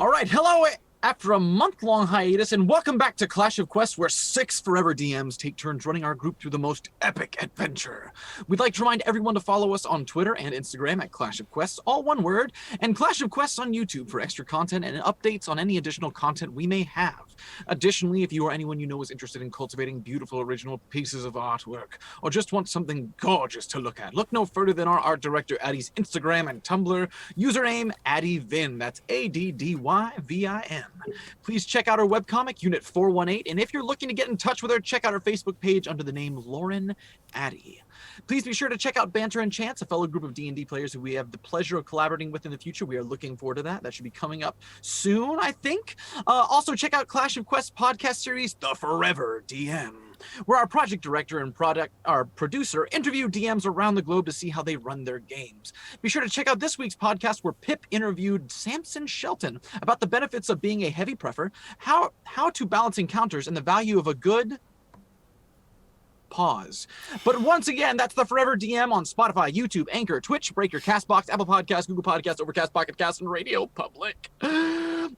All right, hello after a month-long hiatus, and welcome back to Clash of Quests, where 6 forever DMs take turns running our group through the most epic adventure. We'd like to remind everyone to follow us on Twitter and Instagram at Clash of Quests, all one word, and Clash of Quests on YouTube for extra content and updates on any additional content we may have. Additionally, if you or anyone you know is interested in cultivating beautiful original pieces of artwork, or just want something gorgeous to look at, look no further than our art director Addie's Instagram and Tumblr, username AddieVin, that's ADDYVIN. Please check out our webcomic, Unit 418, and if you're looking to get in touch with her, check out our Facebook page under the name Lauren Addie. Please be sure to check out Banter and Chance, a fellow group of D&D players who we have the pleasure of collaborating with in the future. We are looking forward to that. That should be coming up soon, I think. Also, check out Clash of Quests podcast series, The Forever DM, where our project director and our producer interview DMs around the globe to see how they run their games. Be sure to check out this week's podcast where Pip interviewed Samson Shelton about the benefits of being a heavy preffer, how to balance encounters, and the value of a good pause. But once again, that's the Forever DM on Spotify, YouTube, Anchor, Twitch, Breaker, Castbox, Apple Podcasts, Google Podcasts, Overcast, Pocket Cast, and Radio Public.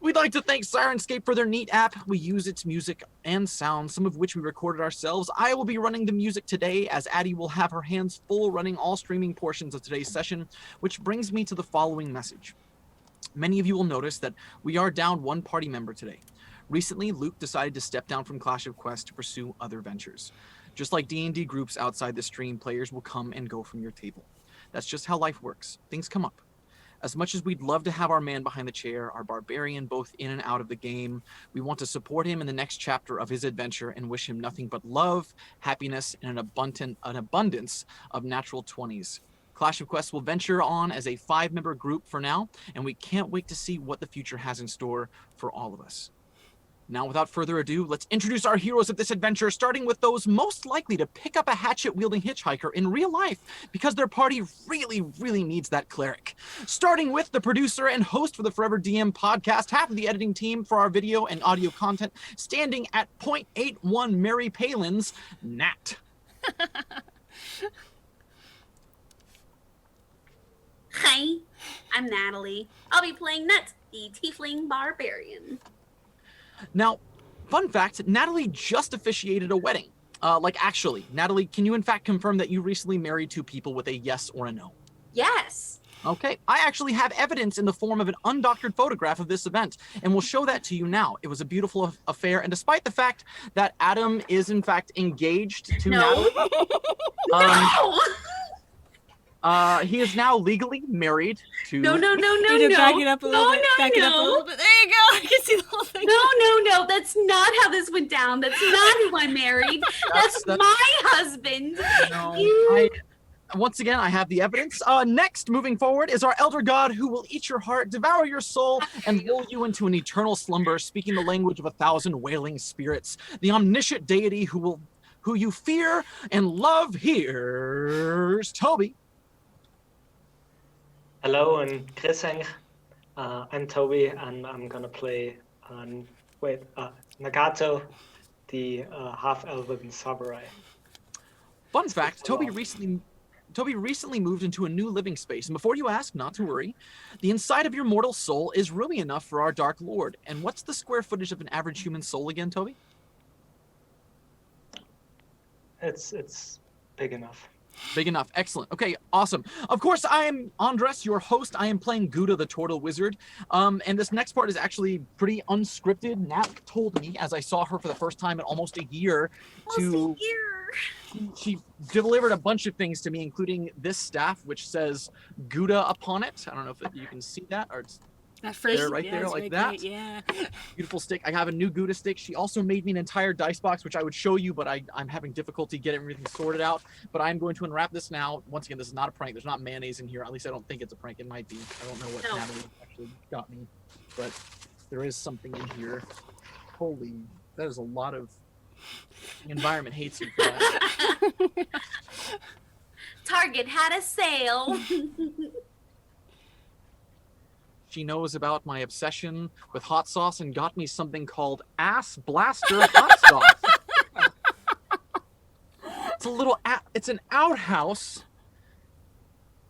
We'd like to thank Sirenscape for their neat app. We use its music and sound, some of which we recorded ourselves. I will be running the music today, as Addie will have her hands full running all streaming portions of today's session, which brings me to the following message. Many of you will notice that we are down one party member today. Recently, Luke decided to step down from Clash of Quests to pursue other ventures. Just like D&D groups outside the stream, players will come and go from your table. That's just how life works. Things come up. As much as we'd love to have our man behind the chair, our barbarian both in and out of the game, we want to support him in the next chapter of his adventure and wish him nothing but love, happiness, and an abundance of natural 20s. Clash of Quests will venture on as a 5-member group for now, and we can't wait to see what the future has in store for all of us. Now, without further ado, let's introduce our heroes of this adventure, starting with those most likely to pick up a hatchet-wielding hitchhiker in real life, because their party really, really needs that cleric. Starting with the producer and host for the Forever DM podcast, half of the editing team for our video and audio content, standing at 0.81 Mary Palins, Nat. Hi, I'm Natalie. I'll be playing Knut, the Tiefling Barbarian. Now, fun fact, Natalie just officiated a wedding. Actually, Natalie, can you in fact confirm that you recently married 2 people with a yes or a no? Yes. Okay, I actually have evidence in the form of an undoctored photograph of this event, and we'll show that to you now. It was a beautiful affair, and despite the fact that Adam is in fact engaged to Natalie, No! he is now legally married to... No. Back it up a little bit. Back it up a little bit. There you go. I can see the whole thing. No. That's not how this went down. That's not who I married. That's my husband. No, once again, I have the evidence. Next, moving forward, is our elder god who will eat your heart, devour your soul, and lull you into an eternal slumber, speaking the language of 1,000 wailing spirits. The omniscient deity who you fear and love. Here's Toby. Hello, and Chriseng. I'm Toby, and I'm gonna play Nagato, the half-elven samurai. Fun fact: Toby recently moved into a new living space, and before you ask, not to worry, the inside of your mortal soul is roomy enough for our Dark Lord. And what's the square footage of an average human soul again, Toby? It's big enough. Big enough. Excellent. Okay, awesome. Of course, I am Andres, your host. I am playing Gouda, the Turtle Wizard. And this next part is actually pretty unscripted. Nat told me, as I saw her for the first time in almost a year, she delivered a bunch of things to me, including this staff, which says Gouda upon it. I don't know if you can see that, or it's there, right there, like that. Great, yeah. Beautiful stick. I have a new Gouda stick. She also made me an entire dice box, which I would show you, but I'm having difficulty getting everything sorted out. But I'm going to unwrap this now. Once again, this is not a prank. There's not mayonnaise in here. At least I don't think it's a prank. It might be. I don't know what Natalie actually got me, but there is something in here. Holy, that is a lot of... The environment hates you for that. Target had a sale. She knows about my obsession with hot sauce and got me something called Ass Blaster Hot Sauce. It's an outhouse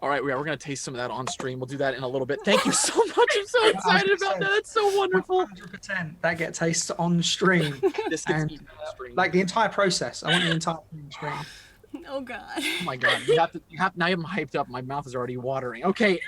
All right, we're going to taste some of that on stream. We'll do that in a little bit. Thank you so much. I'm so excited about that. That's so wonderful. 100% that gets tasted on stream. This gets And, eaten on stream. like the entire process. I want the entire thing on stream. Oh god. Oh my god. Now I'm hyped up. My mouth is already watering. Okay.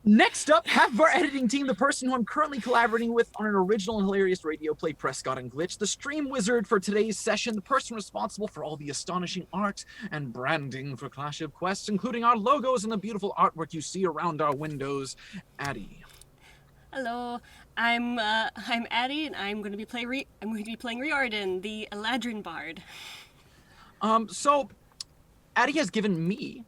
Next up, half of our editing team, the person who I'm currently collaborating with on an original and hilarious radio play, Prescott and Glitch, the stream wizard for today's session, the person responsible for all the astonishing art and branding for Clash of Quests, including our logos and the beautiful artwork you see around our windows, Addie. Hello, I'm Addie, and I'm going to be playing Riordan, the Eladrin Bard. So Addie has given me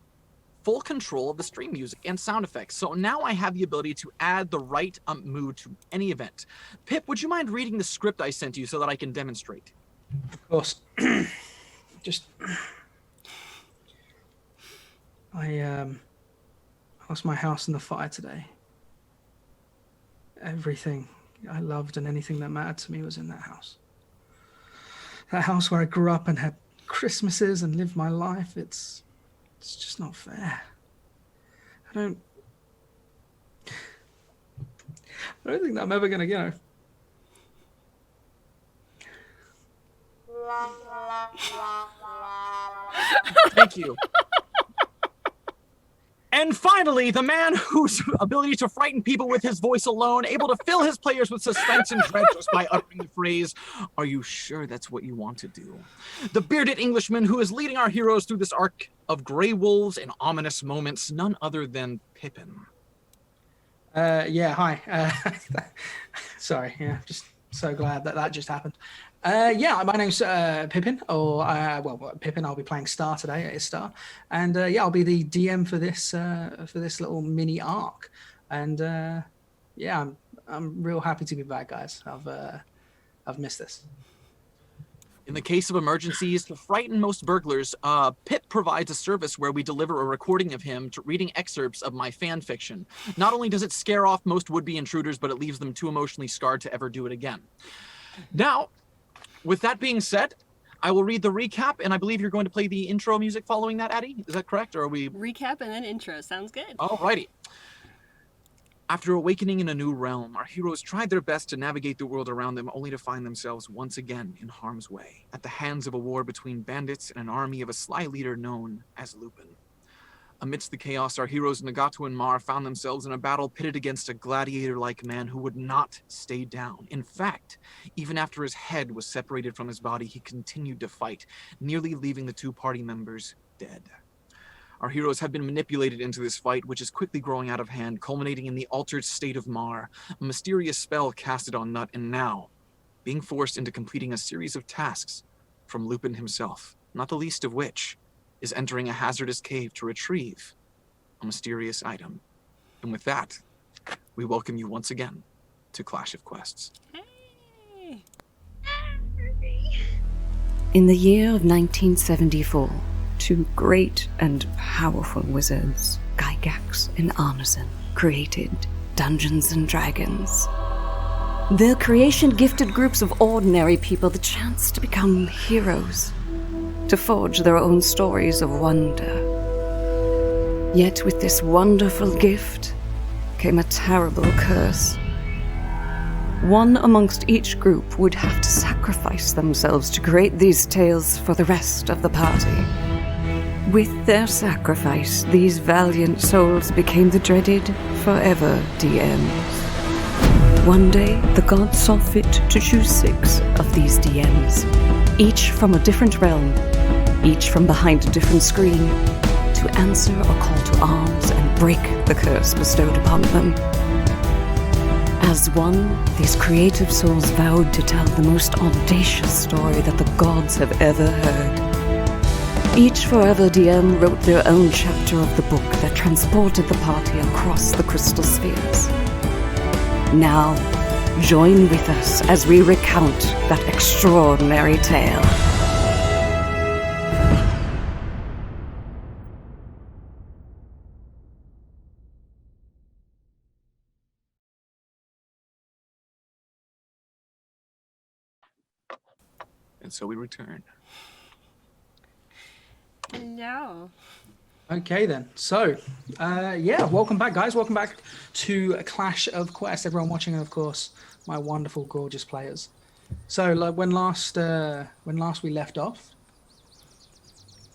full control of the stream music and sound effects. So now I have the ability to add the right mood to any event. Pip, would you mind reading the script I sent you so that I can demonstrate? Of course. Just I lost my house in the fire today. Everything I loved and anything that mattered to me was in that house. That house where I grew up and had Christmases and lived my life. It's just not fair. I don't think that I'm ever gonna, Thank you. And finally, the man whose ability to frighten people with his voice alone, able to fill his players with suspense and dread just by uttering the phrase, "Are you sure that's what you want to do?" The bearded Englishman who is leading our heroes through this arc of gray wolves and ominous moments, none other than Pippin. Yeah, hi. Sorry, yeah, just so glad that just happened. Yeah, my name's Pippin, or Pippin. I'll be playing Star today. It's Star, and yeah, I'll be the DM for this little mini arc. And yeah, I'm real happy to be back, guys. I've missed this. In the case of emergencies, to frighten most burglars, Pip provides a service where we deliver a recording of him reading excerpts of my fan fiction. Not only does it scare off most would-be intruders, but it leaves them too emotionally scarred to ever do it again. Now, with that being said, I will read the recap, and I believe you're going to play the intro music following that, Addie? Is that correct, or are we... Recap and then intro. Sounds good. Alrighty. After awakening in a new realm, our heroes tried their best to navigate the world around them, only to find themselves once again in harm's way, at the hands of a war between bandits and an army of a sly leader known as Lupin. Amidst the chaos, our heroes Nagato and Mar found themselves in a battle pitted against a gladiator-like man who would not stay down. In fact, even after his head was separated from his body, he continued to fight, nearly leaving the two party members dead. Our heroes have been manipulated into this fight, which is quickly growing out of hand, culminating in the altered state of Mar, a mysterious spell casted on Knut, and now being forced into completing a series of tasks from Lupin himself, not the least of which is entering a hazardous cave to retrieve a mysterious item. And with that, we welcome you once again to Clash of Quests. Hey. In the year of 1974, two great and powerful wizards, Gygax and Arneson, created Dungeons and Dragons. Their creation gifted groups of ordinary people the chance to become heroes, to forge their own stories of wonder. Yet with this wonderful gift came a terrible curse. One amongst each group would have to sacrifice themselves to create these tales for the rest of the party. With their sacrifice, these valiant souls became the dreaded Forever DMs. One day, the gods saw fit to choose 6 of these DMs, each from a different realm, each from behind a different screen, to answer a call to arms and break the curse bestowed upon them. As one, these creative souls vowed to tell the most audacious story that the gods have ever heard. Each Forever DM wrote their own chapter of the book that transported the party across the crystal spheres. Now, join with us as we recount that extraordinary tale. And so we return. Hello. Okay then. So, yeah, welcome back, guys. Welcome back to a Clash of Quest. Everyone watching, and of course, my wonderful, gorgeous players. So, like when last we left off,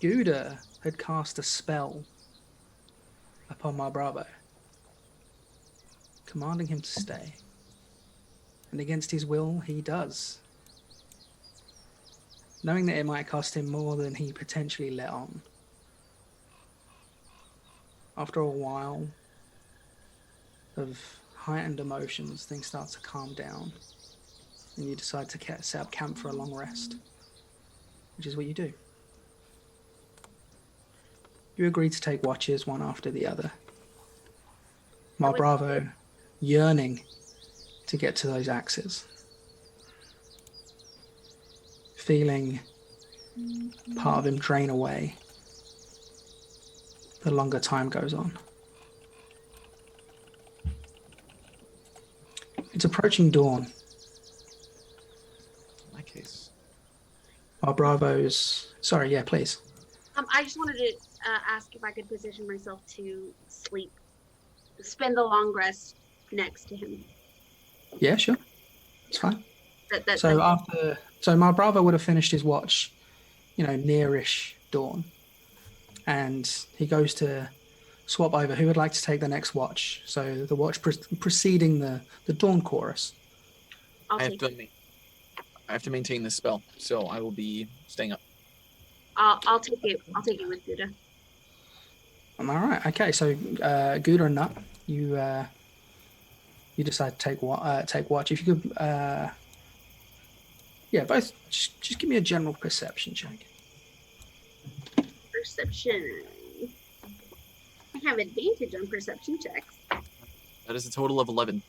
Gouda had cast a spell upon my Bravo, commanding him to stay. And against his will, he does. Knowing that it might cost him more than he potentially let on. After a while of heightened emotions, things start to calm down, and you decide to set up camp for a long rest, which is what you do. You agree to take watches one after the other. My Bravo yearning to get to those axes, feeling part of him drain away the longer time goes on. It's approaching dawn. In my case. Our Bravos... Sorry, yeah, please. I just wanted to ask if I could position myself to sleep, spend the long rest next to him. Yeah, sure. It's fine. That, So my Bravo would have finished his watch, nearish dawn. And he goes to swap over. Who would like to take the next watch? So the watch preceding the dawn chorus. I have to maintain this spell, so I will be staying up. I'll take it. I'll take it with Gouda. All right. Okay. So Gouda and Knut, you decide to take watch. If you could, both just give me a general perception check. Perception. I have advantage on perception checks. That is a total of 11.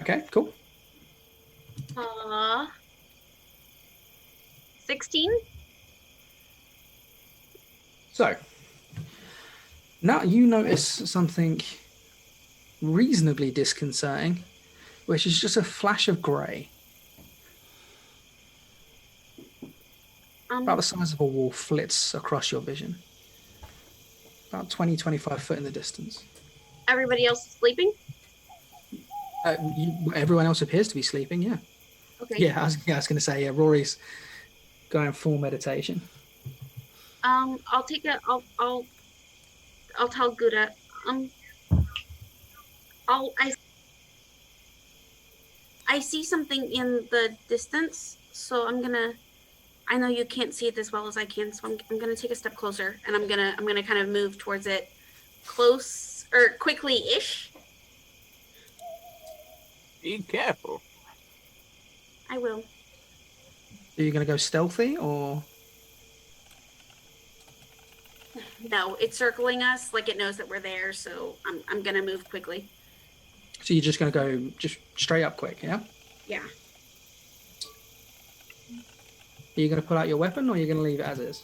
Okay. Cool. 16. So now you notice something reasonably disconcerting, which is just a flash of grey. About the size of a wolf flits across your vision. About 20, 25 foot in the distance. Everybody else is sleeping? Everyone else appears to be sleeping, yeah. Okay. Yeah, I was going to say, yeah, Rory's going full meditation. I'll tell Gouda. I see something in the distance, so I know you can't see it as well as I can, so I'm gonna take a step closer, and I'm gonna kind of move towards it, close or quickly-ish. Be careful. I will. Are you going to go stealthy or? No, it's circling us, like it knows that we're there, so I'm gonna move quickly. So you're just going to go just straight up quick, yeah? Yeah. Are you going to pull out your weapon or are you going to leave it as is?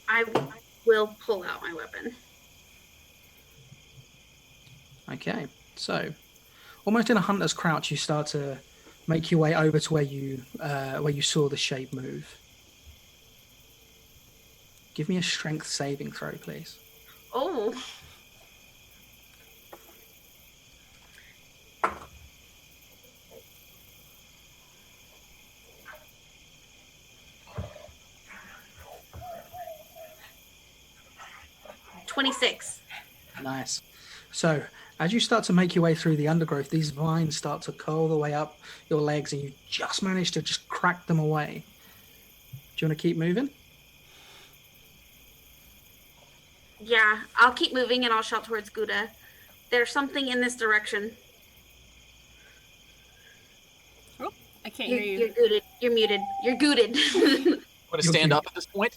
I will pull out my weapon. Okay, so almost in a hunter's crouch, you start to make your way over to where you saw the shape move. Give me a strength saving throw, please. Oh. $26. Nice. So as you start to make your way through the undergrowth, these vines start to curl the way up your legs and you just manage to just crack them away. Do you want to keep moving? Yeah, I'll keep moving and I'll shout towards Gouda. There's something in this direction. Oh, I can't hear you. You're gooted. You're muted. You're gooted. I'm going to stand up at this point.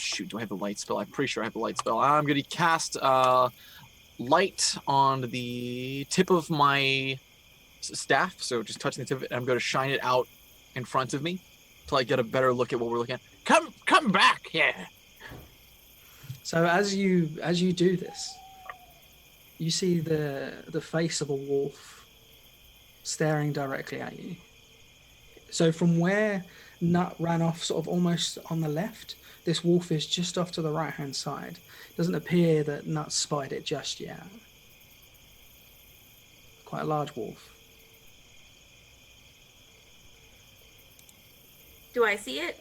Shoot, do I have the light spell? I'm pretty sure I have the light spell. I'm going to cast light on the tip of my staff, so just touching the tip of it, and I'm going to shine it out in front of me till I get a better look at what we're looking at. Come back here. So as you do this, you see the face of a wolf staring directly at you. So from where Knut ran off sort of almost on the left. This wolf is just off to the right-hand side. Doesn't appear that Knut spied it just yet. Quite a large wolf. Do I see it?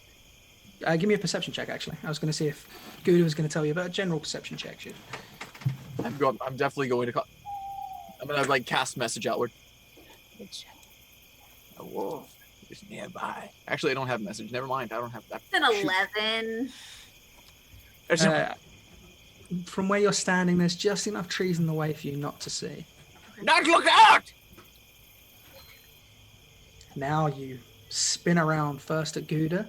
Give me a perception check, actually. I was going to see if Gouda was going to tell you, but a general perception check should. I'm definitely going to. I'm gonna like cast message outward. A wolf is nearby. Actually, I don't have message. Never mind. I don't have that. It's an 11. From where you're standing, there's just enough trees in the way for you not to see. Not look out! Now you spin around first at Gouda,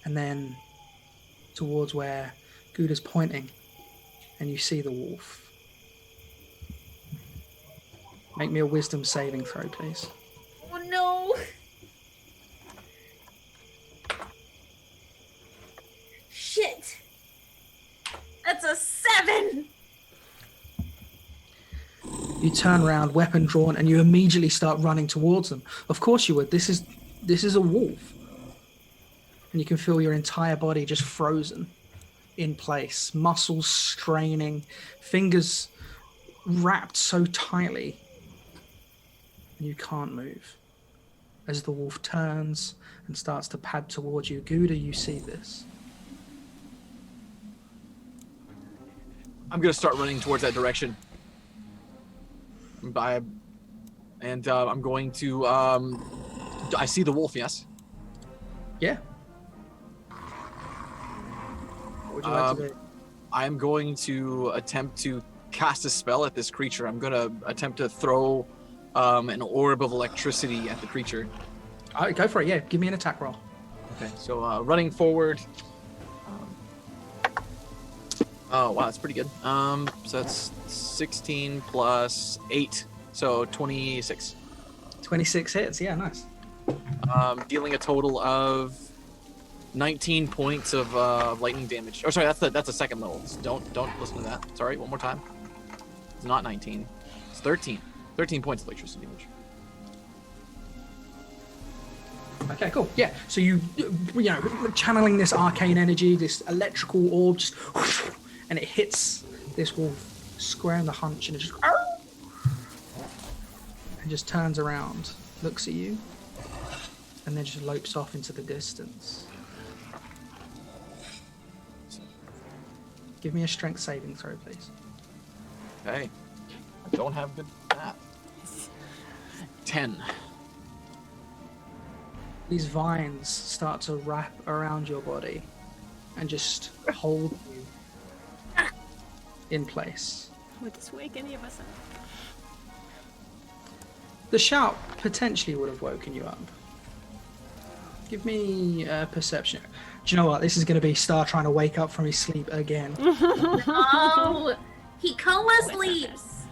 and then towards where Gouda's pointing, and you see the wolf. Make me a wisdom saving throw, please. Oh no! Shit! That's a 7! You turn around, weapon drawn, and you immediately start running towards them. Of course you would. This is a wolf. And you can feel your entire body just frozen in place, muscles straining, fingers wrapped so tightly, and you can't move. As the wolf turns and starts to pad towards you, Gouda, you see this. I'm gonna start running towards that direction. I'm going to. I see the wolf. Yes. Yeah. What would you like to do? I'm going to attempt to cast a spell at this creature. I'm gonna attempt to throw an orb of electricity at the creature. All right, go for it. Yeah, give me an attack roll. Okay, so running forward. Oh wow, that's pretty good. So that's 16 plus 8, so 26. 26 hits. Yeah, nice. Dealing a total of 19 points of lightning damage. Oh, sorry, that's a second level. So don't listen to that. Sorry, one more time. It's not 19. It's 13. 13 points of electricity damage. Okay, cool. Yeah, so you channeling this arcane energy, this electrical orb, just and it hits this wolf square in the hunch, and it just and just turns around, looks at you, and then just lopes off into the distance. Give me a strength saving throw, please. Okay. I don't have good math. 10. These vines start to wrap around your body and just hold you in place. Would this wake any of us up? The shout potentially would have woken you up. Give me a perception. Do you know what? This is going to be Star trying to wake up from his sleep again. Oh, he coma sleeps.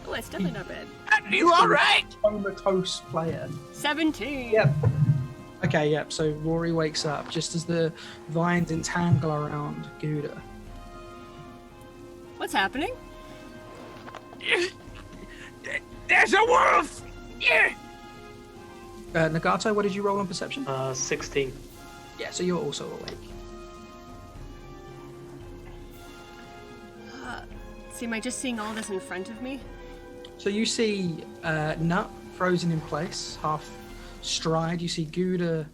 Oh, it's definitely not bad. Are you alright? Comatose player. 17. Yep. Okay, yep. So Rory wakes up just as the vines entangle around Gouda. What's happening? There's a wolf! Yeah. Nagato, what did you roll on perception? 16. Yeah, so you're also awake. See, am I just seeing all this in front of me? So you see Knut frozen in place, half stride. You see Gouda,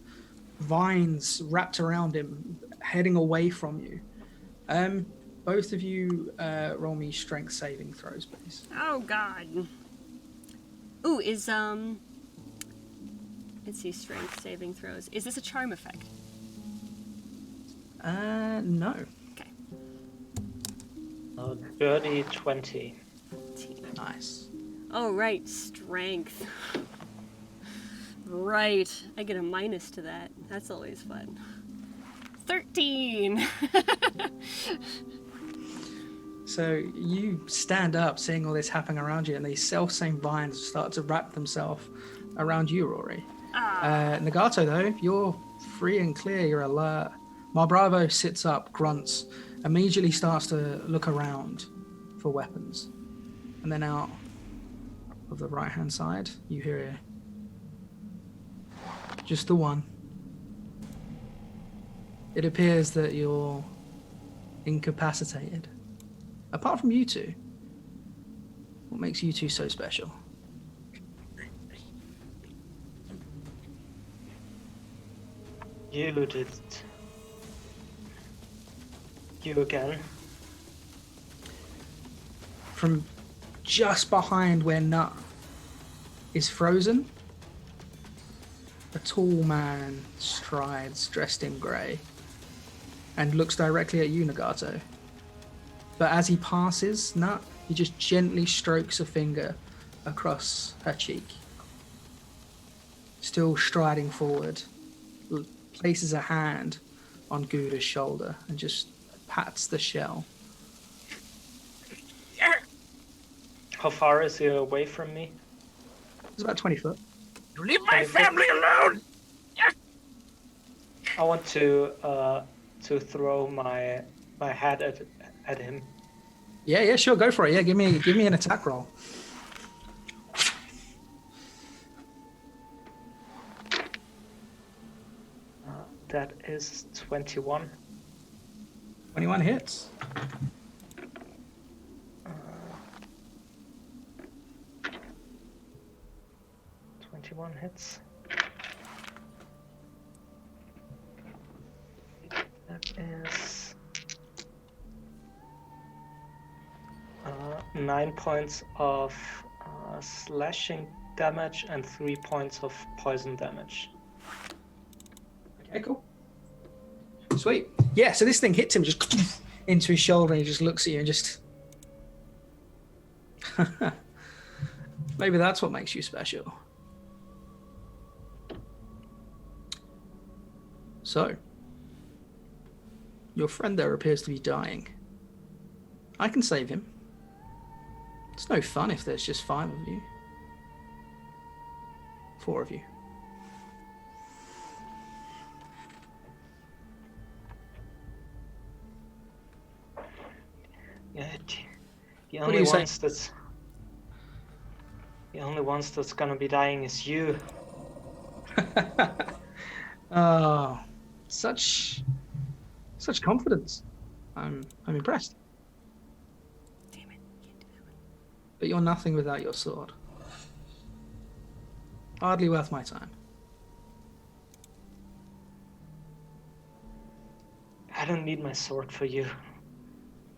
vines wrapped around him, heading away from you. Both of you roll me strength saving throws, please. Oh God. Ooh, is let's see, strength saving throws. Is this a charm effect? No. Okay. Dirty 20. Nice. Oh right, strength. Right, I get a minus to that. That's always fun. 13. So you stand up, seeing all this happening around you, and these self-same vines start to wrap themselves around you, Rory. Nagato, though, you're free and clear. You're alert. Ma Bravo sits up, grunts, immediately starts to look around for weapons. And then out of the right-hand side, you hear just the one. It appears that you're incapacitated. Apart from you two, what makes you two so special? You did it. You again. From just behind where Knut is frozen, a tall man strides dressed in grey and looks directly at you, Nagato. But as he passes Knut, he just gently strokes a finger across her cheek. Still striding forward, places a hand on Gouda's shoulder and just pats the shell. How far is he away from me? It's about 20 foot. You leave my family alone! I want to throw my hat at him. Yeah, sure, go for it. Yeah, give me an attack roll. That is 21. 21 hits. 21 hits. That is 9 points of slashing damage and 3 points of poison damage. Okay, cool. Sweet. Yeah, so this thing hits him just into his shoulder and he just looks at you and just... Maybe that's what makes you special. So, your friend there appears to be dying. I can save him. It's no fun if there's just 5 of you. 4 of you. Yeah, the What do you say? only ones that's gonna be dying is you. Oh, such confidence. I'm impressed. Damn it, can't do that one. But you're nothing without your sword. Hardly worth my time. I don't need my sword for you.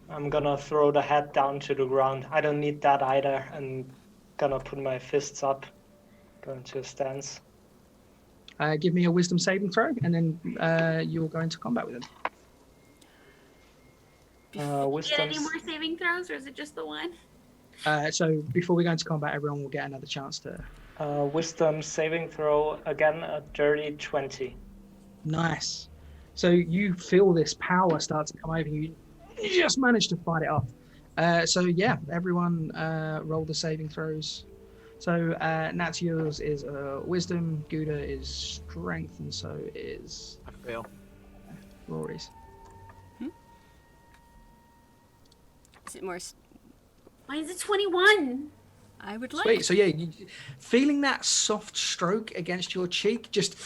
I'm gonna throw the hat down to the ground. I don't need that either. I'm gonna put my fists up, go into a stance. Give me a wisdom saving throw, and then you'll go into combat with him. Get Wisdom. any more saving throws, or is it just the one? So before we go into combat, everyone will get another chance to... Wisdom saving throw, again a dirty 20. Nice. So you feel this power start to come over you. You just managed to fight it off. So yeah, everyone roll the saving throws. So Natsu's is wisdom, Gouda is strength, and so is I fail. Rory's. Is it more? Why is it 21? I would like. Sweet. So yeah, feeling that soft stroke against your cheek, just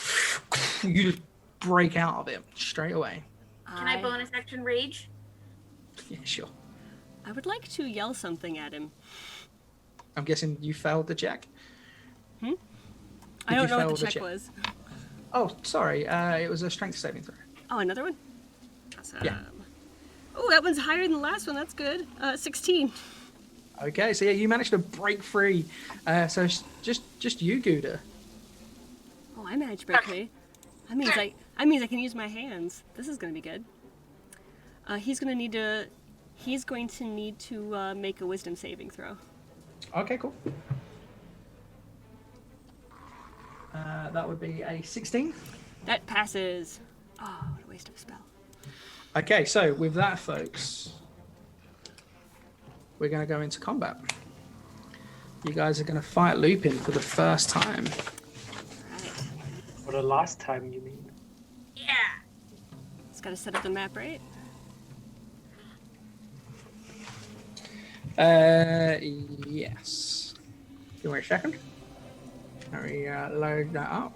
you just break out of it straight away. Can I bonus action rage? Yeah, sure. I would like to yell something at him. I'm guessing you failed the check. I Did don't you know fail what the check check? was. Oh, sorry. It was a strength saving throw. Oh, another one? Awesome. Yeah. Oh, that one's higher than the last one. That's good. 16. Okay, so yeah, you managed to break free. So it's just you, Gouda. Oh, I managed to break free. That means I can use my hands. This is gonna be good. He's going to need to make a wisdom saving throw. Okay, cool. That would be a 16. That passes. Oh, what a waste of a spell. Okay, so with that, folks, we're going to go into combat. You guys are going to fight Lupin for the first time. Right. For the last time, you mean? Yeah. It's got to set up the map, right? Yes. Give me a second. Let me load that up.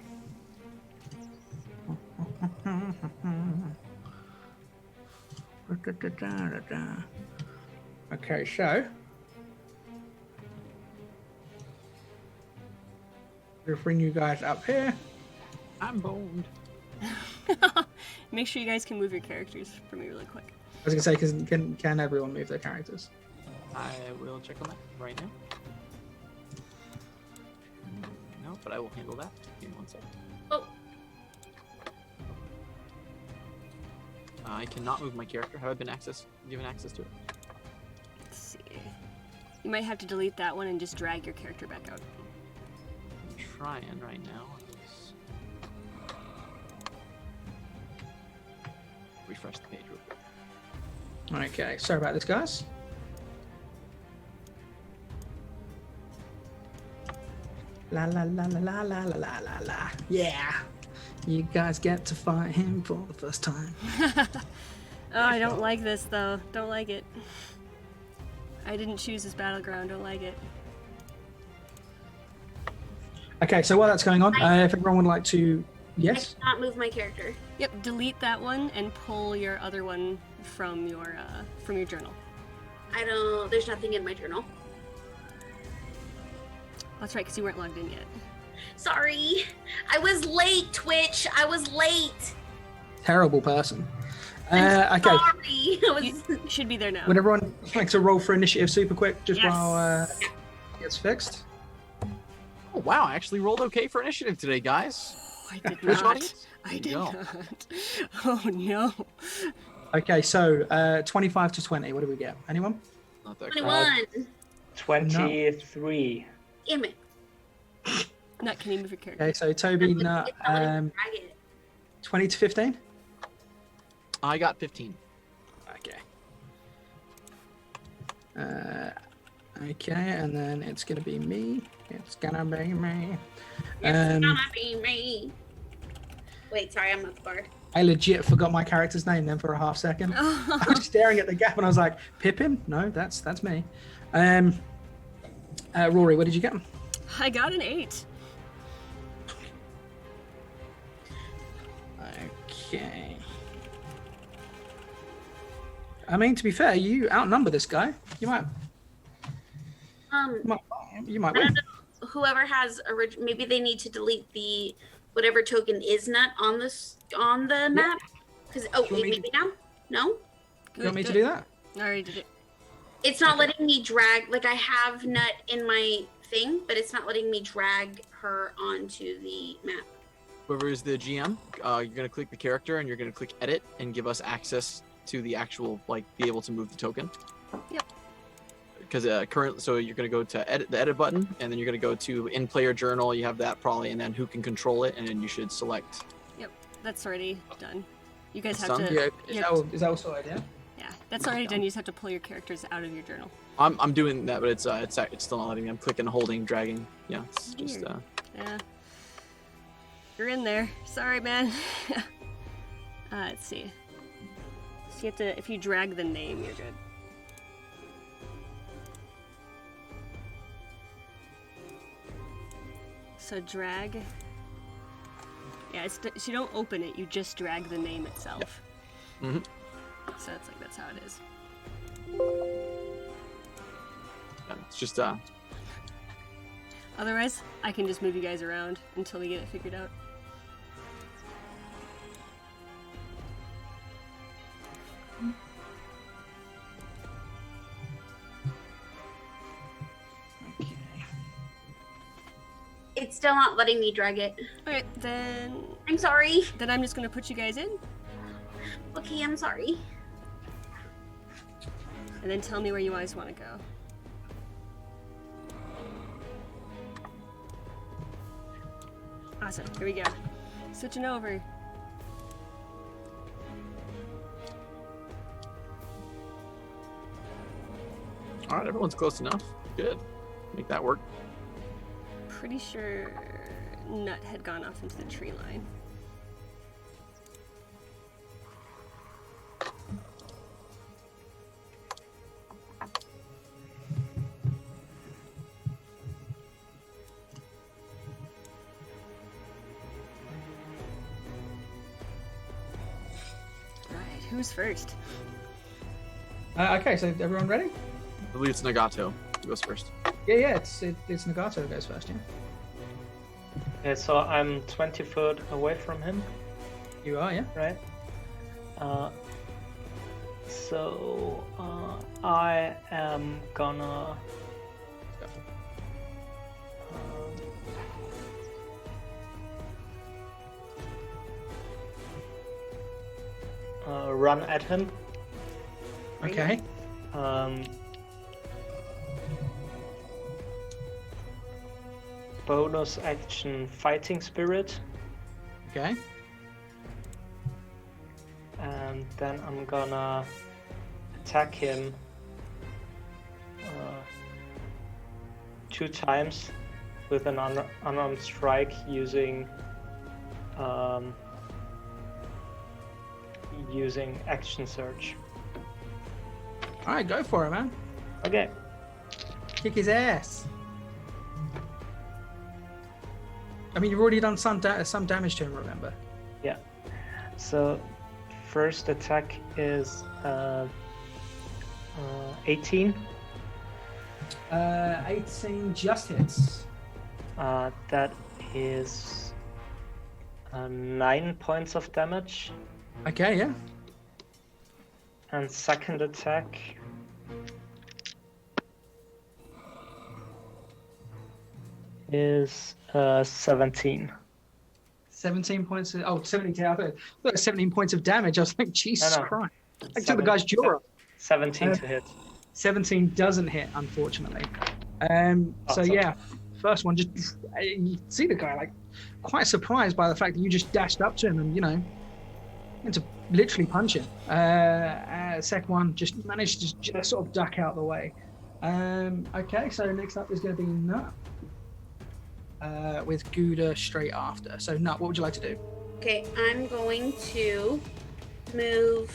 Okay, so we'll bring you guys up here. I'm boned. Make sure you guys can move your characters for me really quick. I was gonna say, can everyone move their characters? I will check on that right now. No, but I will handle that. Give me 1 second. Oh, I cannot move my character. Have I been given access to it? Let's see. You might have to delete that one and just drag your character back out. I'm trying right now. Refresh the page real quick. Okay, sorry about this, guys. La la la la la la la la la la. Yeah, you guys get to fight him for the first time. Oh, I don't like this though. Don't like it. I didn't choose this battleground. Don't like it. Okay, so while that's going on, if everyone would like to, yes. I cannot move my character. Yep. Delete that one and pull your other one from your journal. I don't. There's nothing in my journal. That's right, because you weren't logged in yet. Sorry, I was late. Twitch, I was late. Terrible person. I'm Okay. sorry. I was... You should be there now. Would everyone like to roll for initiative super quick, just Yes. while it gets fixed? Oh wow, I actually rolled okay for initiative today, guys. Oh, I did Which not. audience? I did No. not. Oh no. Okay, so 25 to 20. What do we get? Anyone? Not that 21. 23. Damn it. Nut, can you move your character? Okay, so Toby, It's Nut, not letting me drag it. 20 to 15. I got 15. Okay. Okay, and then it's gonna be me. It's gonna be me. It's gonna be me. Wait, sorry, I'm not the bard. I legit forgot my character's name then for a half second. I was staring at the gap and I was like, Pippin? No, that's me. Rory, what did you get? I got an 8. Okay. I mean, to be fair, you outnumber this guy. You might I win. don't know. Whoever has maybe they need to delete the whatever token is not on the map. Because you want me maybe now? No, You want me to do that? I already did it. it's not letting me drag. Like I have Nut in my thing, but it's not letting me drag her onto the map. Whoever is the GM, you're gonna click the character and you're gonna click edit and give us access to the actual, like, be able to move the token. Yep. Because so you're gonna go to the edit button, and then you're gonna go to in player journal. You have that probably, and then who can control it, and then you should select. Yep, that's already done. You guys It's have done? to. Yeah, is that all sorted, yeah? Yeah, that's already done. You just have to pull your characters out of your journal. I'm doing that, but it's still not letting me. I'm clicking, holding, dragging. Yeah, it's just Weird. Yeah. You're in there. Sorry, man. Let's see. So you have to, if you drag the name, you're good. So drag. Yeah, so you don't open it, you just drag the name itself. Mm-hmm. So it's like, that's how it is. Yeah, it's just Otherwise, I can just move you guys around until we get it figured out. It's still not letting me drag it. Alright, then I'm sorry. I'm just gonna put you guys in, Okay, I'm sorry. and then tell me where you guys want to go. Awesome, here we go. Switching over. all right. Everyone's close enough. Good. Make that work. Pretty sure Nut had gone off into the tree line. Alright, who's first? Okay, so everyone ready? I believe it's Nagato who goes first. Yeah, it's Nagato who goes first, yeah. Okay, so I'm 20 foot away from him, You are, yeah? right? I am gonna run at him. Okay. Bonus action fighting spirit, Okay. and then I'm gonna attack him 2 times with an unarmed strike using action surge. Alright, go for it, man. Okay. Kick his ass. I mean, you've already done some damage to him, remember? Yeah. So first attack is 18. 18 just hits. That is 9 points of damage. Okay, yeah. And second attack is 17. 17 points of... 17, I thought 17 points of damage. I was like, Jesus No. Christ. I took the guy's jaw off. 17 to hit. 17 doesn't hit, unfortunately. So sorry. yeah, first one, just you see the guy like quite surprised by the fact that you just dashed up to him and and to literally punch him. Second one just managed to just sort of duck out the way. Okay, so next up is going to be Knut with Gouda straight after. So Knut, what would you like to do? Okay, I'm going to move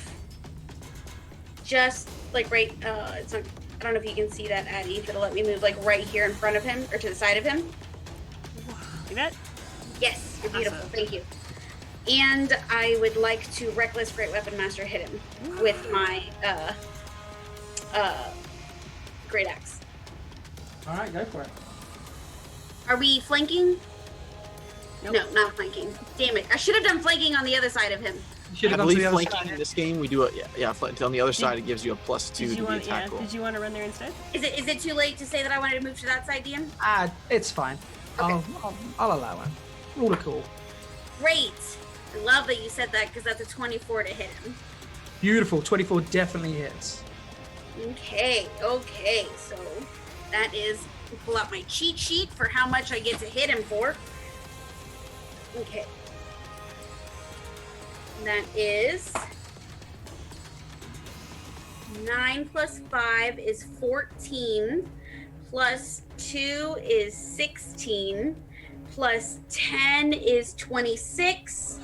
just like right. It's not. I don't know if you can see that, Addie. If it'll let me move like right here in front of him or to the side of him. See that? Yes, you're beautiful. Awesome. Thank you. And I would like to Reckless Great Weapon Master hit him with my Great Axe. All right, go for it. Are we flanking? Nope. No, not flanking. Damn it! I should have done flanking on the other side of him. You should I have gone to believe the other flanking in side. this game, we do it. Yeah, on the other side, it gives you a +2 Did to you the want? attack Yeah. roll. Did you want to run there instead? Is it too late to say that I wanted to move to that side, DM? It's fine. Okay. I'll allow him. All are cool. Great. I love that you said that because that's a 24 to hit him. Beautiful. 24 definitely hits. Okay. So that is pull out my cheat sheet for how much I get to hit him for. Okay. That is 9 plus 5 is 14, plus 2 is 16, plus 10 is 26,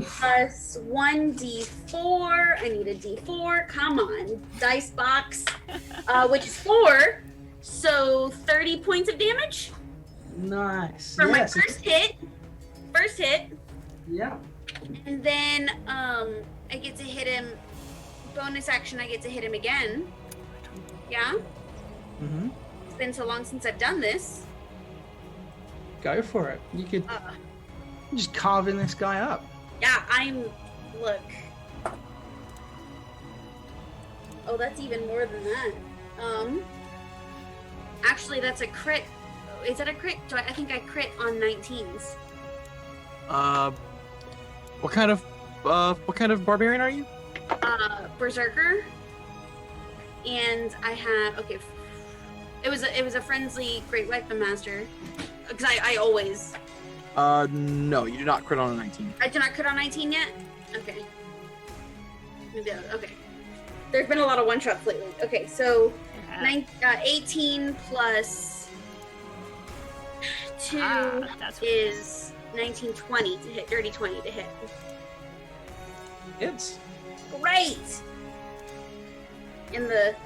plus 1d4. I need a d4. Come on, dice box, which is 4. So 30 points of damage Nice. for my Yes. first hit. Yeah. And then I get to hit him. Bonus action, I get to hit him again. Yeah? Mm-hmm. It's been so long since I've done this. Go for it. You could Uh, just carving this guy up. yeah, look. Oh, that's even more than that. Actually, that's a crit. Is that a crit? I think I crit on 19s. What kind of barbarian are you? Berserker. And I have, okay. It was a friendly Great Weapon Master. Because I always... No, you do not crit on a 19. I did not crit on 19 yet? Okay. Okay. There's been a lot of one-shots lately. Okay, so 18 plus 2 that's what it is 19, 20 to hit, dirty 20 to hit. It's Great!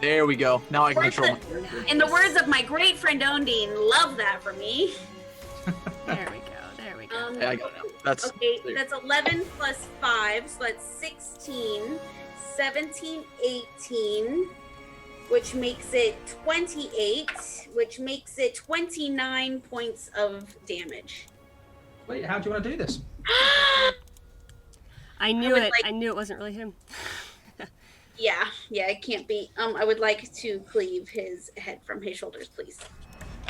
There we go. Now I can control. In the words of my great friend Ondine, love that for me. There we go. Yeah, I got it now. That's Okay, that's 11 plus 5, so that's 16. 17, 18, which makes it 28, which makes it 29 points of damage. Wait, how do you want to do this? I knew would it. like- I knew it wasn't really him. Yeah, it can't be. I would like to cleave his head from his shoulders, please.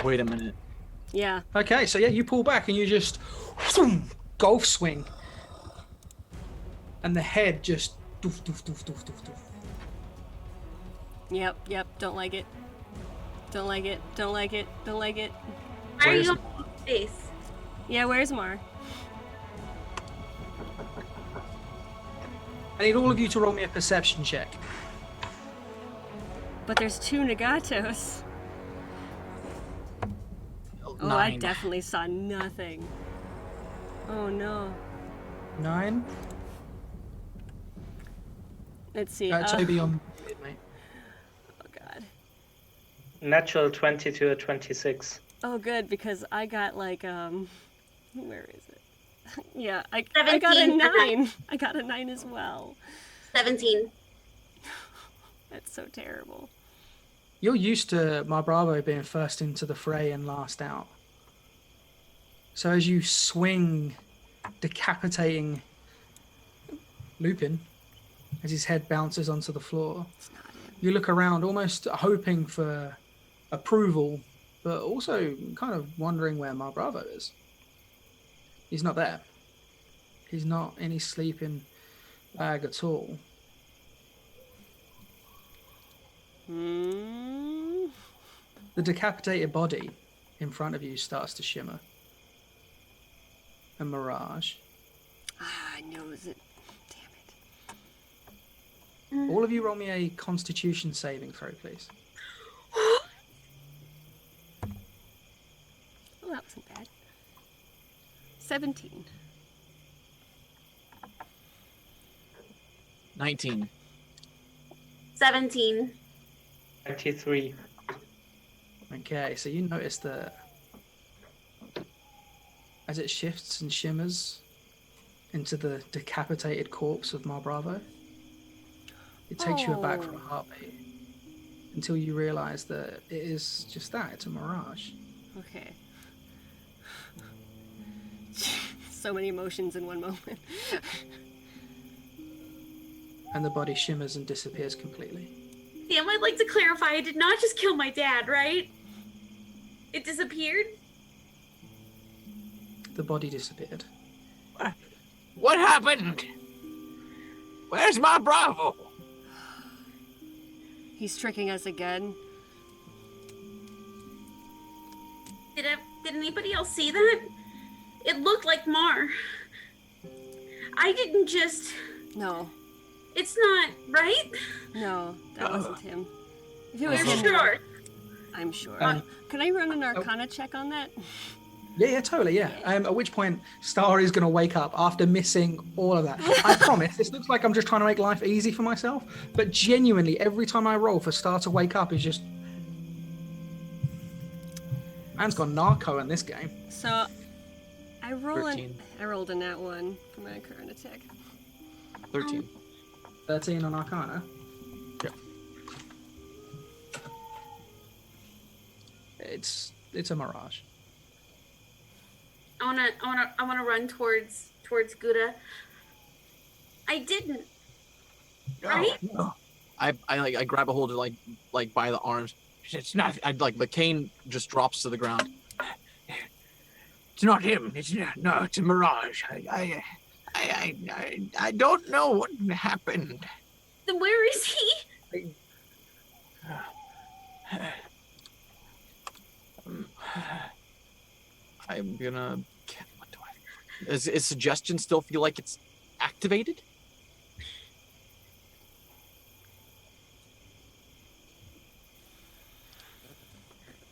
Wait a minute. Yeah. Okay, so yeah, you pull back and you just golf swing, and the head just doof doof doof doof doof doof. Yep. Don't like it. Don't like it. Don't like it. Don't like it. Why are Where's- you on my face? Yeah, where's Mar? I need all of you to roll me a perception check. But there's 2 Nagatos. Oh, I 9. definitely saw nothing. Oh no. 9. Let's see. Toby on mate. Oh god. Natural 20 to a 26. Oh good, because I got like where is it? Yeah, I got a 17. 9. I got a 9 as well. 17. That's so terrible. You're used to my Bravo being first into the fray and last out. So as you swing, decapitating Lupin, as his head bounces onto the floor, It's not him. you look around almost hoping for approval, but also kind of wondering where my Bravo is. He's not there. He's not in his sleeping bag at all. The decapitated body in front of you starts to shimmer. A mirage. Ah, I knew it was it. Damn it. All of you roll me a Constitution saving throw, please. Oh, that wasn't bad. 17. 19. 17. 23. Okay, so you notice that as it shifts and shimmers into the decapitated corpse of Mar Bravo, it takes you aback for a heartbeat until you realize that it is just that, it's a mirage. Okay. So many emotions in one moment. And the body shimmers and disappears completely. Sam, I'd like to clarify, I did not just kill my dad, right? It disappeared? The body disappeared. What happened? Where's my Bravo? He's tricking us again. Did anybody else see that? It looked like Mar. I didn't just... No, It's not, right? no, that wasn't him. If it was You're him, sure? I'm sure. Um, Can I run an Arcana check on that? Yeah, totally, yeah. At which point, Star is going to wake up after missing all of that. I promise, this looks like I'm just trying to make life easy for myself, but genuinely, every time I roll for Star to wake up is just... Man's gone narco in this game. So, I13. rolled a nat 1 for my Arcana check. 13. 13 on Arcana. Yeah. It's a mirage. I wanna run towards Gouda. I didn't. Right? No. I grab a hold of like by the arms. It's not. The cane just drops to the ground. It's not him. It's a mirage. I don't know what happened. Then where is he? I'm gonna. What do I? Is suggestion still feel like it's activated?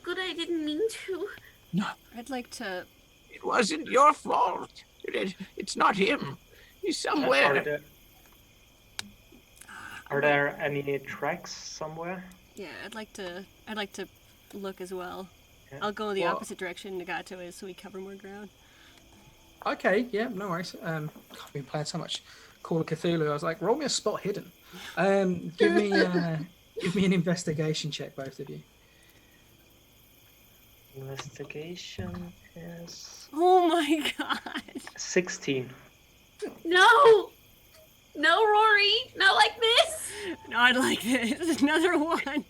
Good, I didn't mean to. No, I'd like to. it wasn't your fault. It's not him. He's somewhere. Are there any tracks somewhere? Yeah, I'd like to look as well. Yeah. I'll go in the Well- opposite direction Nagato is, so we cover more ground. Okay, yeah, no worries. I've been playing so much Call of Cthulhu. I was like, roll me a spot hidden. Give me an investigation check, both of you. Investigation is Oh my god. 16. No, no, Rory, not like this. Not like this. Another one.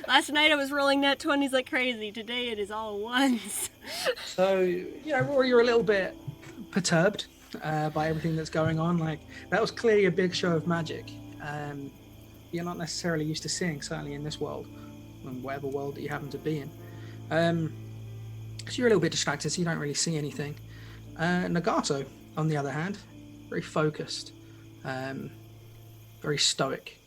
Last night I was rolling net 20s like crazy. Today it is all ones. So, Rory, you're a little bit perturbed by everything that's going on. Like, that was clearly a big show of magic. You're not necessarily used to seeing, certainly in this world, and whatever world that you happen to be in. So you're a little bit distracted, so you don't really see anything. Nagato, on the other hand, very focused, very stoic.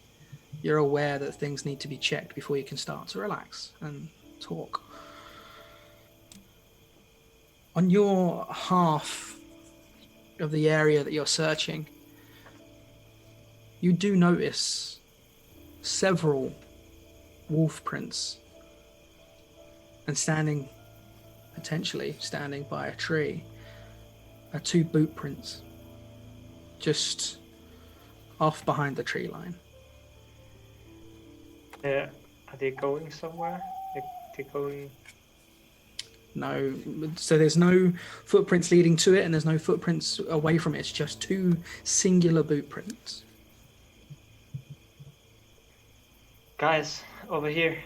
You're aware that things need to be checked before you can start to relax and talk. On your half of the area that you're searching, you do notice several wolf prints, and potentially standing by a tree, are 2 boot prints just off behind the tree line. Are they going somewhere? They're going... No, so there's no footprints leading to it, and there's no footprints away from it. It's just 2 singular boot prints. Guys, over here.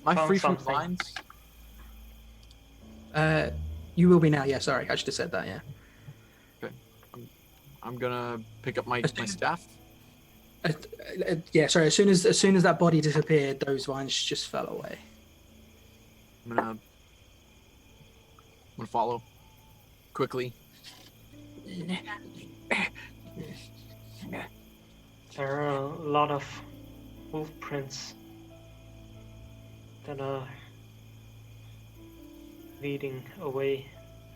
Am I Found free from something. vines? You will be now. Yeah, sorry, I should have said that. Yeah. Okay. I'm gonna pick up my staff. Yeah, sorry. As soon as that body disappeared, those vines just fell away. I'm gonna follow quickly. There are a lot of wolf prints that are leading away,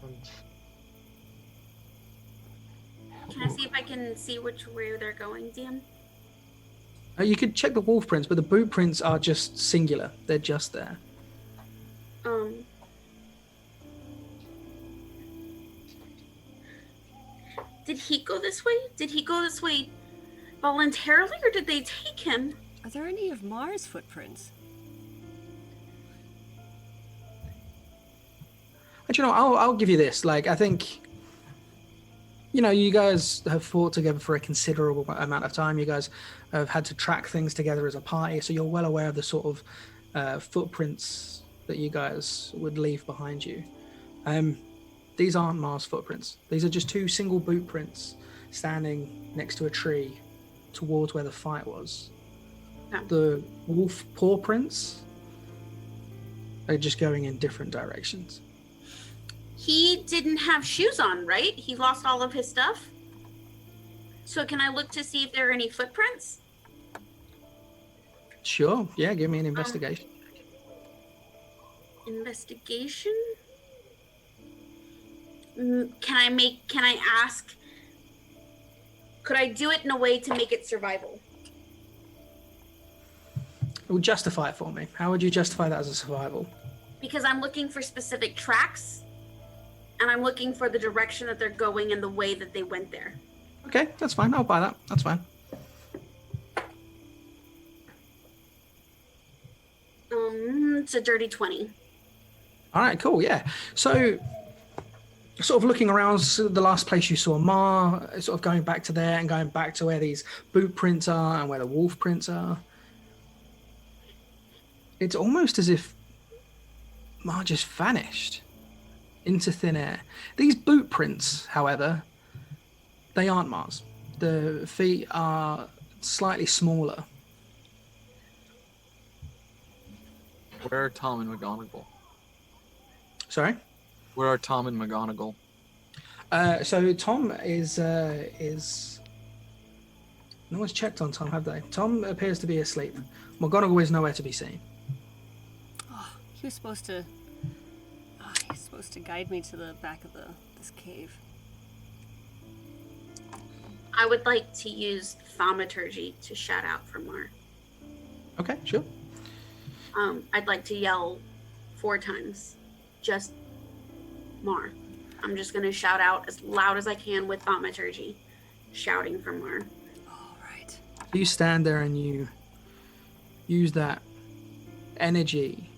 and Can I see if I can see which way they're going, DM? You could check the wolf prints, but the boot prints are just singular. They're just there. Did he go this way? Did he go this way voluntarily, or did they take him? Are there any of Mars footprints? But I'll give you this. Like, I think, you guys have fought together for a considerable amount of time. You guys have had to track things together as a party, so you're well aware of the sort of footprints that you guys would leave behind you. These aren't Mars footprints. These are just 2 single boot prints standing next to a tree towards where the fight was. Oh. The wolf paw prints are just going in different directions. He didn't have shoes on, right? He lost all of his stuff. So can I look to see if there are any footprints? Sure. Yeah, give me an investigation. Investigation? Can I ask, could I do it in a way to make it survival? Well, justify it for me. How would you justify that as a survival? Because I'm looking for specific tracks, and I'm looking for the direction that they're going and the way that they went there. Okay, that's fine. I'll buy that. That's fine. It's a dirty 20. All right, cool. Yeah. So, sort of looking around, the last place you saw Ma, sort of going back to there and going back to where these boot prints are and where the wolf prints are. It's almost as if Ma just vanished into thin air. These boot prints, however, they aren't Mars. The feet are slightly smaller. Where are Tom and McGonigles? Sorry? Where are Tom and McGonigles? So Tom is no one's checked on Tom, have they? Tom appears to be asleep. McGonagall is nowhere to be seen. Oh, he was supposed to guide me to the back of this cave. I would like to use thaumaturgy to shout out for Mar. Okay, sure. I'd like to yell 4 times. Just Mar. I'm just going to shout out as loud as I can with thaumaturgy. shouting for more. All right. You stand there and you use that energy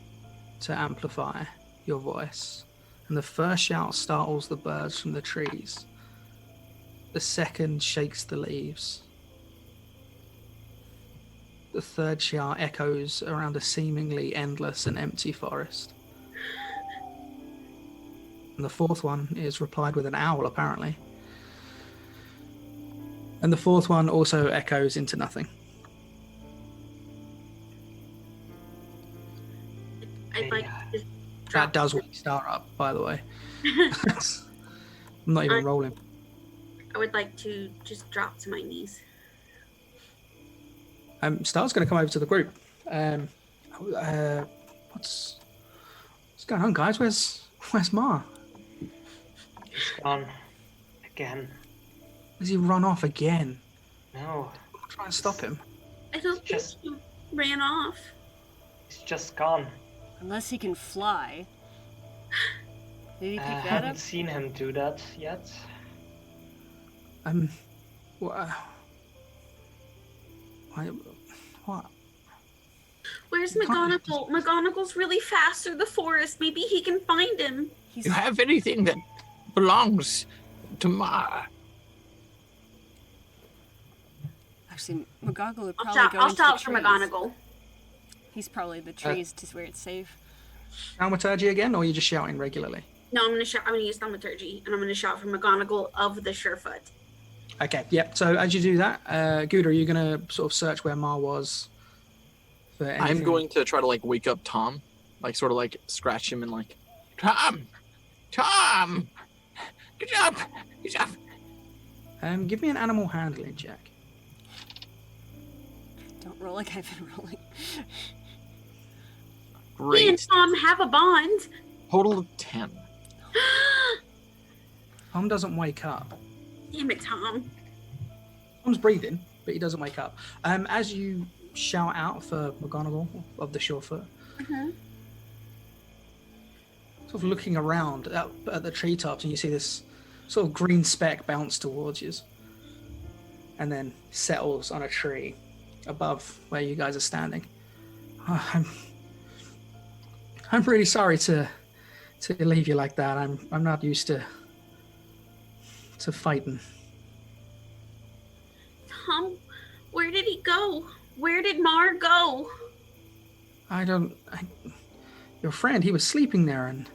to amplify your voice. And the first shout startles the birds from the trees. The second shakes the leaves. The third shout echoes around a seemingly endless and empty forest. And the fourth one is replied with an owl, apparently. And the fourth one also echoes into nothing. I'd like to That drop. does wake Star up, by the way. I'm not even rolling. I would like to just drop to my knees. Star's going to come over to the group. What's going on, guys? Where's Ma? He's gone. Again. Does he run off again? No, I'll try and stop him. I don't think Just- he ran off. he's just gone. Unless he can fly. Did he I pick that haven't up? seen him do that yet. What? What? Where's Can't- McGonagall? McGonagall's really fast through the forest. Maybe he can find him. He's You have anything that belongs to Ma? actually McGonagall would I'll probably shout, go I'll into the shout for trees. McGonagall. He's probably the trees to where it's safe. Thaumaturgy again, or are you just shouting regularly? No, I'm gonna use thaumaturgy, and I'm gonna shout for McGonagall of the Surefoot. Okay, yep. So as you do that, Gouda, are you going to sort of search where Ma was? For I'm anything? going to try to like wake up Tom, like sort of like scratch him and like, Tom, get up, get up. Give me an animal handling check. Don't roll like I've been rolling. Me and Great. Tom have a bond. Total of 10. Tom doesn't wake up. Damn it, Tom. Tom's breathing, but he doesn't wake up. As you shout out for McGonagall of the Surefoot, Mhm. sort of looking around at the treetops, and you see this sort of green speck bounce towards you, and then settles on a tree above where you guys are standing. Oh, I'm really sorry to leave you like that. I'm not used to fighting. Tom, where did he go? Where did Mar go? Your friend, he was sleeping there, and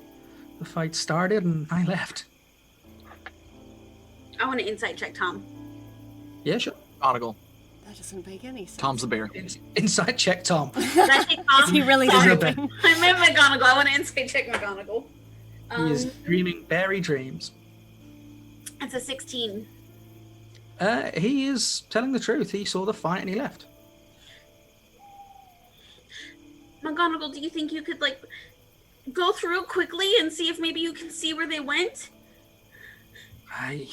the fight started, and I left. I want to insight check Tom. Yeah, sure. McGonagall. That doesn't make any sense. Tom's the bear. Inside check, Tom. Did I take Tom? Is he really Sorry. sleeping? I meant McGonagall. I want to insight check McGonagall. He is dreaming berry dreams. It's a 16. He is telling the truth. He saw the fight and he left. McGonagall, do you think you could like go through quickly and see if maybe you can see where they went? I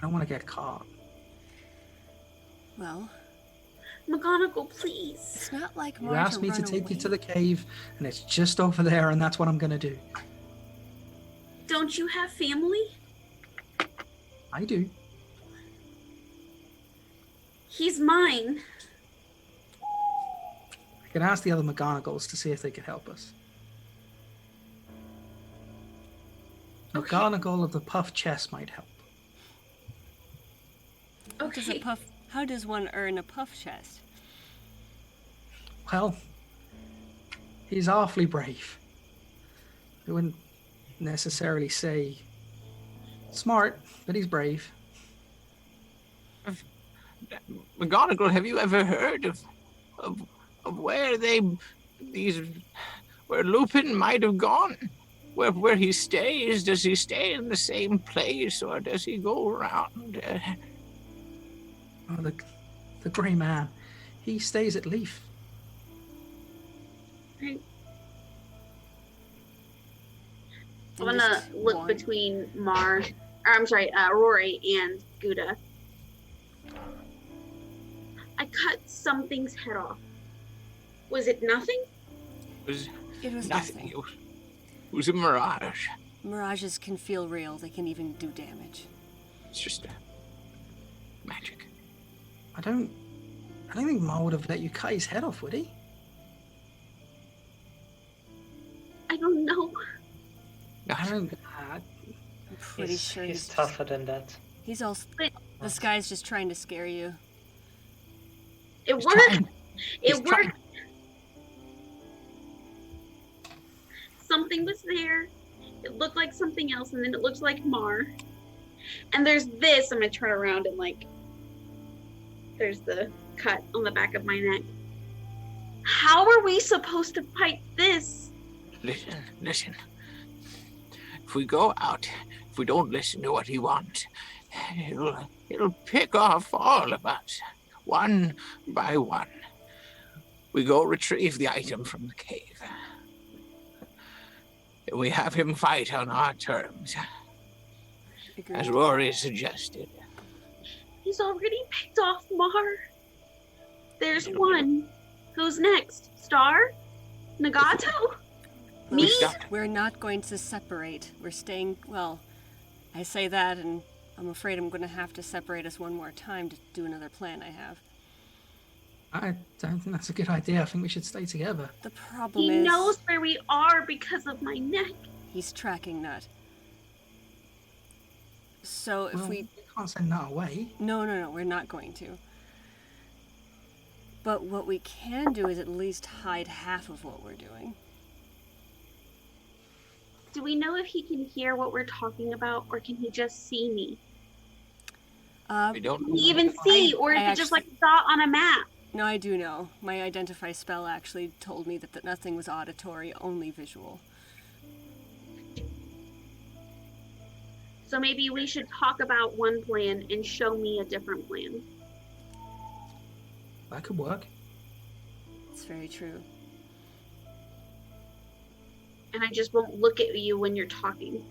don't want to get caught. Well, McGonagall, please. it's not like You Mar asked me to run take you away. to the cave, and it's just over there, and that's what I'm going to do. Don't you have family? I do. He's mine. I could ask the other McGonagals to see if they could help us. Okay. McGonagall of the puff chest might help. What does a Okay. puff? How does one earn a puff chest? Well, he's awfully brave. I wouldn't necessarily say smart, but he's brave. McGonagall, have you ever heard of where where Lupin might have gone? Where he stays? Does he stay in the same place, or does he go around? Oh, the Grey Man. He stays at Leaf. I'm And gonna just look one. between Rory and Gouda. I cut something's head off. Was it nothing? It was It was nothing. nothing. It was a mirage. Mirages can feel real. They can even do damage. It's just magic. I don't think Ma would have let you cut his head off, would he? I don't know. I don't. I'm pretty sure he's tougher than that. He's also. But This guy's just trying to scare you. it He's worked. trying. He's It trying. worked. Something was there. It looked like something else, and then it looked like Mar. And there's this. I'm gonna turn around and like. There's the cut on the back of my neck. How are we supposed to fight this? Listen. If we go out, if we don't listen to what he wants, it'll pick off all of us, one by one. We go retrieve the item from the cave. We have him fight on our terms, as Rory suggested. He's already picked off Mar. There's one. Who's next? Star? Nagato? Me? We're not going to separate. We're staying. Well, I say that, and I'm afraid I'm going to have to separate us one more time to do another plan I have. I don't think that's a good idea. I think we should stay together. The problem He is knows where we are because of my neck. he's tracking Knut. So if Well, we can't send that away. No, we're not going to. But what we can do is at least hide half of what we're doing. Do we know if he can hear what we're talking about, or can he just see me? We don't Can he even see, or is it just like a dot on a map? No, I do know. My identify spell actually told me that nothing was auditory, only visual. So maybe we should talk about one plan and show me a different plan. That could work. It's very true. And I just won't look at you when you're talking.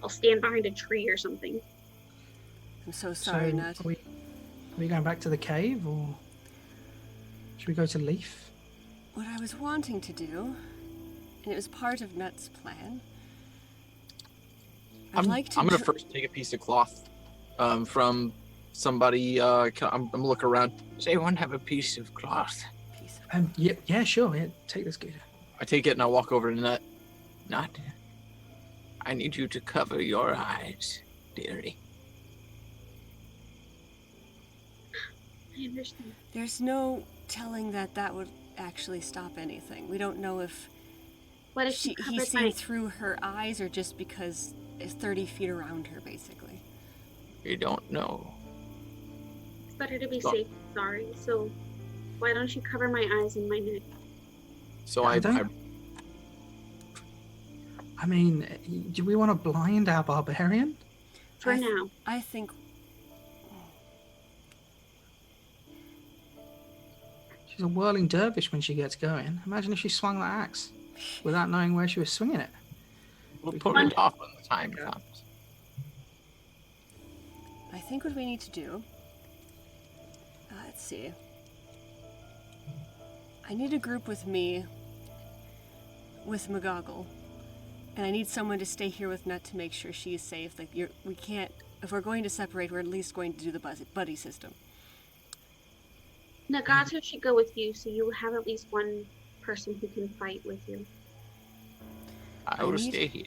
I'll stand behind a tree or something. I'm so sorry, so Knut. are we going back to the cave, or should we go to Leaf? What I was wanting to do, and it was part of Knut's plan. I'm gonna first take a piece of cloth from somebody. I'm gonna look around. Does anyone have a piece of cloth? Yeah, sure. Yeah, take this, Gator. I take it and I walk over to Knut. Knut, I need you to cover your eyes, dearie. I understand. There's no telling that would actually stop anything. We don't know if What if he's covered seeing my... through her eyes or just because it's 30 feet around her, basically. You don't know. It's better to be safe than sorry. So why don't you cover my eyes and my neck? So I mean, do we want to blind our barbarian? For now. I think She's a whirling dervish when she gets going. Imagine if she swung that axe without knowing where she was swinging it. we'll pull it off when the time comes. I think what we need to do. Let's see. I need a group with me, with McGonigles, and I need someone to stay here with Knut to make sure she's safe. Like we can't. If we're going to separate, we're at least going to do the buddy system. Nagato should go with you, so you have at least one person who can fight with you. I will stay here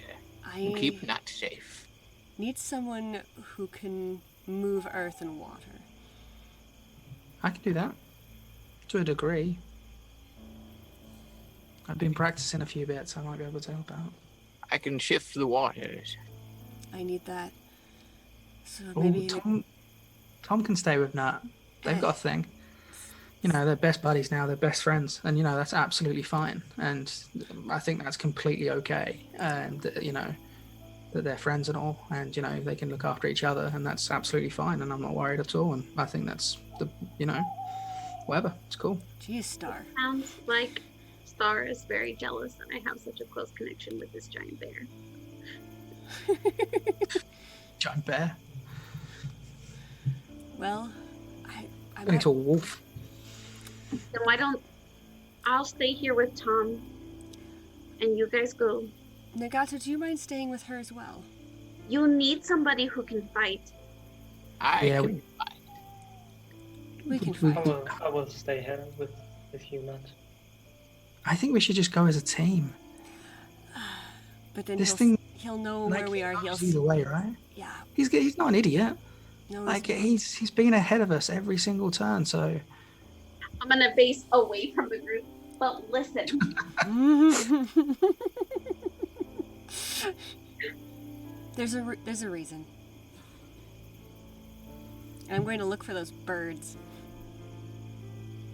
and keep Knut safe. Need someone who can move earth and water. I can do that. To a degree. I've been practicing a few bits. I might be able to help out. I can shift the waters. I need that. So Oh, maybe Tom can stay with Nat. They've got a thing. You know, they're best buddies now. They're best friends, and you know that's absolutely fine. And I think that's completely okay. And you know that they're friends and all, and you know they can look after each other, and that's absolutely fine. And I'm not worried at all. And I think that's whatever. It's cool. Geez, Star. Sounds like Star is very jealous that I have such a close connection with this giant bear. Giant bear. Well, I'm Turning into a wolf. Then why don't I'll stay here with Tom and you guys go. Nagato, do you mind staying with her as well? You need somebody who can fight. Yeah, We can we- fight. I will stay here with you, Knut. I think we should just go as a team. But then This thing, he'll know like, where we are. he He'll knows either way, right? Yeah. He's not an idiot. No, Like he's been ahead of us every single turn. So I'm gonna face away from the group. But listen, There's a reason. And I'm going to look for those birds.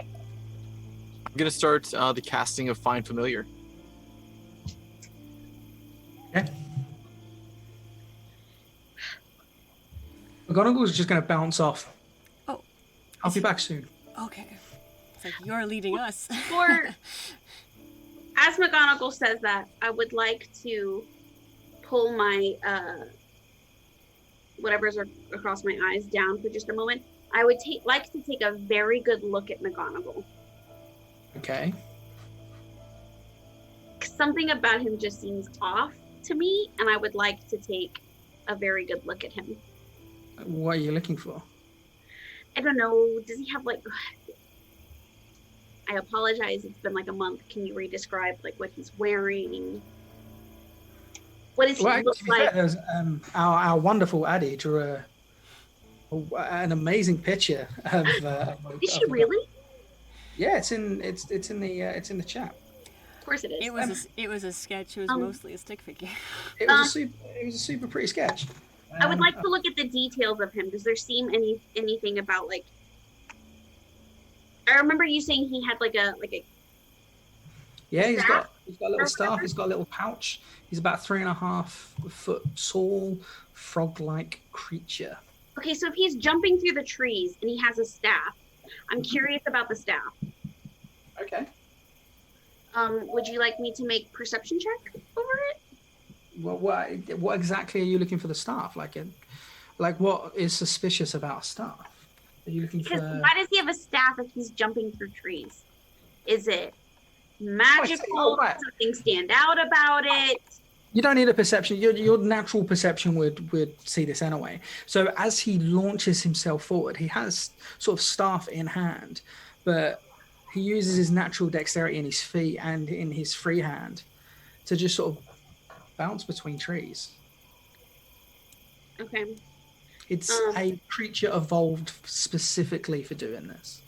I'm gonna start the casting of Find Familiar. okay. McGonigles is just going to bounce off. Oh. I'll be back soon. Okay. It's like you're leading us. or as McGonagall says that, I would like to pull my whatever's across my eyes down for just a moment. I would like to take a very good look at McGonagall. Okay. Something about him just seems off to me, and I would like to take a very good look at him. What are you looking for? I don't know. Does he have like? I apologize. It's been like a month. Can you re-describe like what he's wearing? What does he Well, look to be like? fair, there's, our wonderful Addie drew an amazing picture of. Is she really? Yeah, it's in the chat. Of course it is. It was a sketch. It was mostly a stick figure. It was a super pretty sketch. I would like to look at the details of him. Does there seem anything about like? I remember you saying he had like a. Yeah, he's staff? got a little staff. He's got a little pouch. He's about 3.5 foot tall, frog-like creature. Okay, so if he's jumping through the trees and he has a staff, I'm curious about the staff. Okay. Would you like me to make perception check over it? Well, what exactly are you looking for the staff? Like what is suspicious about staff? Are you looking Because for? why does he have a staff if he's jumping through trees? Is it magical? Oh, right. Does something stand out about it? You don't need a perception. Your natural perception would see this anyway. So as he launches himself forward, he has sort of staff in hand, but he uses his natural dexterity in his feet and in his free hand to just sort of bounce between trees. Okay. It's a creature evolved specifically for doing this.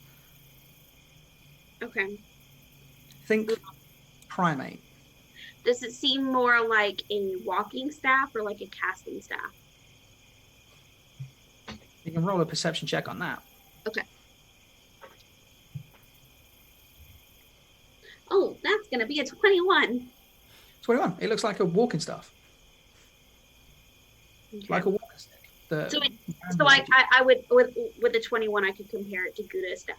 Okay. Think primate. Does it seem more like a walking staff or like a casting staff? You can roll a perception check on that. Okay. Oh, that's going to be a 21. 21. It looks like a walking staff. Okay. Like a walking stick. So I would, with the 21, I could compare it to Gouda's staff.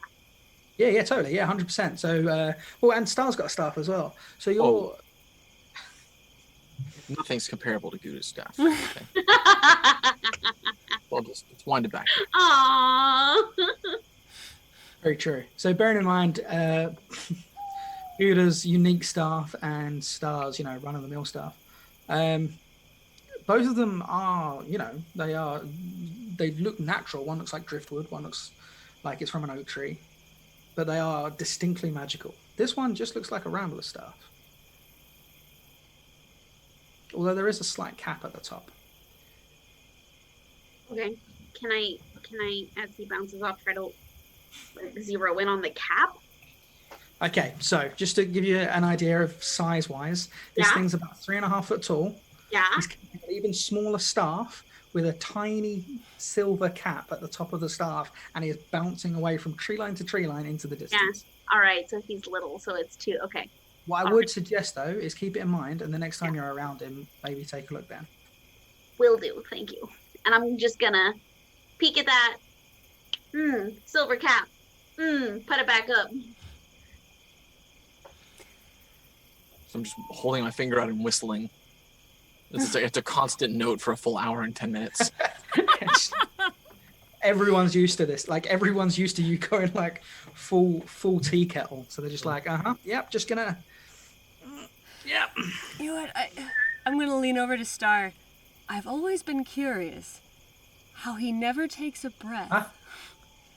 Yeah, totally. Yeah, 100%. So, and Star's got a staff as well. So you're... Oh. Nothing's comparable to Gouda's staff. Okay. Well, let's wind it back. Aww. Very true. So bearing in mind, Gouda's unique staff and Star's, run-of-the-mill staff. Both of them are, they look natural. One looks like driftwood. One looks like it's from an oak tree. But they are distinctly magical. This one just looks like a rambler staff. Although there is a slight cap at the top. Okay. Can I, as he bounces off, try to zero in on the cap? Okay, so just to give you an idea of size-wise, this thing's about 3.5 foot tall. Yeah. He's carrying an even smaller staff with a tiny silver cap at the top of the staff, and he is bouncing away from tree line to tree line into the distance. Yeah. All right. So he's little. So it's 2. Okay. What I would suggest, though, is keep it in mind, and the next time you're around him, maybe take a look then. Will do. Thank you. And I'm just gonna peek at that. Silver cap. Put it back up. So I'm just holding my finger out and whistling. It's a constant note for a full hour and 10 minutes. Everyone's used to this. Like, everyone's used to you going, like, full tea kettle. So they're just like, yep, just gonna... Yep. You know what? I'm gonna lean over to Star. I've always been curious how he never takes a breath. Huh?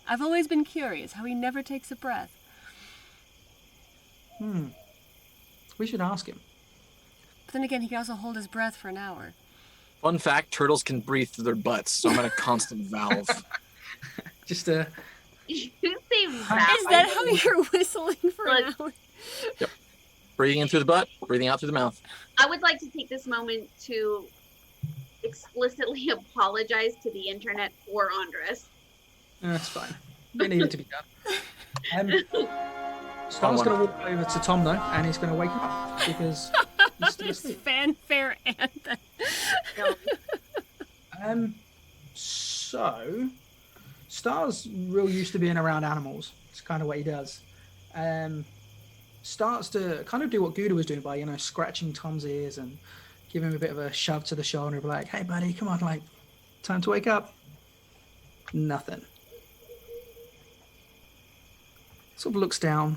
I've always been curious how he never takes a breath. We should ask him. But then again, he can also hold his breath for an hour. Fun fact, turtles can breathe through their butts, so I'm at a constant valve. Just You say that. Is that how you're whistling for an hour? Breathing in through the butt, breathing out through the mouth. I would like to take this moment to explicitly apologize to the internet for Andres. That's fine. It needed to be done. Star's going to walk over to Tom, though, and he's going to wake him up because he's still This asleep. fanfare anthem. So, Star's real used to being around animals. It's kind of what he does. Starts to kind of do what Gouda was doing by, scratching Tom's ears and give him a bit of a shove to the shoulder and be like, hey, buddy, come on, time to wake up. Nothing. Sort of looks down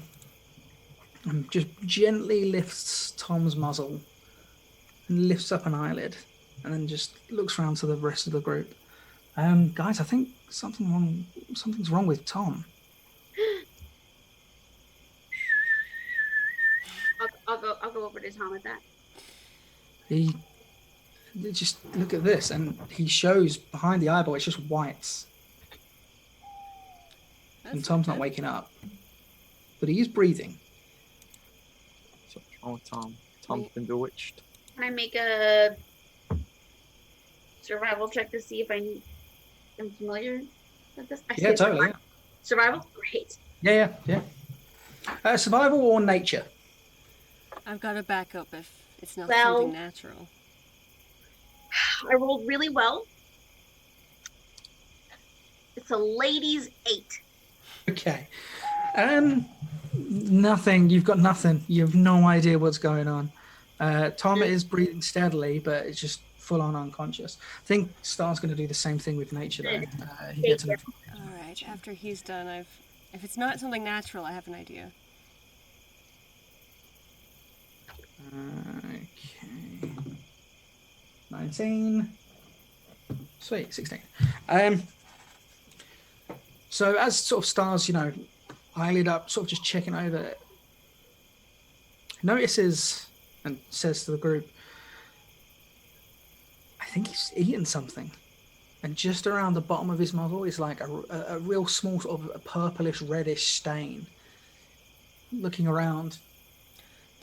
and just gently lifts Tom's muzzle and lifts up an eyelid and then just looks around to the rest of the group. Guys, I think something's wrong with Tom. I'll go over to Tom at that. He just look at this, and he shows behind the eyeball. It's just whites, and Tom's not waking up, but he is breathing. So what's wrong with Tom? Tom's been bewitched. Can I make a survival check to see if I'm familiar with this? I Yeah, said totally. Yeah. Survival? Great. Yeah. Survival or nature? I've got to back up if it's not Well- something natural. I rolled really well. It's a lady's 8. Okay. Nothing. You've got nothing. You have no idea what's going on. Tom is breathing steadily, but it's just full on unconscious. I think Star's going to do the same thing with nature, though. He gets an All right, after he's done, if it's not something natural, I have an idea. Okay. 19. Sweet, 16. So as sort of Star's, eyelid up, sort of just checking over it, notices and says to the group, I think he's eaten something. And just around the bottom of his muzzle is like a real small sort of a purplish reddish stain. Looking around,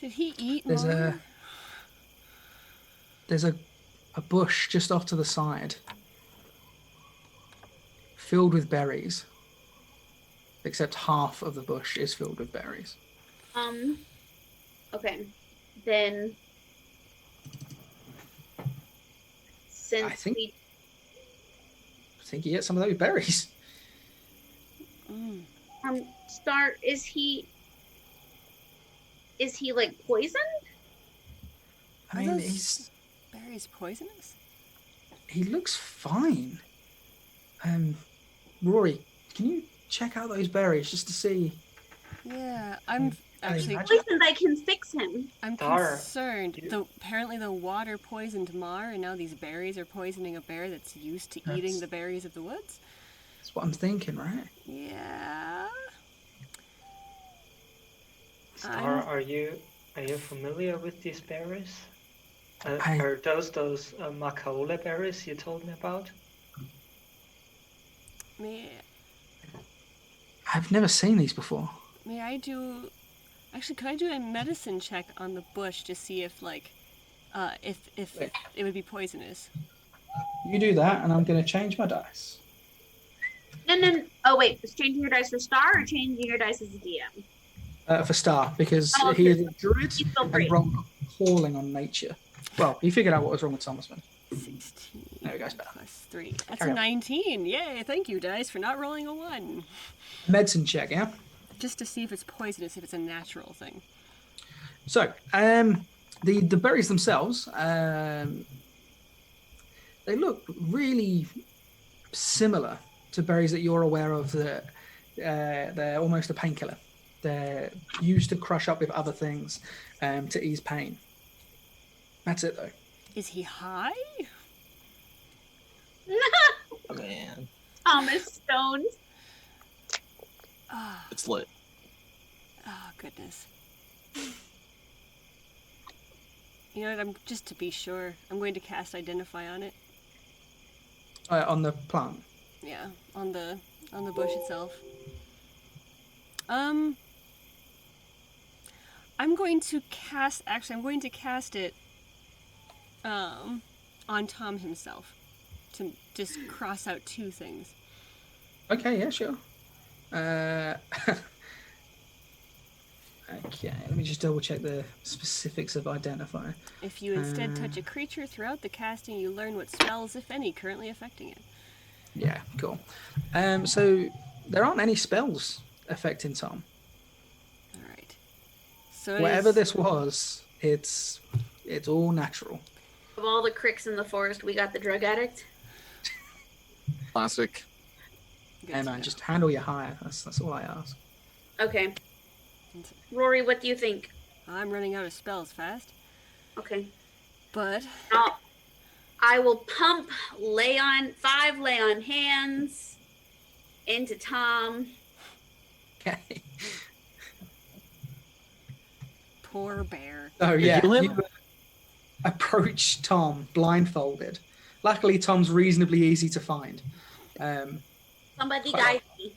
Did he eat there's more? a bush just off to the side, filled with berries. Except half of the bush is filled with berries. Okay. Then since I think you get some of those berries. Star, is he like poisoned? I Are mean, those berries poisonous? he looks fine. Rory, can you check out those berries just to see? Yeah, I'm actually Poisoned, I can fix him. I'm Dar, concerned. Apparently the water poisoned Mar, and now these berries are poisoning a bear that's used to eating the berries of the woods. That's what I'm thinking, right? Yeah. Star, are you familiar with these berries? I- Are those macaola berries you told me about? May I've never seen these before. I do? Actually, could I do a medicine check on the bush to see if if it would be poisonous? You do that, and I'm going to change my dice. And then, oh wait, is changing your dice for Star or changing your dice as a DM? For Star, because Oh, he okay. is a druid He's still and brave. rolled appalling on nature. Well, you figured out what was wrong with Thomasman. 16 There we go, it's better. plus 3. That's Carry a on. 19. Yay! Thank you, dice, for not rolling a 1. Medicine check, yeah? Just to see if it's poisonous, if it's a natural thing. So, the berries themselves, they look really similar to berries that you're aware of. That they're almost a painkiller. They're used to crush up with other things to ease pain. That's it, though. Is he high? Oh, man. Thomas Stones. Oh, It's lit. oh goodness. You know what? Just to be sure, I'm going to cast Identify on it. On the plant. Yeah, on the bush itself. I'm going to cast it on Tom himself to just cross out 2 things. Okay, yeah, sure. Okay, let me just double check the specifics of Identify. If you instead touch a creature throughout the casting, you learn what spells, if any, currently affecting it. Yeah, cool. So there aren't any spells affecting Tom. All right. So Whatever this was, it's all natural. Of all the cricks in the forest, we got the drug addict. Classic. Hey man, just handle your hire. That's all I ask. Okay. Rory, what do you think? I'm running out of spells fast, Okay. but I will pump 5 lay on hands into Tom. Okay. poor bear. Oh yeah, heal him? you approach Tom blindfolded. Luckily, Tom's reasonably easy to find. Somebody Quite guide me.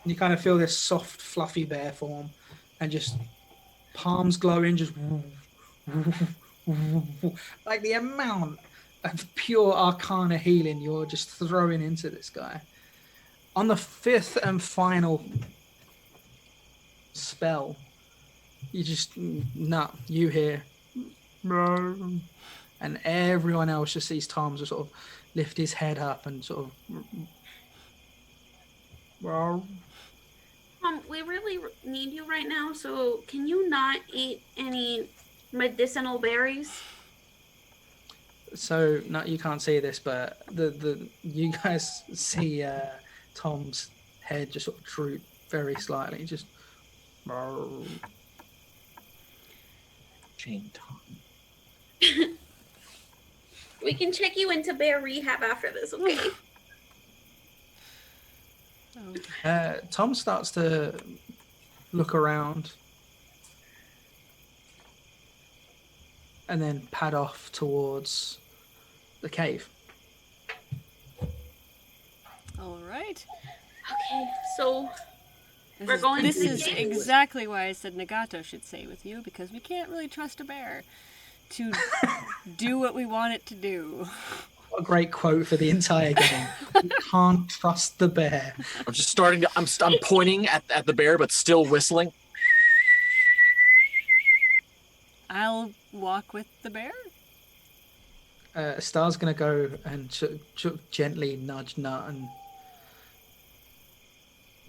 You kind of feel this soft, fluffy bear form, and just palms glowing, just like the amount of pure arcana healing you're just throwing into this guy. On the 5th and final spell, you just you hear, and everyone else just sees Tom just sort of lift his head up and sort of. We really need you right now, so can you not eat any medicinal berries? So, no, you can't see this, but you guys see Tom's head just sort of droop very slightly, just. Jane Tom. We can check you into bear rehab after this, okay? Tom starts to look around and then pad off towards the cave. All right. Okay, so we're going This to the is cave. exactly why I said Nagato should stay with you, because we can't really trust a bear to do what we want it to do. What a great quote for the entire game. You can't trust the bear. I'm just starting to. I'm pointing at the bear, but still whistling. I'll walk with the bear. Star's gonna go and gently nudge Nut, and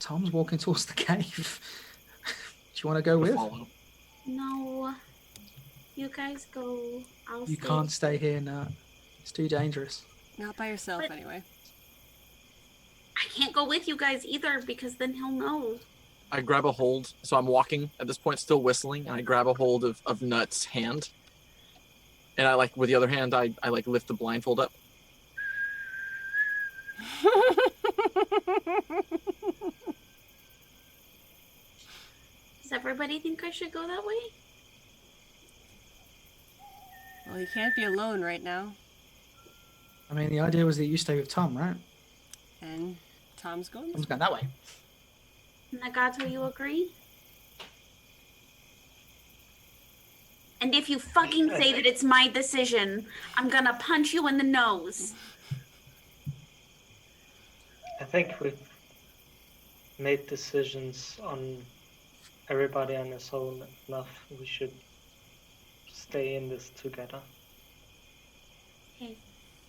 Tom's walking towards the cave. Do you want to go with? Follow. No. You guys go. I'll You stay. can't stay here, Nut. It's too dangerous. Not by yourself, But- anyway. I can't go with you guys either because then he'll know. I grab a hold. So I'm walking at this point, still whistling, and I grab a hold of Nut's hand. And I with the other hand, I lift the blindfold up. Does everybody think I should go that way? Well, you can't be alone right now. I mean, the idea was that you stay with Tom, right? And Tom's going. Tom's going that way. Nagato, you agree? And if you fucking say that it's my decision, I'm gonna punch you in the nose. I think we've made decisions on everybody on his own enough. We should stay in this together. Okay.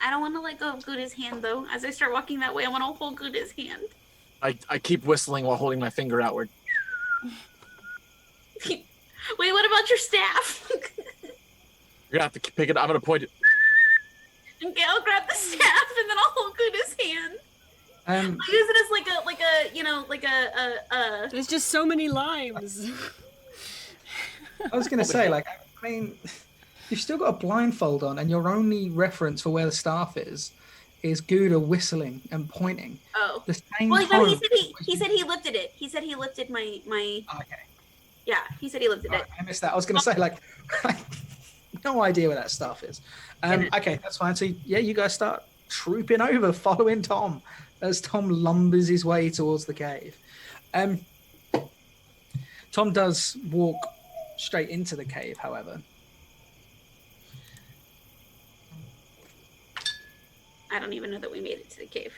I don't want to let go of Guda's hand, though. As I start walking that way, I want to hold Guda's hand. I keep whistling while holding my finger outward. Wait, what about your staff? You're gonna have to pick it up. I'm gonna point it. Okay, I'll grab the staff and then I'll hold Guda's hand. I'll use it as There's just so many limes. I was going to say, I mean, You've still got a blindfold on, and your only reference for where the staff is Gouda whistling and pointing. Oh. The same Well, no, tone. he said he lifted it. He said he lifted my. Okay. Yeah, he said he lifted Right, it. I missed that. I was going to say, like, no idea where that staff is. Okay, that's fine. So, yeah, you guys start trooping over, following Tom, as Tom lumbers his way towards the cave. Tom does walk straight into the cave, however. I don't even know that we made it to the cave.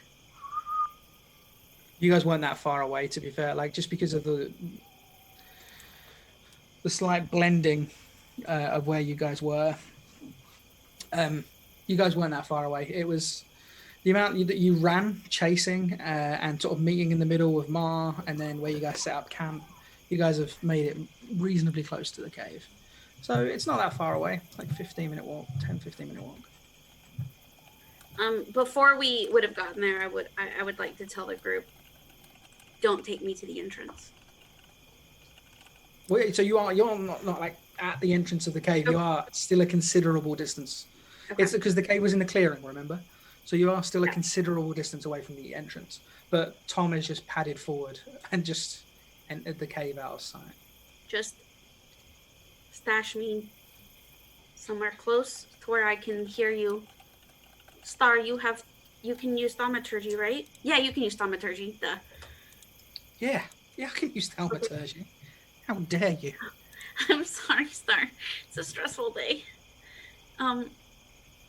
You guys weren't that far away, to be fair. Like, just because of the slight blending of where you guys were, you guys weren't that far away. It was the amount that you ran, chasing, and sort of meeting in the middle of Mar, and then where you guys set up camp. You guys have made it reasonably close to the cave. So it's not that far away. It's like 15-minute walk, 10-15-minute walk. Before we would have gotten there, I would like to tell the group, don't take me to the entrance. Wait, so you're not like at the entrance of the cave. You are still a considerable distance. Okay. It's because the cave was in the clearing, remember? So you are still a considerable distance away from the entrance. But Tom has just padded forward and just entered the cave out of sight. Just stash me somewhere close to where I can hear you. Star, you can use thaumaturgy, right? Yeah, you can use thaumaturgy. Duh. Yeah, I can use thaumaturgy. How dare you? I'm sorry, Star. It's a stressful day.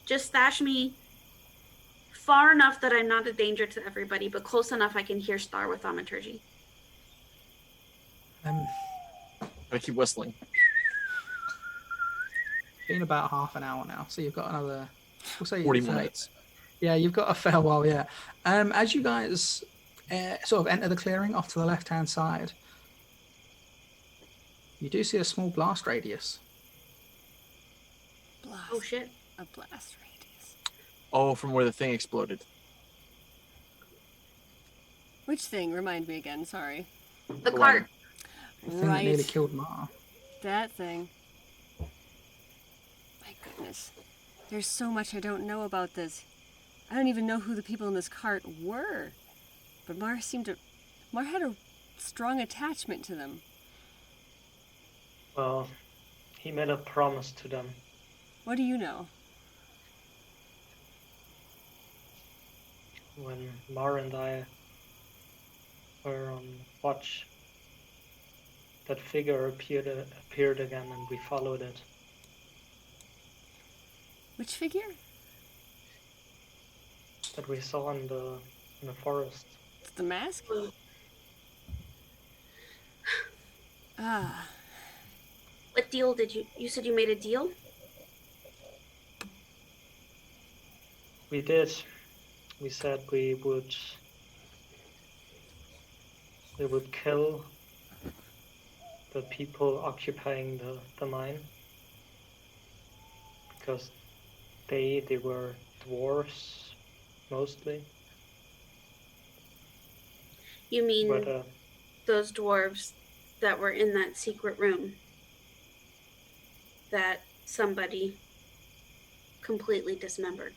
Just stash me far enough that I'm not a danger to everybody, but close enough I can hear Star with thaumaturgy. I keep whistling. Been about half an hour now, so you've got another, we'll say 40 minutes. Yeah, you've got a fair while, yeah. As you guys sort of enter the clearing off to the left-hand side, you do see a small blast radius. Blast. Oh shit. A blast radius. Oh, from where the thing exploded. Which thing? Remind me again, sorry. The cart. The thing that nearly killed Mar. That thing. My goodness. There's so much I don't know about this. I don't even know who the people in this cart were. But Mar had a strong attachment to them. Well, he made a promise to them. What do you know? When Mar and I were on watch, that figure appeared again, and we followed it. Which figure? That we saw in the forest. It's the mask? Ah. What deal did you said you made a deal? We did. We said we would kill the people occupying the mine, because they were dwarves mostly. You mean But those dwarves that were in that secret room that somebody completely dismembered?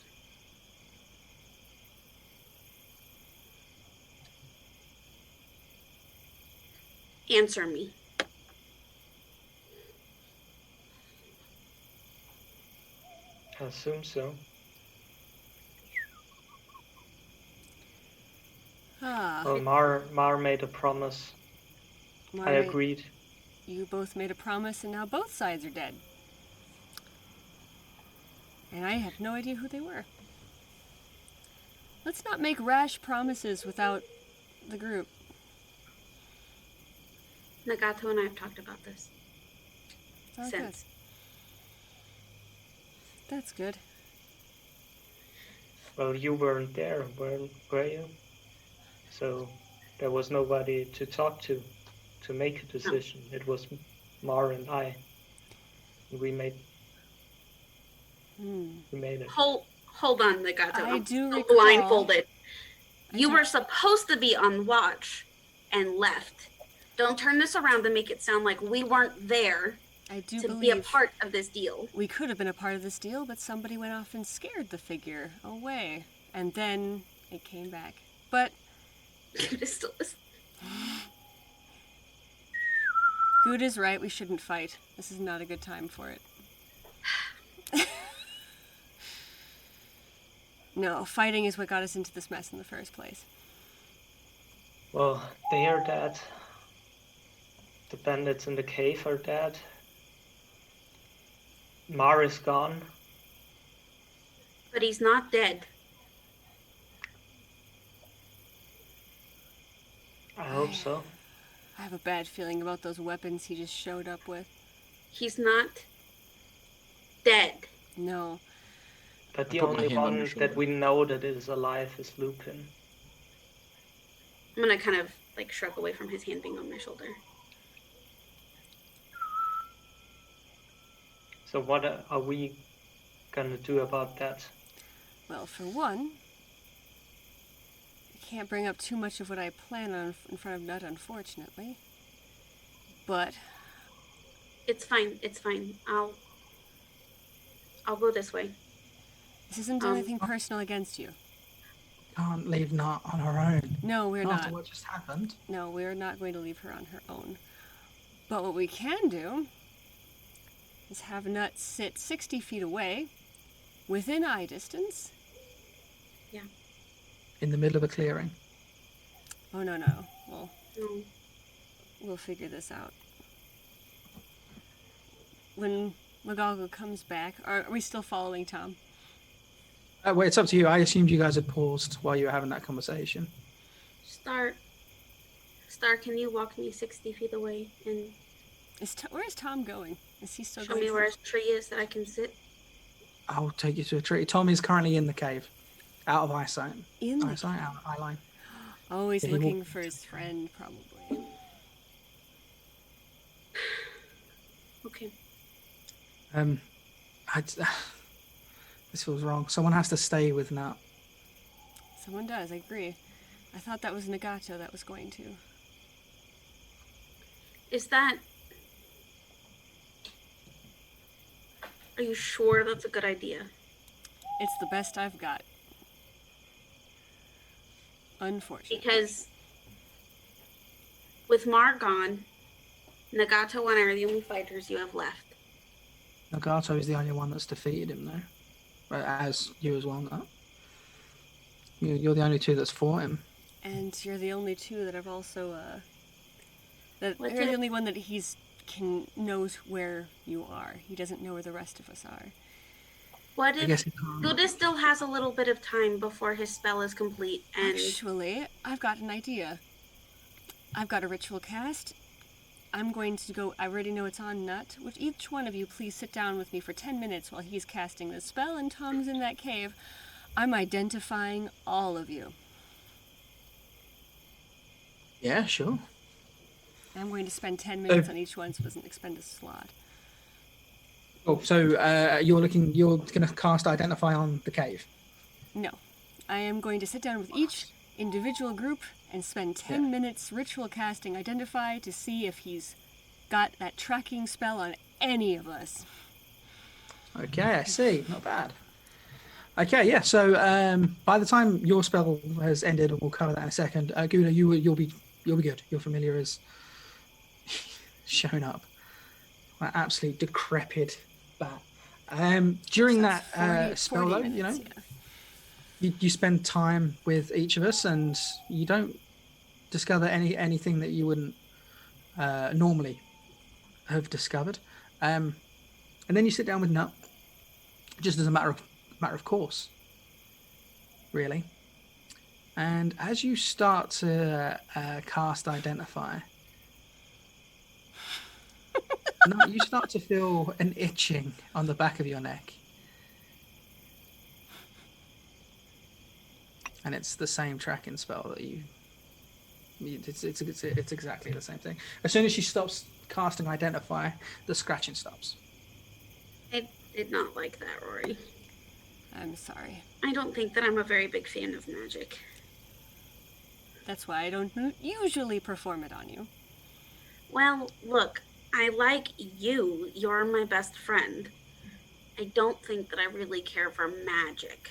Answer me. I assume so. Ah. Well, Mar made a promise. I agreed. You both made a promise, and now both sides are dead. And I have no idea who they were. Let's not make rash promises without the group. Nagato and I have talked about this Oh, since. good. That's good. Well, you weren't there, were you? So there was nobody to talk to make a decision. No. It was Mar and I. We made it. Hold on, Nagato. I do I'm recall. blindfolded. You were supposed to be on watch and left. Don't turn this around to make it sound like we weren't there. I do to believe be a part of this deal. we could have been a part of this deal, but somebody went off and scared the figure away. And then it came back. But It is still this. Good is right, we shouldn't fight. This is not a good time for it. No, fighting is what got us into this mess in the first place. Well, they are dead. The bandits in the cave are dead. Mar is gone. But he's not dead. I hope so. I have a bad feeling about those weapons he just showed up with. He's not dead. No. But the put my only hand on your one shoulder. that we know that is alive is Lupin. I'm gonna kind of like shrug away from his hand being on my shoulder. So what are we gonna do about that? Well, for one, I can't bring up too much of what I plan on in front of Knut, unfortunately. But It's fine. It's fine. I'll go this way. this isn't anything personal against you. Can't leave Nat on her own. No, we're After not. what just happened. No, we're not going to leave her on her own. But what we can do is have Knut sit 60 feet away, within eye distance. In the middle of a clearing. Oh, no. Well, No. we'll figure this out. When McGonigles comes back, are we still following Tom? Well, it's up to you. I assumed you guys had paused while you were having that conversation. Star, can you walk me 60 feet away and Where is Tom going? Is he still show going? me where a tree is that I can sit? I'll take you to a tree. Tom is currently in the cave. Out of eyesight. In the Eyesight, out of eye line. Oh, he's Yeah, he looking will- for his friend, probably. Okay. This feels wrong. Someone has to stay with Nat. Someone does, I agree. I thought that was Nagato that was going to. Is that... Are you sure that's a good idea? It's the best I've got. Unfortunately. Because with Mar gone, Nagato and I are the only fighters you have left. Nagato is the only one that's defeated him, though. Right, as you as well, Nat. You're the only two that's fought him. And you're the only two that have also, you're What's the it? only one that knows where you are. He doesn't know where the rest of us are. What I if guess he can't. Buddha still has a little bit of time before his spell is complete and Actually, I've got an idea. I've got a ritual cast. I'm going to go, I already know it's on Knut. Would each one of you please sit down with me for 10 minutes while he's casting the spell and Tom's in that cave. I'm identifying all of you. Yeah, sure. I'm going to spend 10 minutes on each one so it doesn't expend a slot. Oh, so you're going to cast Identify on the cave. No. I am going to sit down with each individual group and spend 10 minutes ritual casting Identify to see if he's got that tracking spell on any of us. Okay, I see. Not bad. Okay, yeah. So by the time your spell has ended, and we'll cover that in a second, Guna, you'll be good. Your familiar has shown up. An absolute decrepit bat. During That's that spell, 40 though, minutes, you know, yeah. you spend time with each of us, and you don't discover anything that you wouldn't normally have discovered. And then you sit down with Knut, just as a matter of course, really. And as you start to cast Identify, Knut, you start to feel an itching on the back of your neck. And it's the same tracking spell that it's exactly the same thing. As soon as she stops casting Identify, the scratching stops. I did not like that, Rory. I'm sorry. I don't think that I'm a very big fan of magic. That's why I don't usually perform it on you. Well, look, I like you. You're my best friend. I don't think that I really care for magic.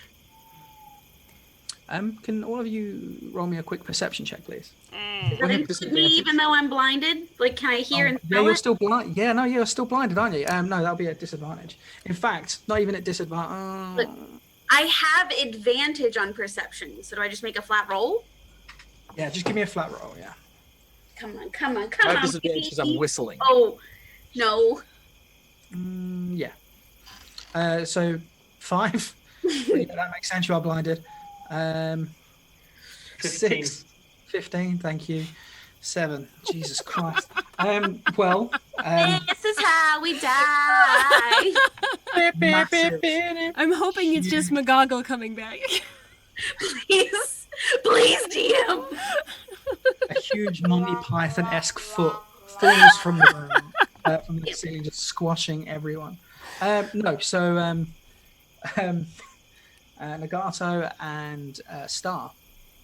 Can all of you roll me a quick perception check, please? Does We that have include me disadvantage. even though I'm blinded? Like, can I hear and Yeah, smell you're it? still blind. Yeah, no, you're still blinded, aren't you? No, that'll be at disadvantage. In fact, not even at disadvantage. Look, I have advantage on perception, so do I just make a flat roll? Yeah, just give me a flat roll. Yeah. Come on, come on, I come have on. disadvantage because I'm baby. whistling. Oh, no. Yeah. So 5. Yeah, that makes sense. You are blinded. 15. 6. 15. Thank you. 7. Jesus Christ. Well. This is how we die. Massive. I'm hoping it's just McGonigles coming back. Please, please, DM. A huge Monty Python-esque foot falls from the ceiling, just squashing everyone. No, so Nagato and Star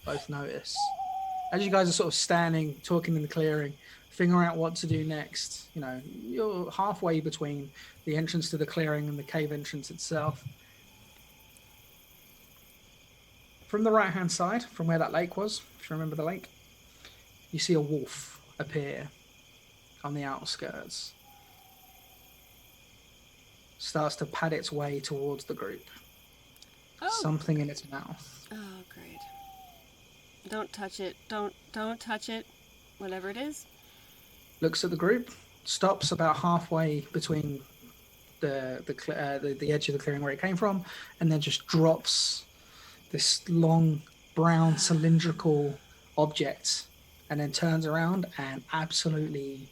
both notice as you guys are sort of standing, talking in the clearing, figuring out what to do next. You know, you're halfway between the entrance to the clearing and the cave entrance itself. From the right-hand side, from where that lake was, if you remember the lake, you see a wolf appear on the outskirts. Starts to pad its way towards the group. Oh. Something in its mouth. Oh, great. Don't touch it. Don't touch it. Whatever it is. Looks at the group, stops about halfway between the edge of the clearing where it came from, and then just drops this long brown cylindrical object, and then turns around and absolutely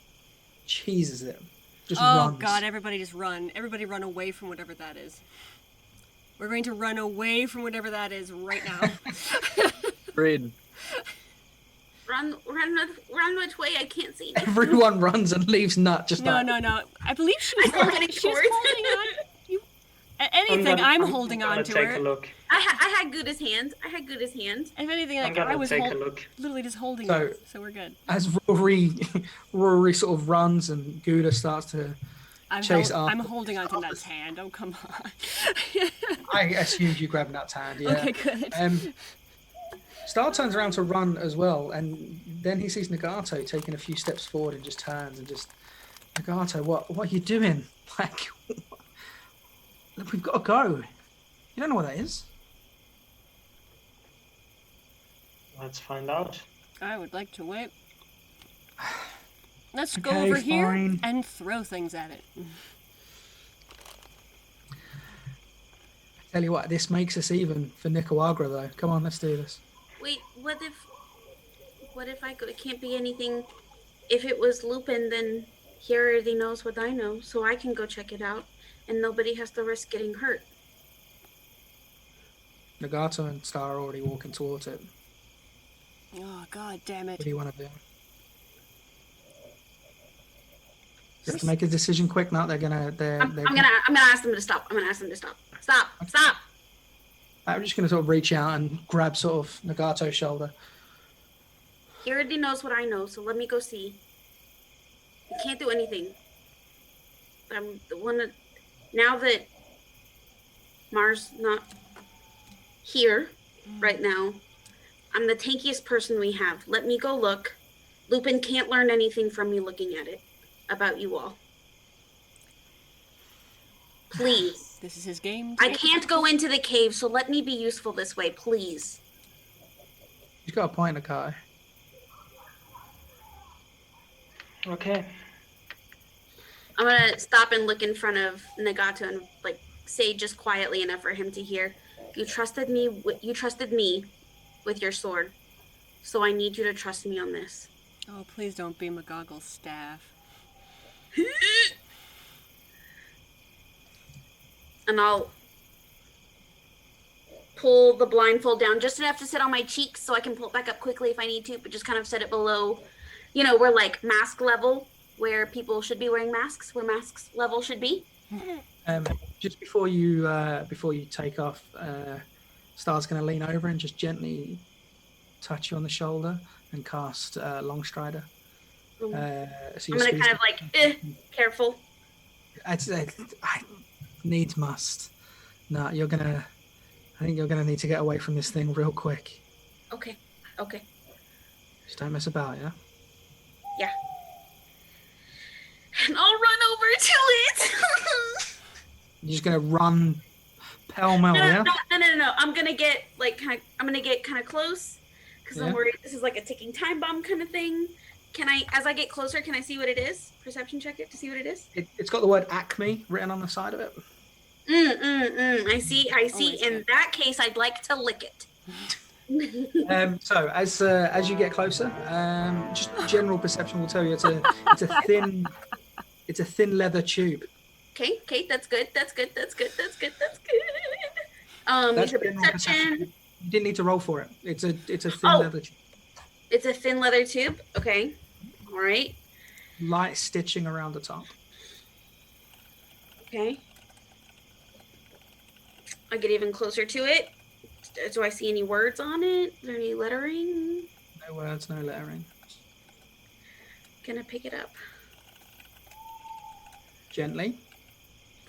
cheeses it. Just runs. Oh God! Everybody just run! Everybody run away from whatever that is. We're going to run away from whatever that is right now. Agreed. Run which way? I can't see. Everyone runs and leaves Knut just No. I believe she was I'm holding, getting she was towards holding on. You, anything, I'm holding on to take her. a look. I had Gouda's hand. If anything, I'm like gonna I was take a look. literally just holding So- her, so we're good. As Rory sort of runs and Gouda starts to chase after. I'm holding on to Nut's hand. Oh, come on. I assumed you grabbed Knut's hand, yeah. Okay, good. Star turns around to run as well, and then he sees Nagato taking a few steps forward and just turns and just, Nagato, what are you doing? Like, look, we've got to go. You don't know what that is? Let's find out. I would like to wait. Let's go Okay, over here fine. and throw things at it. Tell you what, this makes us even for Nicaragua, though. Come on, let's do this. Wait, what if I go? It can't be anything. If it was Lupin, then he already knows what I know, so I can go check it out, and nobody has to risk getting hurt. Nagato and Star are already walking towards it. Oh, God damn What it. do you want to do? You have to make a decision quick, Knut. I'm gonna ask them to stop. Stop. I'm just gonna sort of reach out and grab sort of Nagato's shoulder. He already knows what I know, so let me go see. I can't do anything. I'm the one that, now that Mars not here right now, I'm the tankiest person we have. Let me go look. Lupin can't learn anything from me looking at it about you all. Please. This is his game. I can't go into the cave, so let me be useful this way, please. He's got a point, Nagato. Okay. I'm gonna stop and look in front of Nagato and like say just quietly enough for him to hear. You trusted me. You trusted me with your sword, so I need you to trust me on this. Oh, please don't be McGonigles' staff. And I'll pull the blindfold down just enough to sit on my cheeks so I can pull it back up quickly if I need to, but just kind of set it below, you know, where like mask level, where people should be wearing masks, where masks level should be. Just before you take off, Star's going to lean over and just gently touch you on the shoulder and cast Longstrider. So I'm your gonna speed's kind of like, careful. I needs must. No, I think you're gonna need to get away from this thing real quick. Okay. Just don't mess about, yeah? Yeah. And I'll run over to it. You're just gonna run pell-mell, yeah? No. I'm gonna get kind of close because Yeah. I'm worried this is like a ticking time bomb kind of thing. As I get closer, can I see what it is? Perception check it to see what it is. It's got the word Acme written on the side of it. I see. Always In good. that case, I'd like to lick it. So as you get closer, just general perception will tell you it's a thin leather tube. Okay, that's good. That's You said general perception. You didn't need to roll for it. It's a thin leather tube. It's a thin leather tube. Okay. All right. Light stitching around the top. Okay. I get even closer to it. Do I see any words on it? Is there any lettering? No words, no lettering. Gonna pick it up Gently.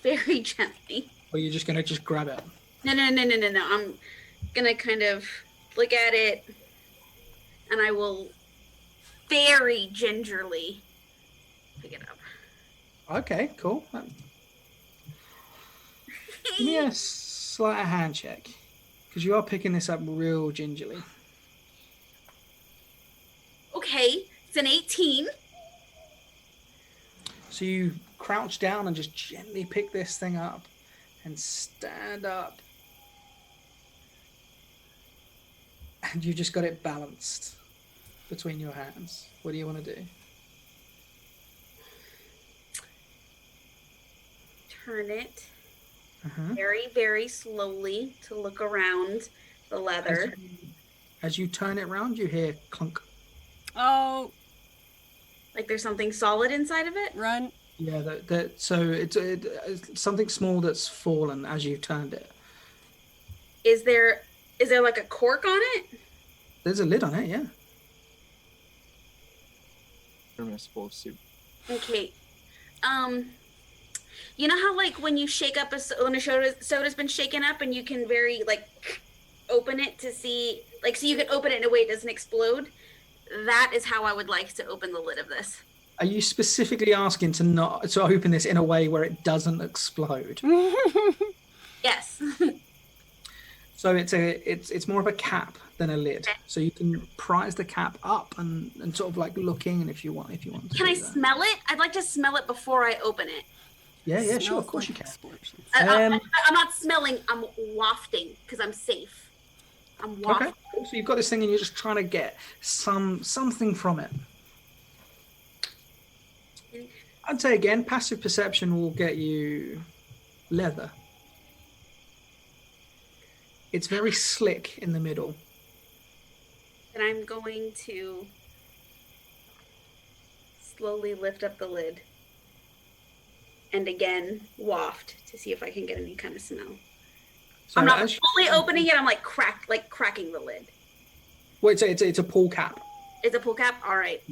very gently. Or you're just gonna grab it. No. I'm gonna kind of look at it, and I will very gingerly pick it up. Okay, cool. Give me a slight hand check. Because you are picking this up real gingerly. Okay, it's an 18. So you crouch down and just gently pick this thing up and stand up. And you just got it balanced between your hands. What do you want to do? Turn it Uh-huh. very, very slowly to look around the leather. As you turn it around, you hear clunk. Oh, Like there's something solid inside of it. run. Yeah, so it's something small that's fallen as you've turned it. Is there like a cork on it? There's a lid on it, yeah. Permissible soup. Okay. You know how like when you shake up when a soda's been shaken up and you can very like open it to see, like, so you can open it in a way it doesn't explode? That is how I would like to open the lid of this. Are you specifically asking to open this in a way where it doesn't explode? Yes. So it's more of a cap than a lid. So you can prise the cap up and sort of like looking, and if you want to. Can I smell it? I'd like to smell it before I open it. Yeah, sure, Smells of course like you can. explosions. I'm not smelling. I'm wafting because I'm safe. I'm wafting. Okay, cool. So you've got this thing and you're just trying to get something from it. I'd say again, passive perception will get you leather. It's very slick in the middle. And I'm going to slowly lift up the lid and again waft to see if I can get any kind of smell. So I'm not fully opening it. I'm like cracking the lid. Wait, so it's a pull cap. It's a pull cap. All right.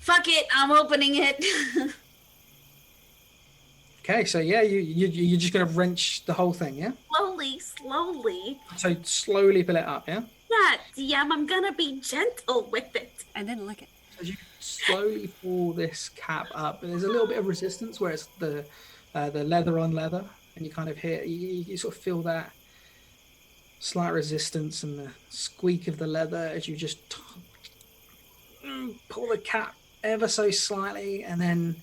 Fuck it. I'm opening it. Okay, so yeah, you're just gonna wrench the whole thing, yeah? Slowly. So slowly pull it up, yeah? Yeah, DM, I'm gonna be gentle with it. And then lick it. As you slowly pull this cap up, there's a little bit of resistance where it's the leather on leather, and you kind of hear, you sort of feel that slight resistance and the squeak of the leather as you just pull the cap ever so slightly, and then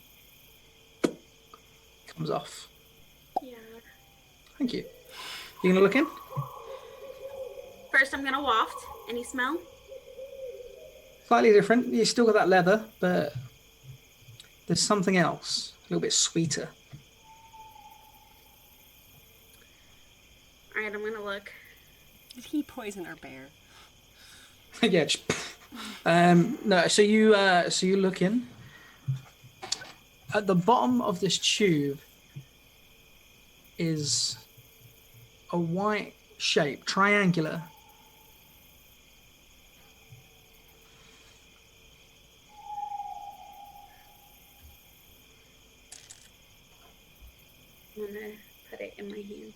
comes off. Yeah. Thank you. You gonna look in? First, I'm gonna waft. Any smell? Slightly different. You still got that leather, but there's something else, a little bit sweeter. All right, I'm gonna look. Did he poison our bear? Yeah. Just, no. So you look in. At the bottom of this tube is a white shape, triangular. I'm gonna put it in my hand.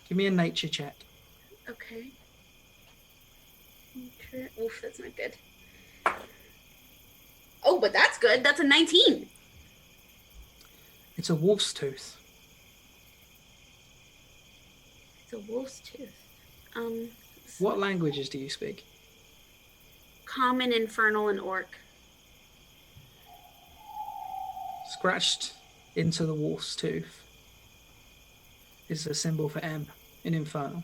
Give me a nature check. Okay. Oof, that's not good. Oh, but that's good. That's a 19. It's a wolf's tooth. It's a wolf's tooth. What languages do you speak? Common, Infernal, and Orc. Scratched into the wolf's tooth is a symbol for M in Infernal.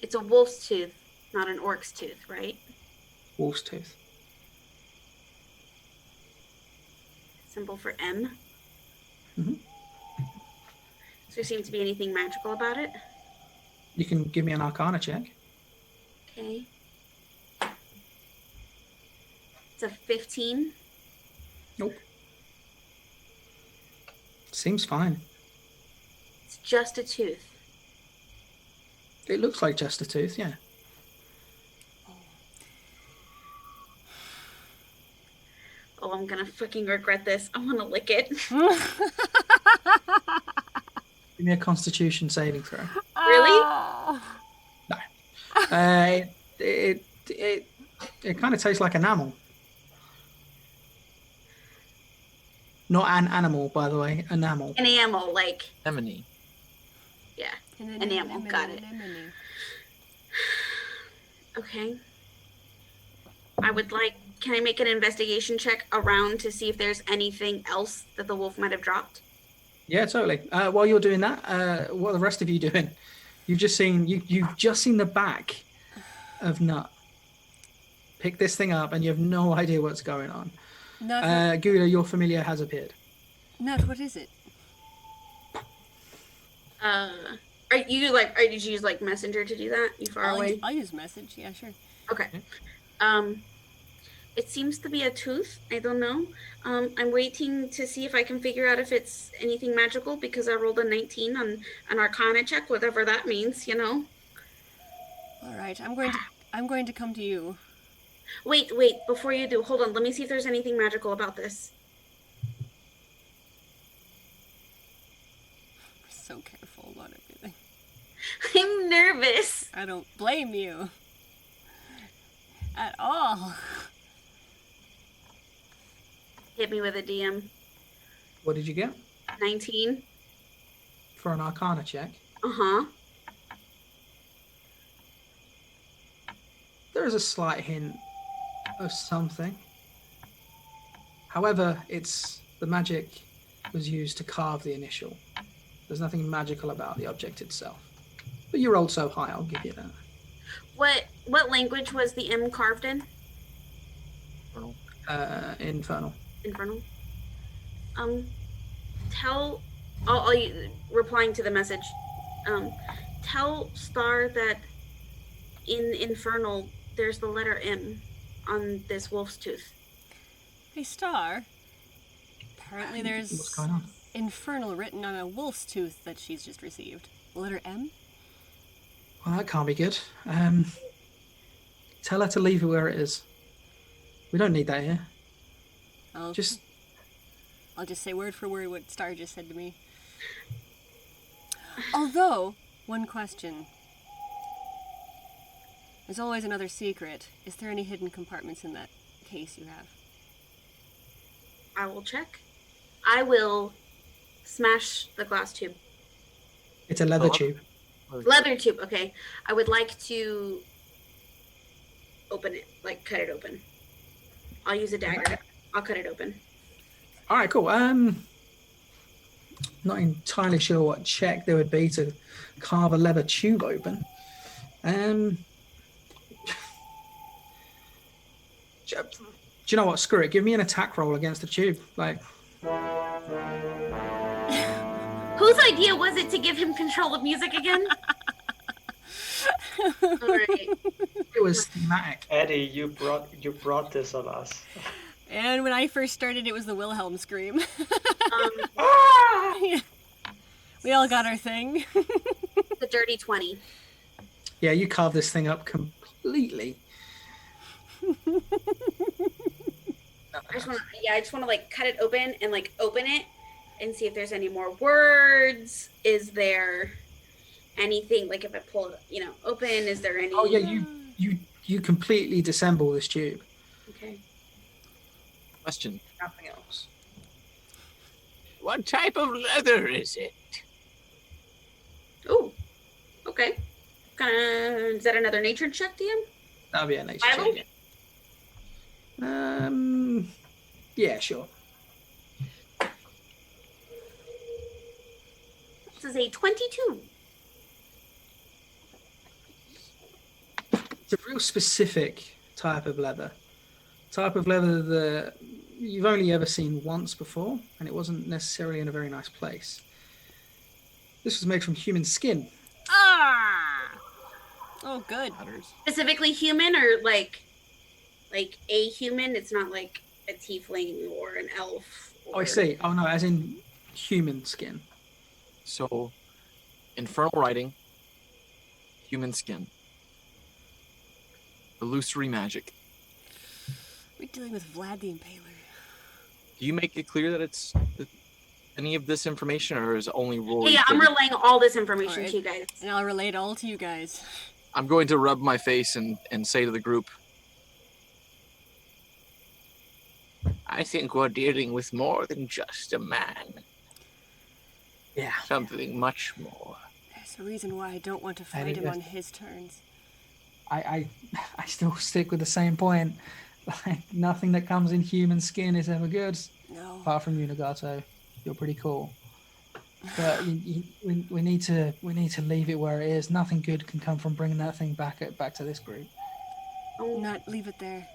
It's a wolf's tooth, not an orc's tooth, right? Wolf's tooth. Symbol for M. Mm-hmm. Does there seem to be anything magical about it? You can give me an Arcana check. Okay. It's a 15. Nope. Seems fine. It's just a tooth. It looks like just a tooth, yeah. Oh, I'm gonna fucking regret this. I wanna lick it. Give me a Constitution saving throw. Really? No. It kind of tastes like enamel. Not an animal, by the way. Enamel. Enamel, like, Emily. yeah. Enamel, got it. Okay. I would like, can I make an investigation check around to see if there's anything else that the wolf might have dropped? Yeah, totally. While you're doing that, what are the rest of you doing? You've just seen the back of Knut pick this thing up, and you have no idea what's going on. Gouda, your familiar has appeared. Knut, what is it? Did you use like messenger to do that? You far away? I'll use message. Yeah, sure. Okay. It seems to be a tooth. I don't know. I'm waiting to see if I can figure out if it's anything magical because I rolled a 19 on an Arcana check, whatever that means, you know. All right, I'm going to come to you. Wait, before you do, hold on. Let me see if there's anything magical about this. We're so careful about everything. I'm nervous. I don't blame you at all. Hit me with a DM. What did you get? 19. For an Arcana check. Uh-huh. There is a slight hint of something. However, the magic was used to carve the initial. There's nothing magical about the object itself. But you rolled so high, I'll give you that. What language was the M carved in? Infernal. Infernal. Replying to the message. Tell Star that in Infernal there's the letter M on this wolf's tooth. Hey, Star. Apparently What's there's going on? Infernal written on a wolf's tooth that she's just received. The letter M? Well, that can't be good. Tell her to leave it where it is. We don't need that here. I'll just say word for word what Star just said to me. Although, one question. There's always another secret. Is there any hidden compartments in that case you have? I will check. I will smash the glass tube. It's a leather tube. Leather tube, okay. I would like to open it, like cut it open. I'll use a dagger. I'll cut it open. All right, cool. Not entirely sure what check there would be to carve a leather tube open. Do you know what? Screw it. Give me an attack roll against the tube. Like, whose idea was it to give him control of music again? All right. it was thematic. Eddie, you brought this on us. And when I first started, it was the Wilhelm scream. We all got our thing. The dirty 20. Yeah, you carved this thing up completely. I just want to like cut it open and like open it and see if there's any more words. Is there anything, like if I pull it, open, is there any... Oh yeah, you completely disassemble this tube. Okay. Question. Nothing else. What type of leather is it? Ooh. Okay. Is that another nature check, DM? That'll be a nature Bible? check. Yeah, sure. This is a 22. It's a real specific type of leather. Type of leather that you've only ever seen once before, and it wasn't necessarily in a very nice place. This was made from human skin. Ah! Oh, good. Specifically human, or like a human? It's not like a tiefling or an elf. Oh, I see. Oh no, as in human skin. So, infernal writing, human skin, illusory magic. We're dealing with Vlad the Impaler. Do you make it clear that it's any of this information, or is it only Rory? Yeah, I'm relaying all this information Alright. to you guys. And I'll relay it all to you guys. I'm going to rub my face and say to the group, I think we're dealing with more than just a man. Yeah. Something much more. There's a reason why I don't want to fight him on his terms. I still stick with the same point. Like, nothing that comes in human skin is ever good. No. Apart from you, Nagato. You're pretty cool. But we need to leave it where it is. Nothing good can come from bringing that thing back to this group. Not leave it there.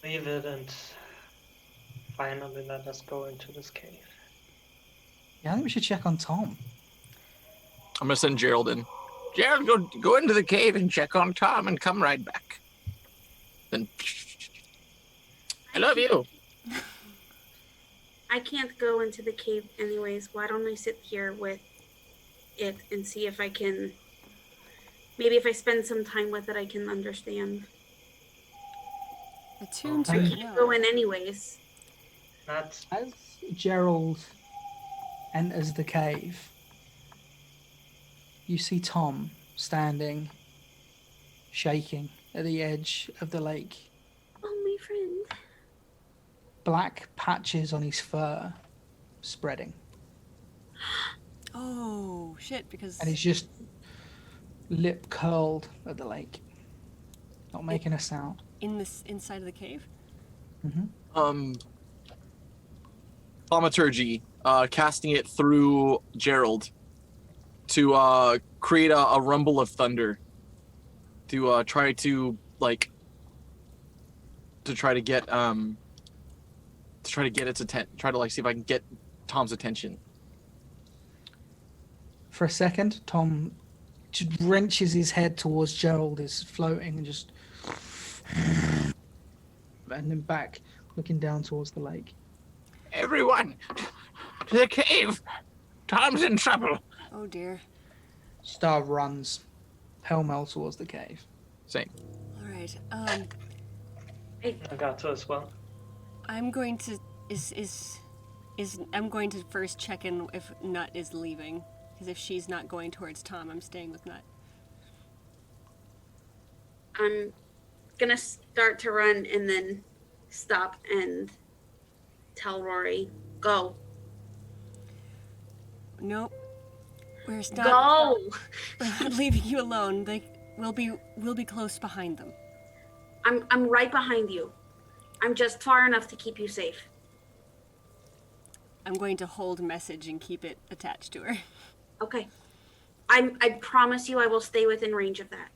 Leave it and finally let us go into this cave. Yeah, I think we should check on Tom. I'm gonna send Gerald in. Gerald, go into the cave and check on Tom and come right back. Then I love you. I can't go into the cave anyways. Why don't I sit here with it and see if I can... Maybe if I spend some time with it, I can understand. Attuned I to can't go in anyways. Not As Gerald enters the cave, you see Tom standing, shaking at the edge of the lake. Oh, my friend. Black patches on his fur spreading. Oh, shit, because... And he's just lip curled at the lake, not making a sound. Inside of the cave? Thaumaturgy, casting it through Gerald to create a rumble of thunder to try to get its attention, try to see if I can get Tom's attention. For a second, Tom just wrenches his head towards Gerald, is floating, and just... and then back, looking down towards the lake. Everyone, to the cave! Tom's in trouble. Oh, dear. Star runs pell-mell towards the cave. Same. Alright, Nagato as well. I'm going to... I'm going to first check in if Knut is leaving. Because if she's not going towards Tom, I'm staying with Knut. I'm gonna start to run and then stop and tell Rory, go. Nope. We're not... Go! We're not leaving you alone. We'll be close behind them. I'm right behind you. I'm just far enough to keep you safe. I'm going to hold message and keep it attached to her. Okay. I promise you I will stay within range of that.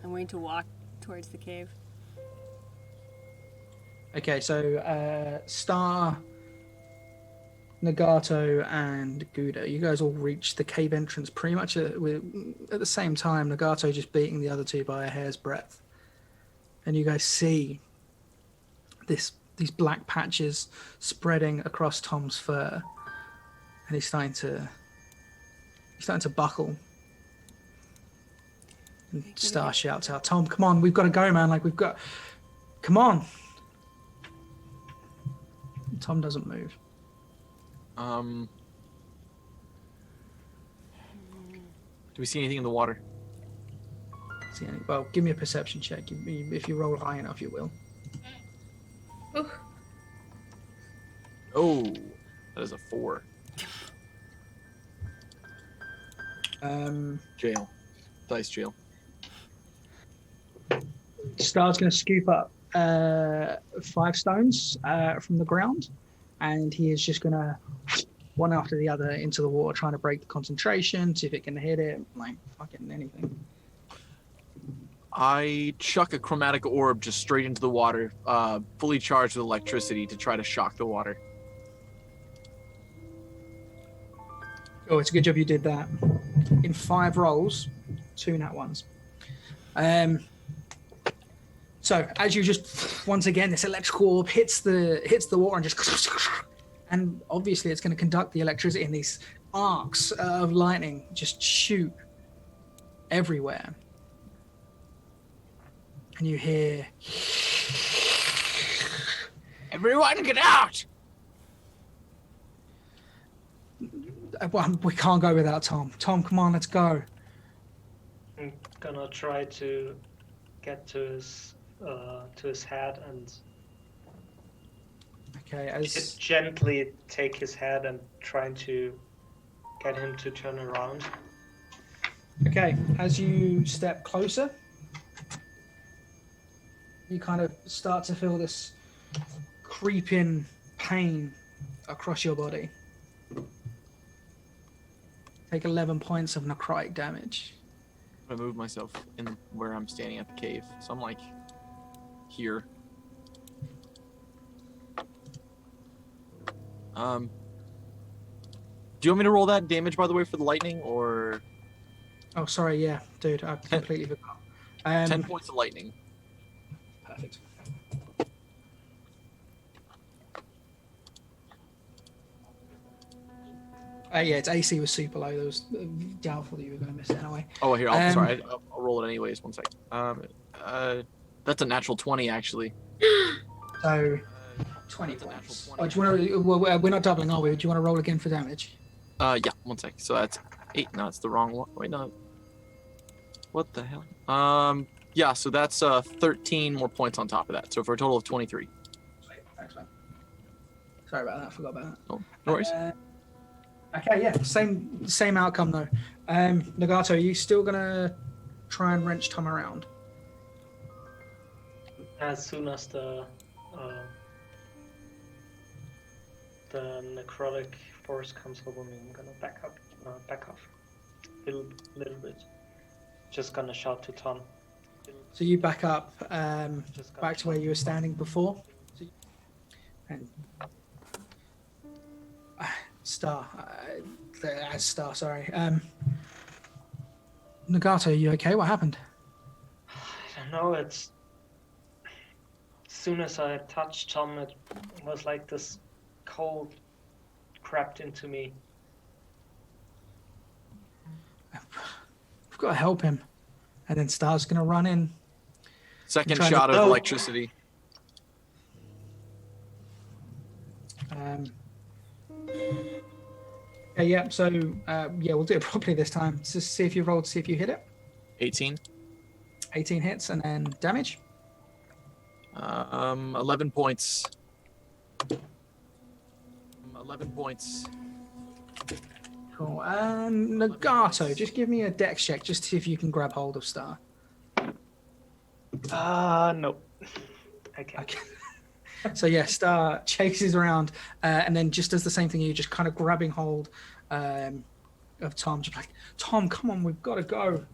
I'm going to walk towards the cave. Okay, so Star, Nagato, and Gouda, you guys all reach the cave entrance pretty much at the same time. Nagato just beating the other two by a hair's breadth. And you guys see these black patches spreading across Tom's fur. And he's starting to buckle. And Star shouts out, Tom, come on, we've got to go, man. Come on. Tom doesn't move. Do we see anything in the water? See any? Well, give me a perception check. If you roll high enough, you will. Ooh. Oh, that is a 4. Jail. Dice jail. Star's going to scoop up 5 stones from the ground, and he is just going to one after the other into the water, trying to break the concentration, see if it can hit it, like fucking anything. I chuck a chromatic orb just straight into the water, fully charged with electricity to try to shock the water. Oh, it's a good job you did that. In 5 rolls, 2 nat ones. So as you just once again, this electrical orb hits the water and just, and obviously it's going to conduct the electricity in these arcs of lightning just shoot everywhere, and you hear, Everyone get out! well, we can't go without Tom. Tom, come on, let's go. I'm gonna try to get to his head and Okay, just gently take his head and trying to get him to turn around. as you step closer, you kind of start to feel this creeping pain across your body. Take 11 points of necrotic damage. I move myself in where I'm standing at the cave, so I'm like here. Do you want me to roll that damage, by the way, for the lightning, or Oh, sorry, yeah, dude, I completely forgot. 10 points of lightning? Perfect. Yeah, its AC was super low. There was doubtful that you were going to miss it anyway. Oh, here, sorry, I'll roll it anyways. 1 second. That's a natural 20, actually. So, 20 points. Oh, do you want to? Well, we're not doubling, are we? Do you want to roll again for damage? Yeah, 1 sec. So that's 8. No, it's the wrong one. Wait, no. What the hell? Yeah, so that's 13 more points on top of that. So for a total of 23. Sweet. Thanks, man. Sorry about that. I forgot about that. Oh, no worries. Okay, yeah, same outcome though. Nagato, are you still gonna try and wrench Tom around? As soon as the necrotic force comes over me, I'm gonna back off a little bit. Just gonna shout to Tom. So you back up back to where you were standing before. And Star, sorry. Nagato, are you okay? What happened? I don't know, it's... As soon as I touched Tom, it was like this cold crept into me. We've got to help him. And then Star's going to run in. Second trying shot to- of Oh. electricity. Yeah, so we'll do it properly this time. Just see if you rolled, see if you hit it. 18. 18 hits, and then damage. 11 points. 11 points. Cool. And Nagato, just give me a dex check, just to see if you can grab hold of Star. No. Okay. Okay. So yeah, Star chases around, and then just does the same thing. You just kind of grabbing hold of Tom, just like, Tom, come on, we've got to go.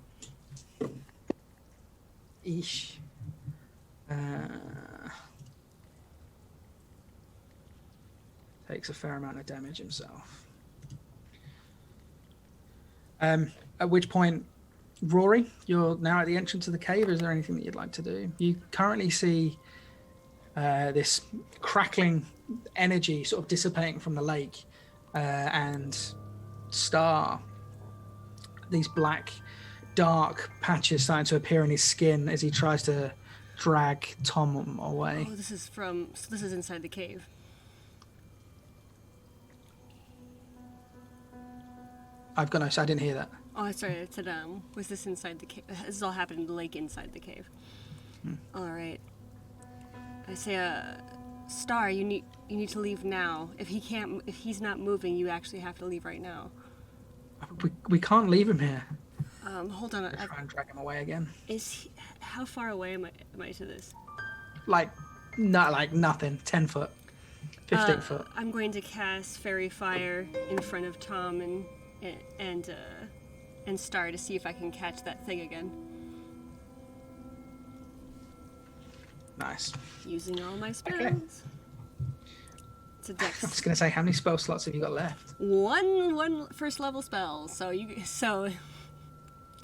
Eesh. Takes a fair amount of damage himself. At which point, Rory, you're now at the entrance of the cave. Is there anything that you'd like to do? You currently see this crackling energy sort of dissipating from the lake, and Star, these black, dark patches starting to appear in his skin as he tries to drag Tom away. Oh, this is inside the cave. I've got no. So I didn't hear that. Oh, sorry. I said, was this inside the cave? This all happened in the lake inside the cave. All right. I say, Star, you need to leave now. If he's not moving, you actually have to leave right now. We can't leave him here. Hold on. Try and drag him away again. How far away am I to this? Like nothing. 10 foot. 15 foot. I'm going to cast Fairy Fire in front of Tom and Star to see if I can catch that thing again. Nice. Using all my spells. Okay. It's a I was dex. gonna say, how many spell slots have you got left? One first level spell. So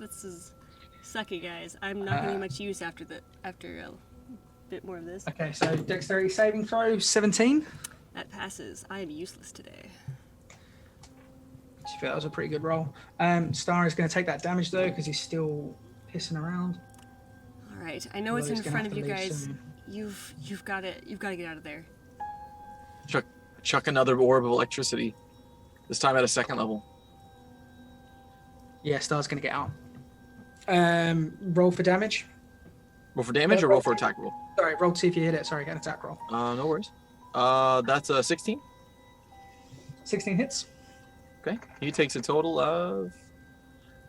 this is sucky, guys. I'm not gonna be much use after a bit more of this. Okay, so dexterity saving throw 17. That passes. I am useless today. I feel that was a pretty good roll. Star is going to take that damage though because he's still pissing around. All right. I know Although it's in he's gonna front have of to you leave guys. soon. You've got to get out of there. Chuck another orb of electricity. This time at a second level. Yeah, Star's going to get out. Roll for damage. Roll for damage or roll for attack roll? Sorry, roll to see if you hit it. Sorry, get an attack roll. No worries. That's a 16. 16 hits. Okay. He takes a total of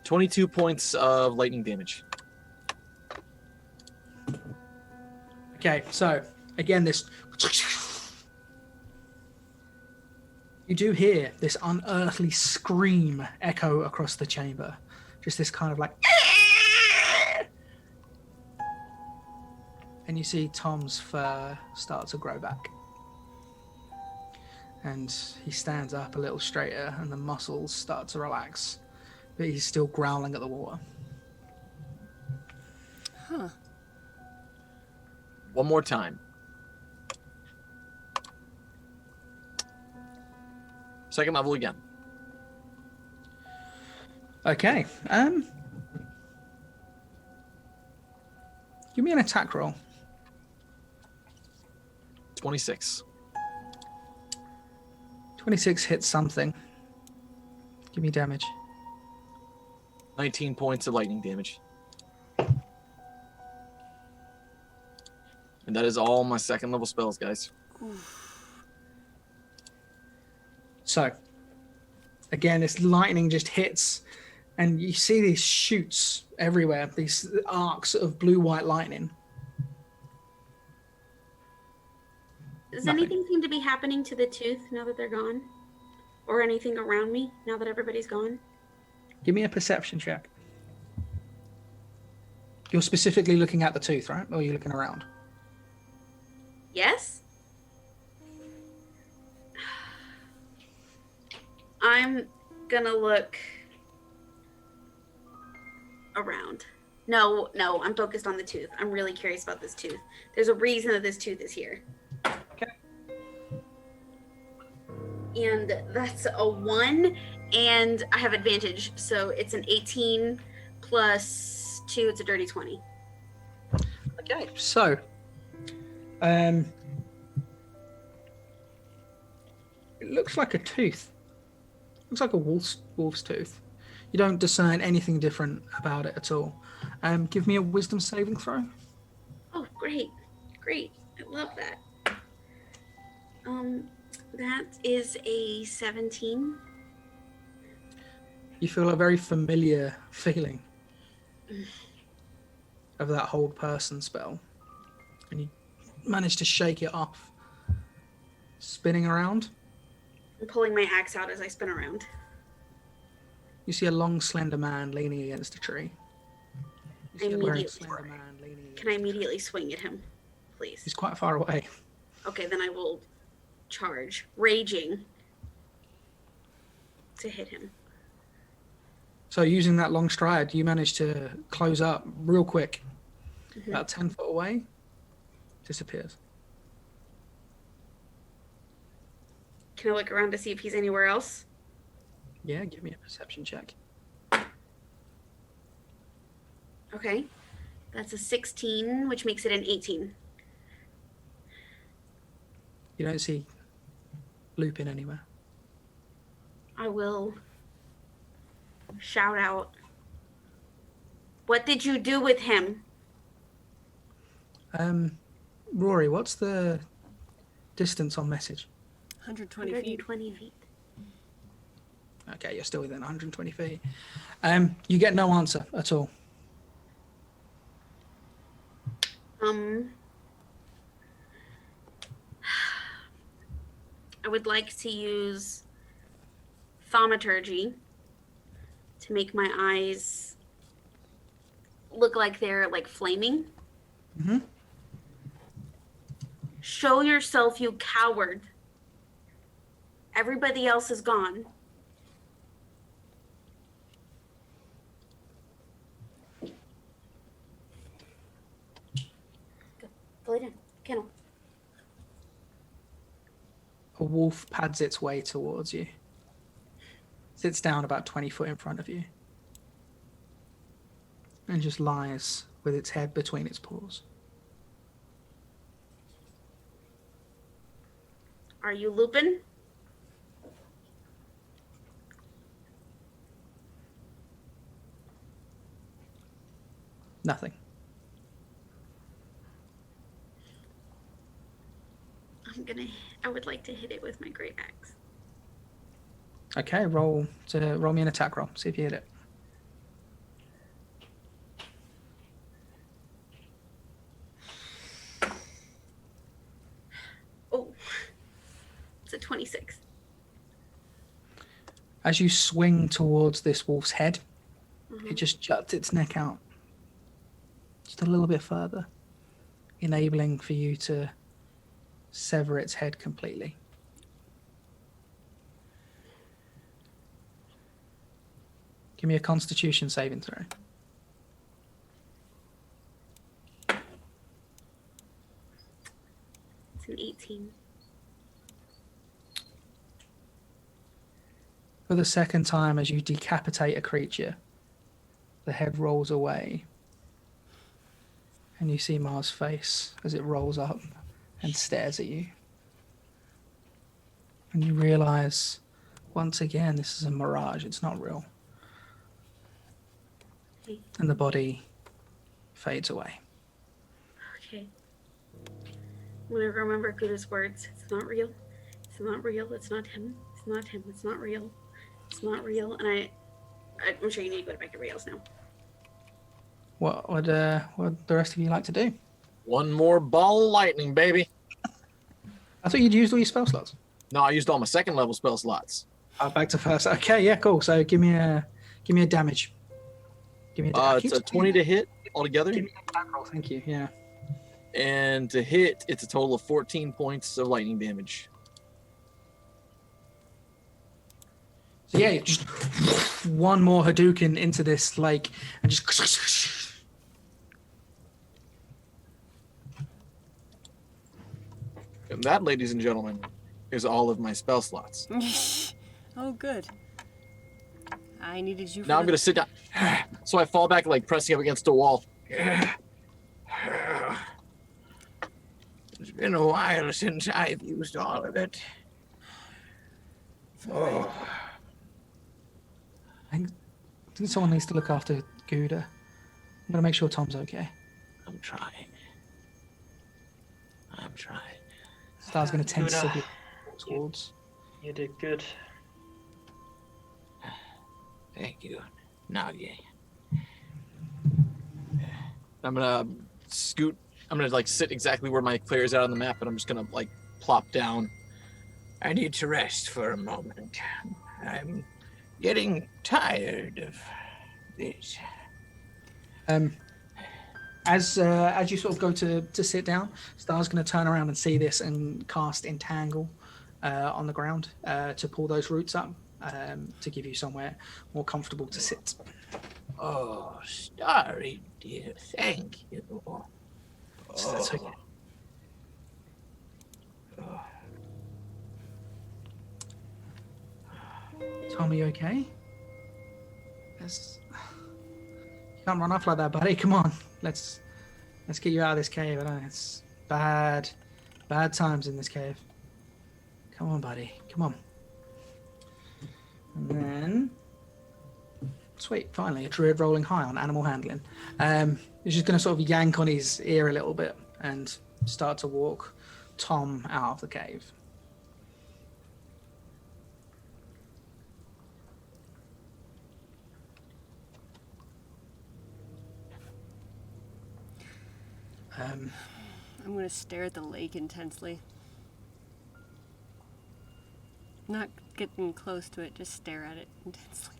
22 points of lightning damage. Okay, so again, this. You do hear this unearthly scream echo across the chamber. Just this kind of like. And you see Tom's fur start to grow back. And he stands up a little straighter and the muscles start to relax. But he's still growling at the water. Huh. One more time. Second level again. Okay. Give me an attack roll. 26. 26 hits something. Give me damage. 19 points of lightning damage. And that is all my second level spells, guys. So, again, this lightning just hits, and you see these shoots everywhere, these arcs of blue-white lightning. Does Nothing. anything seem to be happening to the tooth now that they're gone? Or anything around me now that everybody's gone? Give me a perception check. You're specifically looking at the tooth, right? Or are you looking around? Yes? I'm gonna look around. No, I'm focused on the tooth. I'm really curious about this tooth. There's a reason that this tooth is here. Okay. And that's a 1, and I have advantage, so it's an 18 plus 2, it's a dirty 20. Okay, so it looks like a tooth. Looks like a wolf's tooth. You don't discern anything different about it at all. Give me a wisdom saving throw. Oh, great. I love that. That is a 17. You feel a very familiar feeling of that hold person spell. And you manage to shake it off. Spinning around, I'm pulling my axe out as I spin around. you see a long, slender man leaning against a tree. You see a very Immediately. slender man leaning against Can I immediately swing at him, please? He's quite far away. Okay, then I will charge, raging, to hit him. So using that long stride, you manage to close up real quick. About 10 foot away, disappears. Can I look around to see if he's anywhere else? Yeah, give me a perception check. Okay. That's a 16, which makes it an 18. You don't see Lupin anywhere. I will shout out, "What did you do with him?" Rory, what's the distance on message? 120 feet. 120 feet. Okay, you're still within 120 feet. You get no answer at all. I would like to use thaumaturgy to make my eyes look like they're like flaming. Mm-hmm. Show yourself, you coward. Everybody else is gone. Go lay down. Kennel. A wolf pads its way towards you. Sits down about 20 foot in front of you. And just lies with its head between its paws. Are you Lupin? Nothing. I would like to hit it with my great axe. Okay, roll me an attack roll. See if you hit it. Oh, it's a 26. As you swing towards this wolf's head, it just juts its neck out just a little bit further, enabling for you to sever its head completely. Give me a Constitution saving throw. It's an 18. For the second time, as you decapitate a creature, the head rolls away, and you see Mars' face as it rolls up and stares at you. And you realize, once again, this is a mirage, it's not real. Okay. And the body fades away. Okay. I'm going to remember Kuda's words. It's not real. It's not real. It's not him. It's not him. It's not real. It's not real. And I'm sure you need to go to back to Rios now. What would the rest of you like to do? One more ball of lightning, baby. I thought you'd used all your spell slots. No, I used all my second level spell slots. Back to first. Okay, yeah, cool. So give me a damage. Give me a damage. It's a 20 to hit altogether. Give me an attack roll. Thank you. Yeah. And to hit, it's a total of 14 points of lightning damage. So yeah, just one more Hadouken into this lake, and just. And that, ladies and gentlemen, is all of my spell slots. Oh, good. I needed you for Now I'm going to sit down. So I fall back, like pressing up against a wall. It's been a while since I've used all of it. Oh. I think someone needs to look after Gouda. I'm gonna make sure Tom's okay. I'm trying. Star's gonna tensively Gouda, walk towards. You did good. Thank you, Nagi. I'm gonna scoot. I'm gonna like sit exactly where my player is out on the map, and I'm just gonna like plop down. I need to rest for a moment. I'm getting tired of this. As you sort of go to sit down, Star's going to turn around and see this and cast Entangle on the ground to pull those roots up to give you somewhere more comfortable to sit. Oh, Starry dear, thank you. So that's okay. Tom, are you okay? You can't run off like that, buddy. Come on, let's get you out of this cave. I know it's bad times in this cave. Come on, buddy. Come on. And then Sweet, finally, a druid rolling high on animal handling. He's just going to sort of yank on his ear a little bit and start to walk Tom out of the cave. I'm going to stare at the lake intensely. Not getting close to it, just stare at it intensely.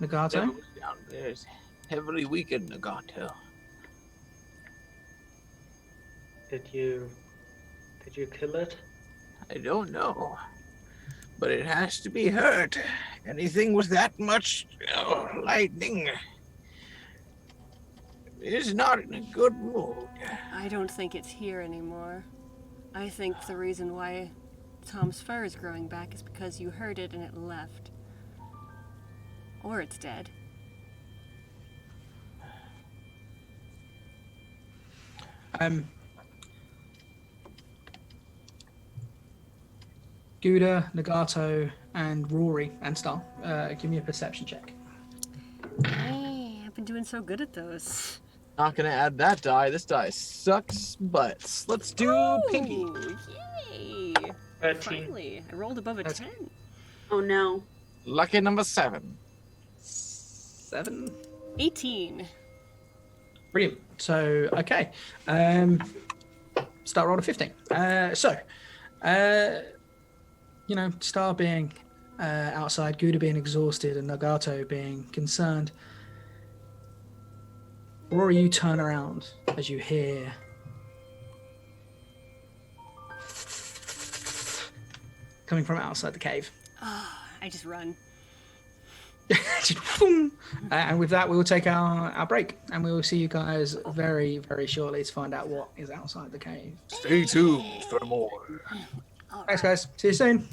Nagato? Down there's heavily weakened Nagato. Did you kill it? I don't know, but it has to be hurt. Anything with that much lightning is not in a good mood. I don't think it's here anymore. I think the reason why Tom's fur is growing back is because you hurt it and it left. Or it's dead. Gouda, Nagato, and Rory and Star, give me a perception check. Hey, I've been doing so good at those. Not gonna add that die. This die sucks butts. Let's do Pinky. Ooh, yay! 13. Finally, I rolled above a 10. Oh no. Lucky number 7. 7. 18. Brilliant. So, okay. Start roll to 15. Star being outside, Gouda being exhausted, and Nagato being concerned. Rory, you turn around as you hear coming from outside the cave. I just run. And with that, we will take our break, and we will see you guys very, very shortly to find out what is outside the cave. Stay tuned for more. Thanks, guys. See you soon.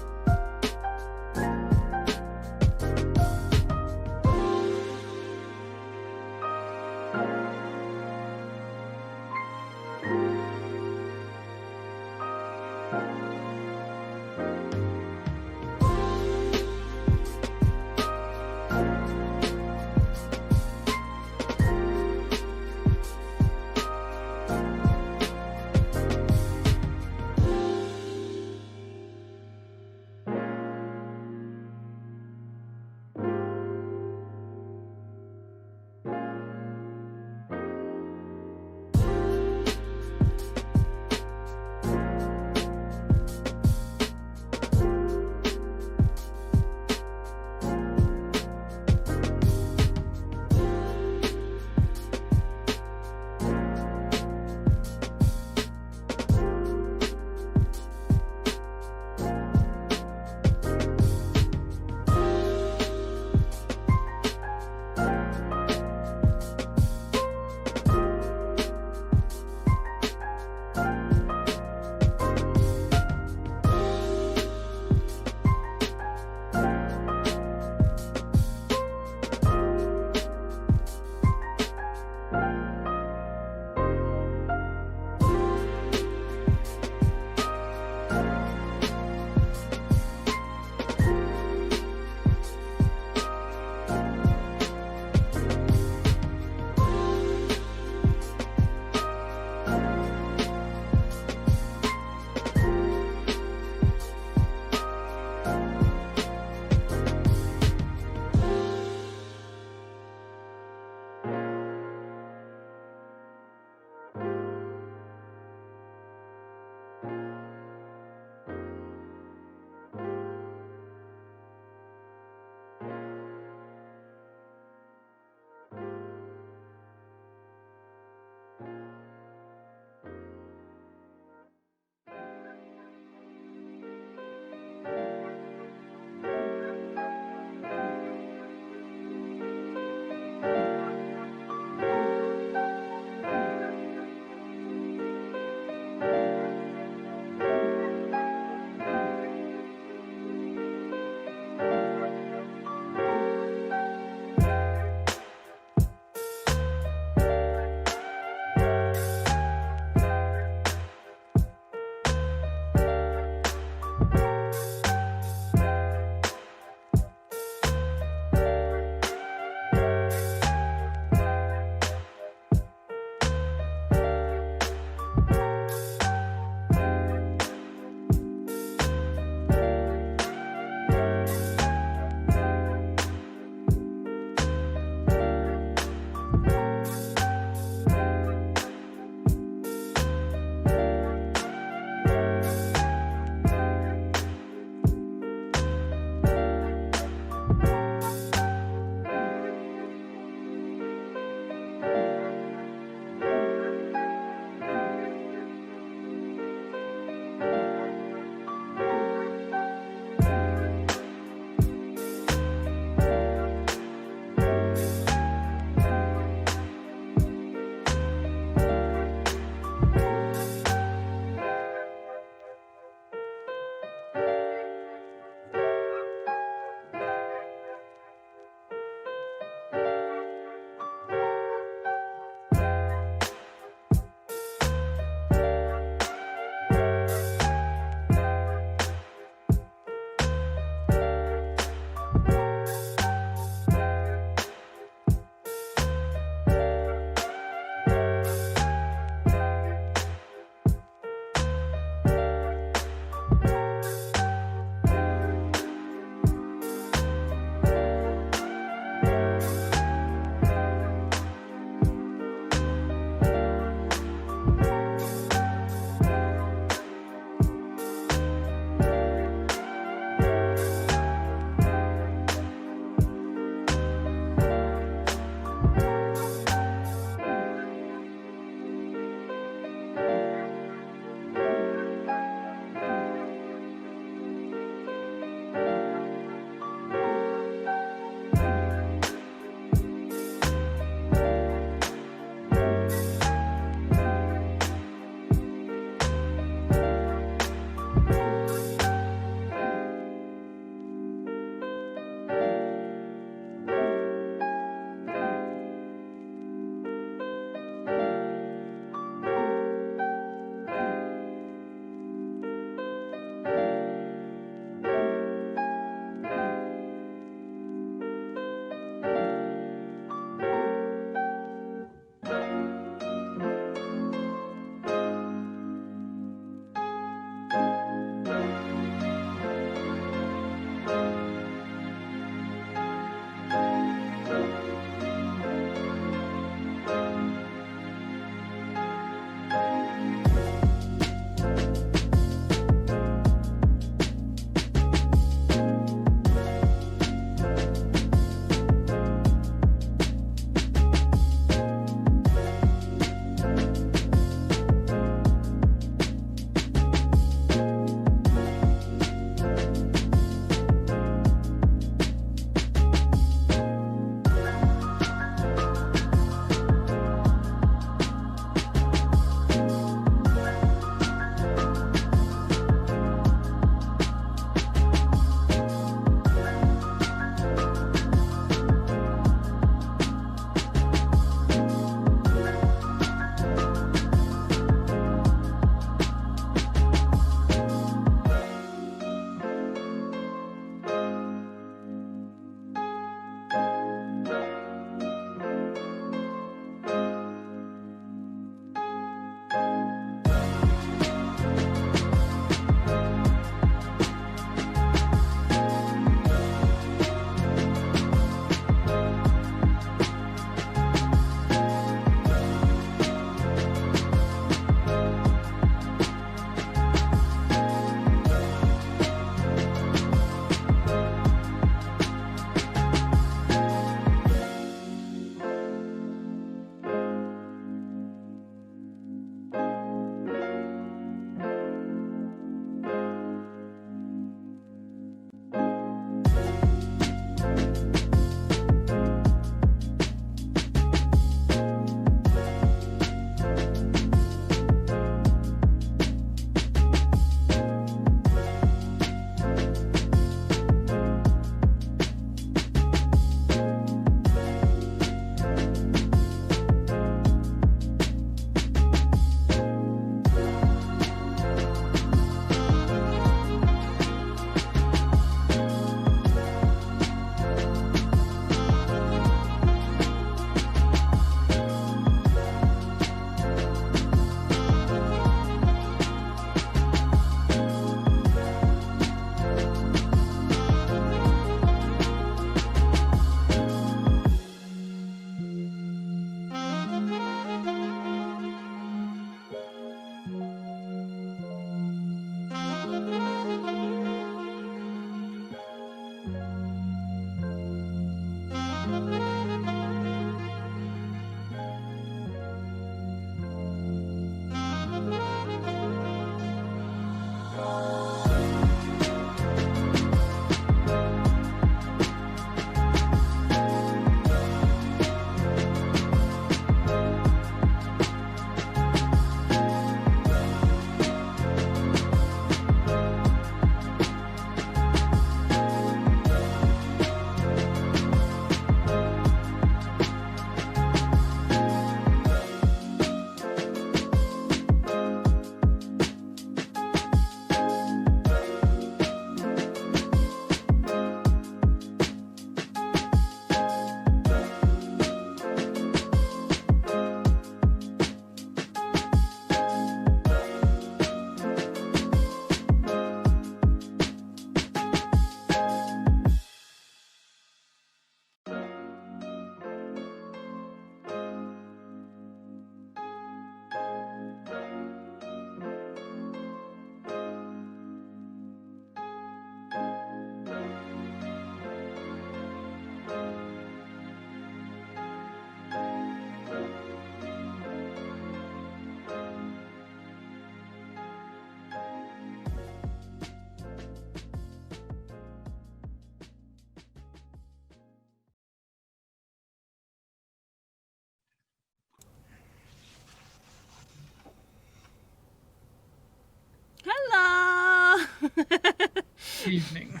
evening,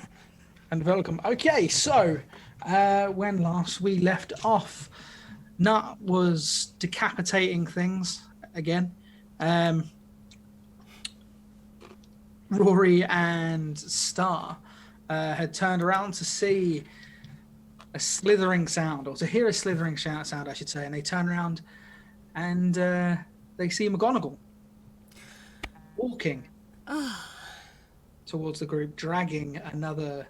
and welcome. Okay, so when last we left off, Knut was decapitating things again. Rory and Star had turned around to see a slithering sound, or to hear a slithering sound, I should say, and they turn around and they see McGonigles walking towards the group, dragging another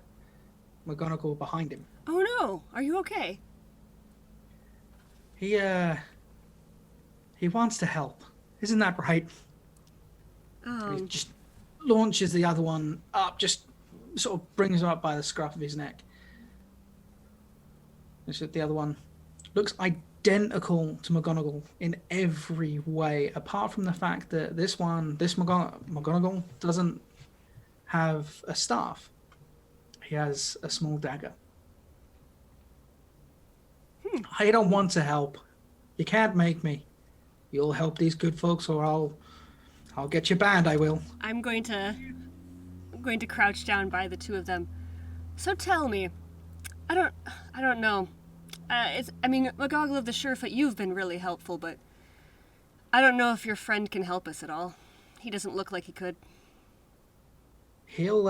McGonigles behind him. Oh no, are you okay? He wants to help. Isn't that right? He just launches the other one up, just sort of brings him up by the scruff of his neck. The other one looks identical to McGonigles in every way, apart from the fact that this McGonigles doesn't have a staff. He has a small dagger. I don't want to help. You can't make me. You'll help these good folks, or I'll get you banned. I will. I'm going to crouch down by the two of them. So tell me, I don't know. McGonigles of the Surefoot, you've been really helpful, but I don't know if your friend can help us at all. He doesn't look like he could. He'll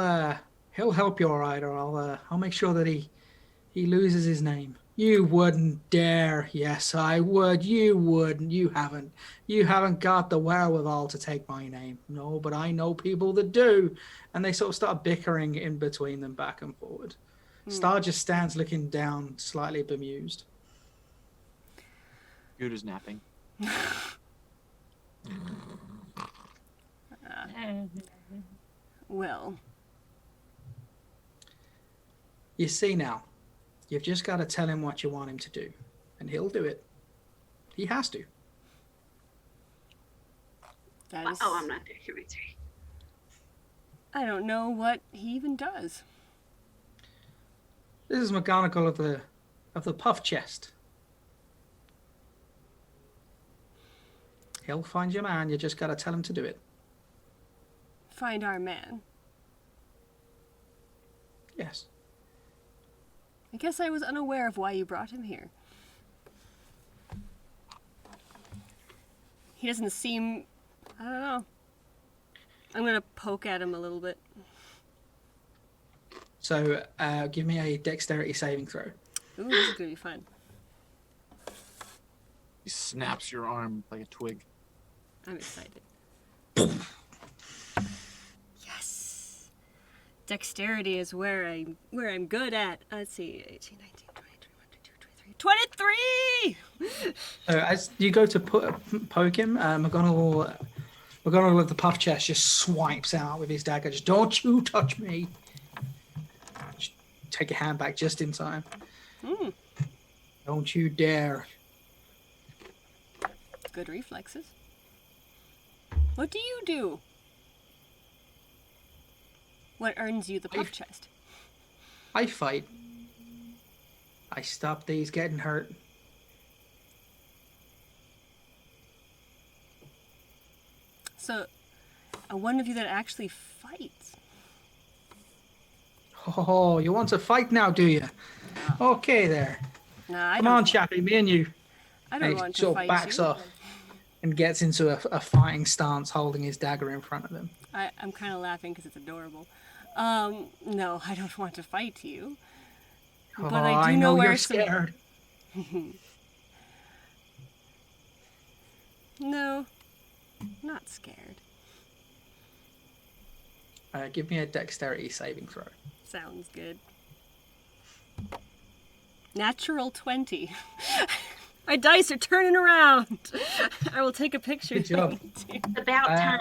help you all right, or I'll make sure that he loses his name. You wouldn't dare. Yes, I would. You wouldn't. You haven't got the wherewithal to take my name. No, but I know people that do. And they sort of start bickering in between them, back and forward. Star just stands looking down, slightly bemused. Gouda's napping. Well. You see now, you've just got to tell him what you want him to do, and he'll do it. He has to. That is... Oh, I'm not there. You're right, sorry. I don't know what he even does. This is McGonigles of the puff chest. He'll find your man. You just got to tell him to do it. Find our man. Yes. I guess I was unaware of why you brought him here. He doesn't seem... I don't know. I'm gonna poke at him a little bit. So, give me a dexterity saving throw. Ooh, this is gonna be fun. He snaps your arm like a twig. I'm excited. Yes! Dexterity is where I'm good at. Let's see, 18, 19, 20, 21, 22, 23! So as you go to poke him, McGonigles of the puff chest just swipes out with his dagger. Just, don't you touch me. Just take your hand back just in time. Don't you dare. Good reflexes. What do you do? What earns you the puff chest? I fight. I stop these getting hurt. So, one of you that actually fights. Oh, you want to fight now, do you? Okay, there. Nah, I Come don't. on, chappie, me and you. I don't And he want to sort of fight backs you. off and gets into a fighting stance, holding his dagger in front of him. I'm kind of laughing because it's adorable. No, I don't want to fight you. But I do know where you're some... scared. No, not scared. Give me a dexterity saving throw. Sounds good. Natural 20. My dice are turning around. I will take a picture. Good job. It's about time.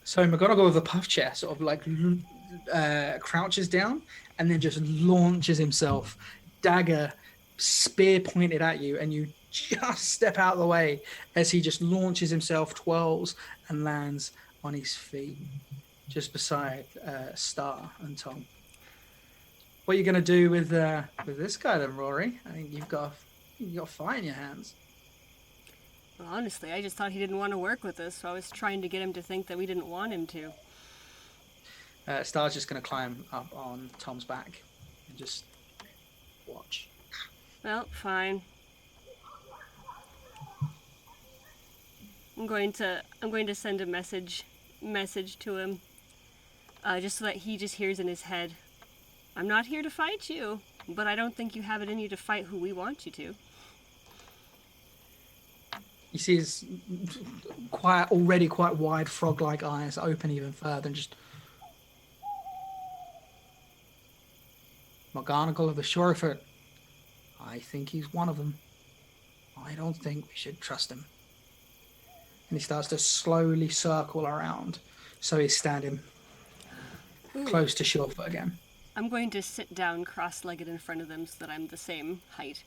So McGonigles with the puff chest sort of like crouches down and then just launches himself, dagger, spear pointed at you, and you just step out of the way as he just launches himself, twirls, and lands on his feet just beside Star and Tom. What are you going to do with this guy then, Rory? I think you've got fire in your hands. Well, honestly, I just thought he didn't want to work with us, so I was trying to get him to think that we didn't want him to. Star's just going to climb up on Tom's back and just watch. Well, fine. I'm going to send a message to him, just so that he just hears in his head. I'm not here to fight you, but I don't think you have it in you to fight who we want you to. You see his already quite wide frog-like eyes open even further and just... McGonigles of the Shorefoot. I think he's one of them. I don't think we should trust him. And he starts to slowly circle around, so he's standing close to Shorefoot again. I'm going to sit down cross-legged in front of them so that I'm the same height.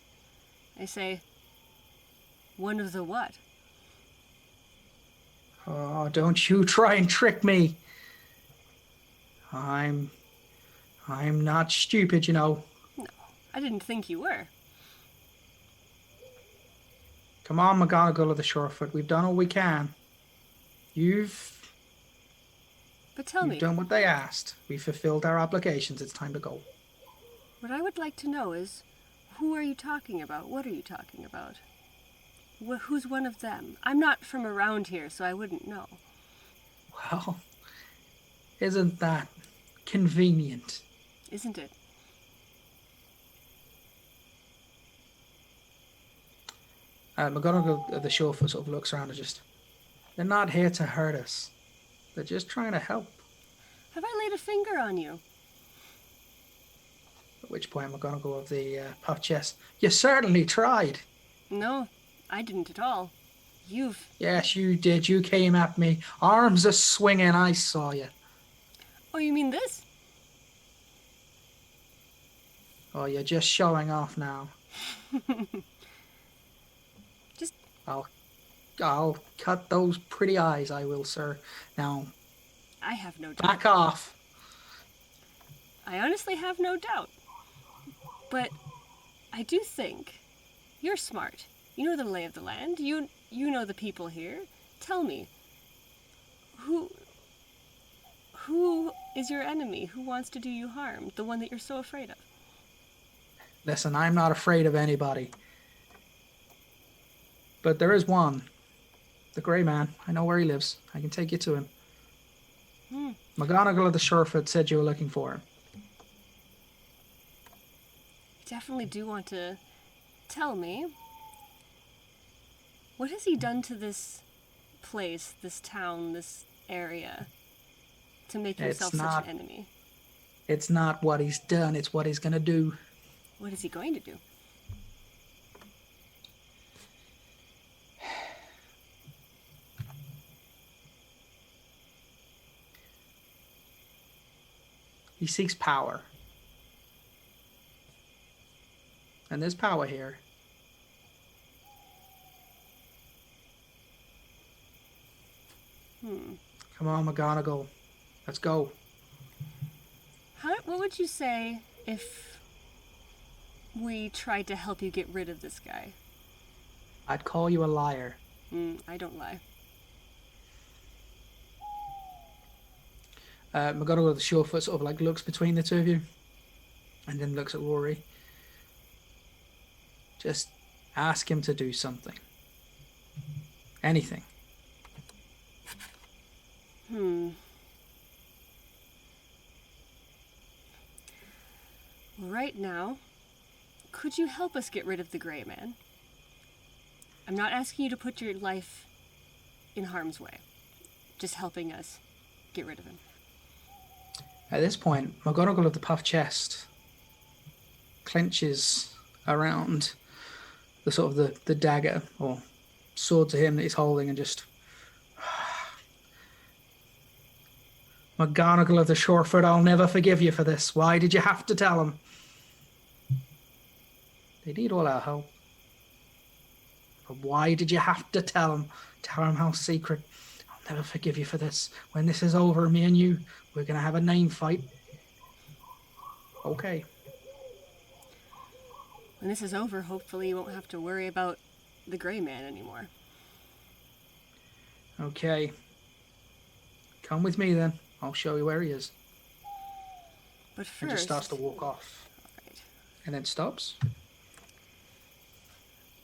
I say, one of the what? Oh, don't you try and trick me. I'm not stupid, you know. No, I didn't think you were. Come on, McGonigles of the Shorefoot. We've done all we can. But tell me, You've done what they asked. We fulfilled our obligations. It's time to go. what I would like to know is, who are you talking about? What are you talking about? Who's one of them? I'm not from around here, so I wouldn't know. Well, isn't that convenient? Isn't it? McGonigles of the Shorefoot sort of looks around and just... They're not here to hurt us. They're just trying to help. Have I laid a finger on you? At which point, McGonigles of the puff chest... You certainly tried. No, I didn't at all. You've... Yes, you did. You came at me. Arms are swinging. I saw you. Oh, you mean this? Oh, you're just showing off now. Just... I'll cut those pretty eyes, I will, sir. Now, I have no doubt. back off. I honestly have no doubt. But I do think you're smart. You know the lay of the land. You know the people here. Tell me, who is your enemy? Who wants to do you harm? The one that you're so afraid of? Listen, I'm not afraid of anybody. But there is one. The Grey Man. I know where he lives. I can take you to him. McGonigles of the Shorefoot said you were looking for him. Definitely do want to tell me. What has he done to this place, this town, this area, to make himself such an enemy? It's not what he's done, it's what he's gonna do. What is he going to do? He seeks power. And there's power here. Come on, McGonigles. Let's go. What would you say if we tried to help you get rid of this guy? I'd call you a liar. I don't lie. McGonigles of the Shorefoot sort of like looks between the two of you and then looks at Rory. Just ask him to do something. Anything. Right now, could you help us get rid of the Grey Man? I'm not asking you to put your life in harm's way. Just helping us get rid of him. At this point, McGonigles of the puff chest clenches around the sort of the dagger or sword to him that he's holding and just... McGonigles of the Shorefoot, I'll never forgive you for this. Why did you have to tell him? They need all our help. But why did you have to tell him? Tell him how secret. I'll never forgive you for this. When this is over, me and you, we're going to have a name fight. Okay. When this is over, hopefully you won't have to worry about the Grey Man anymore. Okay. Come with me then. I'll show you where he is. But first, and just starts to walk off. Alright. And then stops.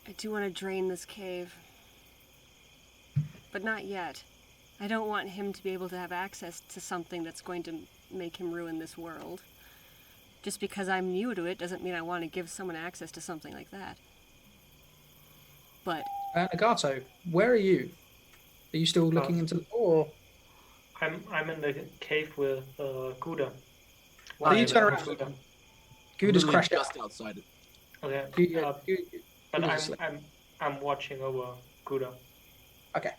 I do want to drain this cave. But not yet. I don't want him to be able to have access to something that's going to make him ruin this world. Just because I'm new to it doesn't mean I want to give someone access to something like that. But... Nagato, where are you? Are you still looking into the door? I'm in the cave with Gouda. Why you turn around? Gouda. Gouda's Literally crashed out. just outside it. Okay. But Gouda's asleep. I'm watching over Gouda. Okay.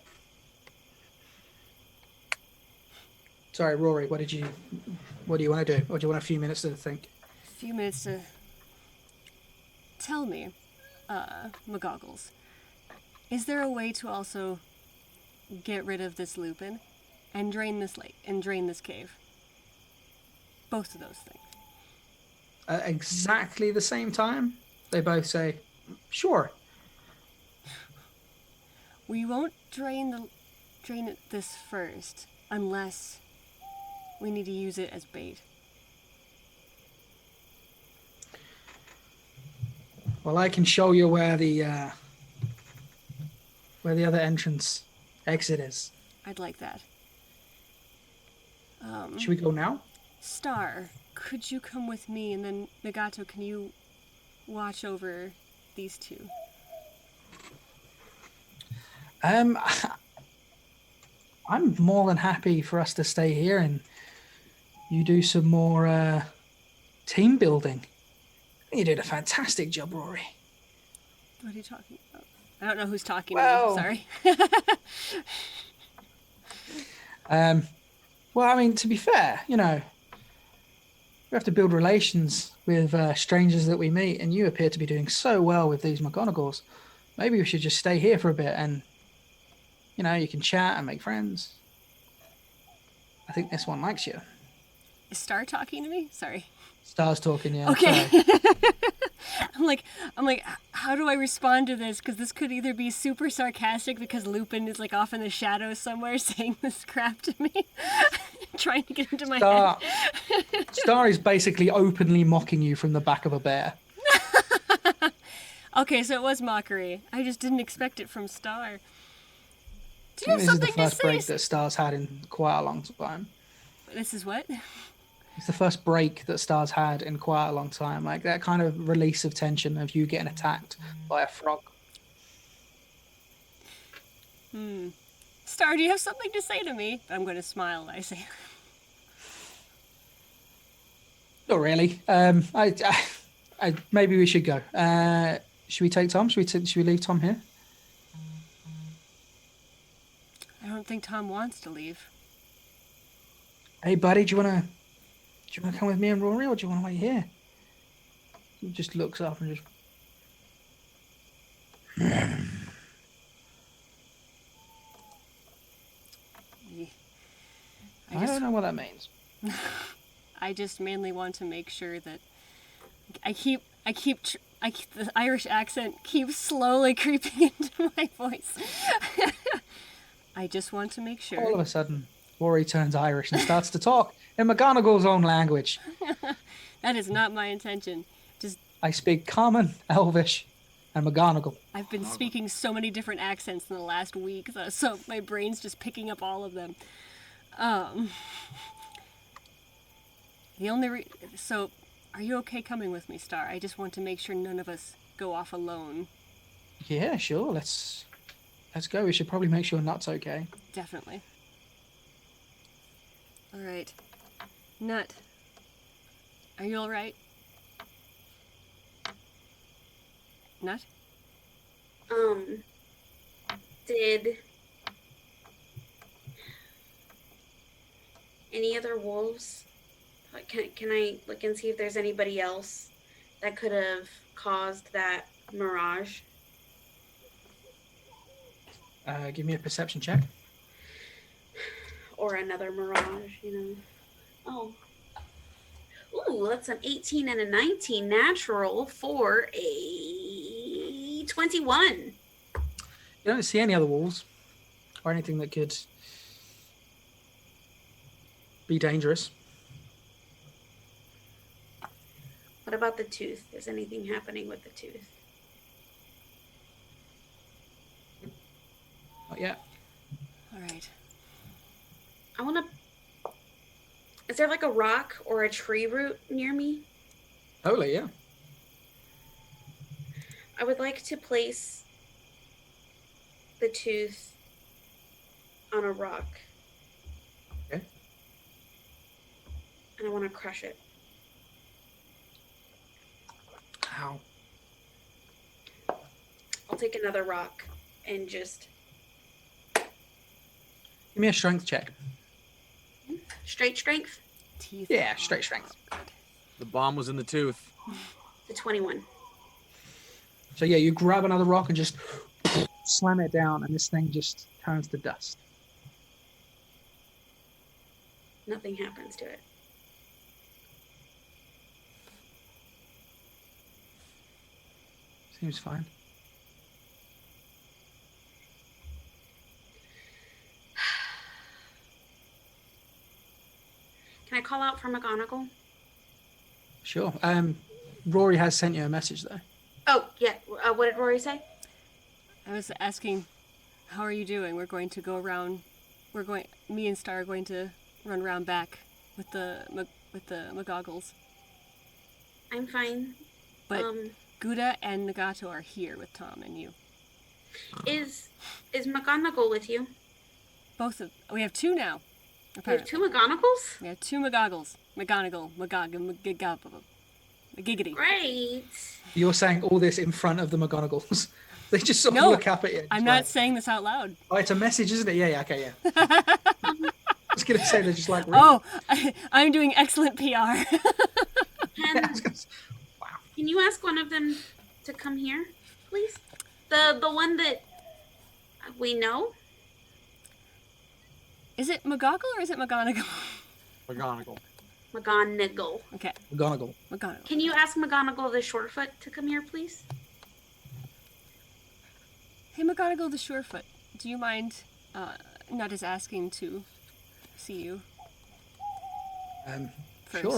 Sorry, Rory, what do you want to do? Or do you want a few minutes to think? A few minutes to... Tell me, McGonigles, is there a way to also get rid of this Lupin and drain this lake and drain this cave? Both of those things. At exactly the same time, they both say, sure. We won't drain this first unless we need to use it as bait. Well, I can show you where the other entrance exit is. I'd like that. Should we go now? Star, could you come with me, and then Nagato, can you watch over these two? I'm more than happy for us to stay here and you do some more team building. You did a fantastic job, Rory. What are you talking about? I don't know who's talking Well- to me. Sorry. Well, I mean, to be fair, we have to build relations with strangers that we meet, and you appear to be doing so well with these McGonigles. Maybe we should just stay here for a bit and, you can chat and make friends. I think this one likes you. Is Star talking to me? Sorry. Star's talking, yeah. Okay. Sorry. I'm like, how do I respond to this? Because this could either be super sarcastic because Lupin is like off in the shadows somewhere saying this crap to me, trying to get into my Star, head. Star is basically openly mocking you from the back of a bear. Okay, so it was mockery. I just didn't expect it from Star. Do you have This is the something to first say? break that Star's had in quite a long time. This is what? It's the first break that Star's had in quite a long time. Like that kind of release of tension of you getting attacked by a frog. Star, do you have something to say to me? I'm going to smile. I say, Not really. I maybe we should go. Should we take Tom? Should we leave Tom here? I don't think Tom wants to leave. Hey, buddy, do you wanna come with me and Rory, or do you want to wait here? He just looks up and just. I don't know what that means. I just mainly want to make sure that the Irish accent keeps slowly creeping into my voice. I just want to make sure. All of a sudden, Rory turns Irish and starts to talk in McGonigle's own language. That is not my intention. Just I speak Common, Elvish, and McGonigle. I've been speaking so many different accents in the last week, so my brain's just picking up all of them. So, are you okay coming with me, Star? I just want to make sure none of us go off alone. Yeah, sure. Let's go. We should probably make sure Knut's okay. Definitely. All right, Knut. Are you all right? Knut? Did any other wolves? Like, can I look and see if there's anybody else that could have caused that mirage? Give me a perception check. Or another mirage, Oh. Ooh, that's an 18 and a 19 natural for a 21. You don't see any other wolves or anything that could be dangerous. What about the tooth? Is anything happening with the tooth? Not yet. All right. I want to... Is there like a rock or a tree root near me? Totally, yeah. I would like to place the tooth on a rock. Okay. And I want to crush it. How? I'll take another rock and just Give me a strength check. straight strength. Teeth. Yeah, straight strength. The bomb was in the tooth. The 21. So yeah, you grab another rock and just slam it down, and this thing just turns to dust. Nothing happens to it. Seems fine. Can I call out for McGonagall? Sure. Rory has sent you a message though. Oh, yeah. What did Rory say? I was asking, how are you doing? We're going to go around. Me and Star are going to run around back with the McGonigles. I'm fine. But Gouda and Nagato are here with Tom and you. Is McGonagall with you? We have two now. You have Apparently. two McGonagals? We have two McGonigles. Giggity. Great. You're saying all this in front of the McGonigles. They just sort of No, look up at you. I'm not saying this out loud. Oh, it's a message, isn't it? Yeah, okay, yeah. I was going to say they're just like... Oh, I'm doing excellent PR. Yeah, I was gonna say, wow. Can you ask one of them to come here, please? The one that we know? Is it McGonagall or is it McGonagall? McGonagall. McGonagall. Okay, McGonagall. McGonagall. Can you ask McGonagall the Shortfoot to come here, please? Hey, McGonagall the Surefoot, do you mind not just asking to see you? Sure,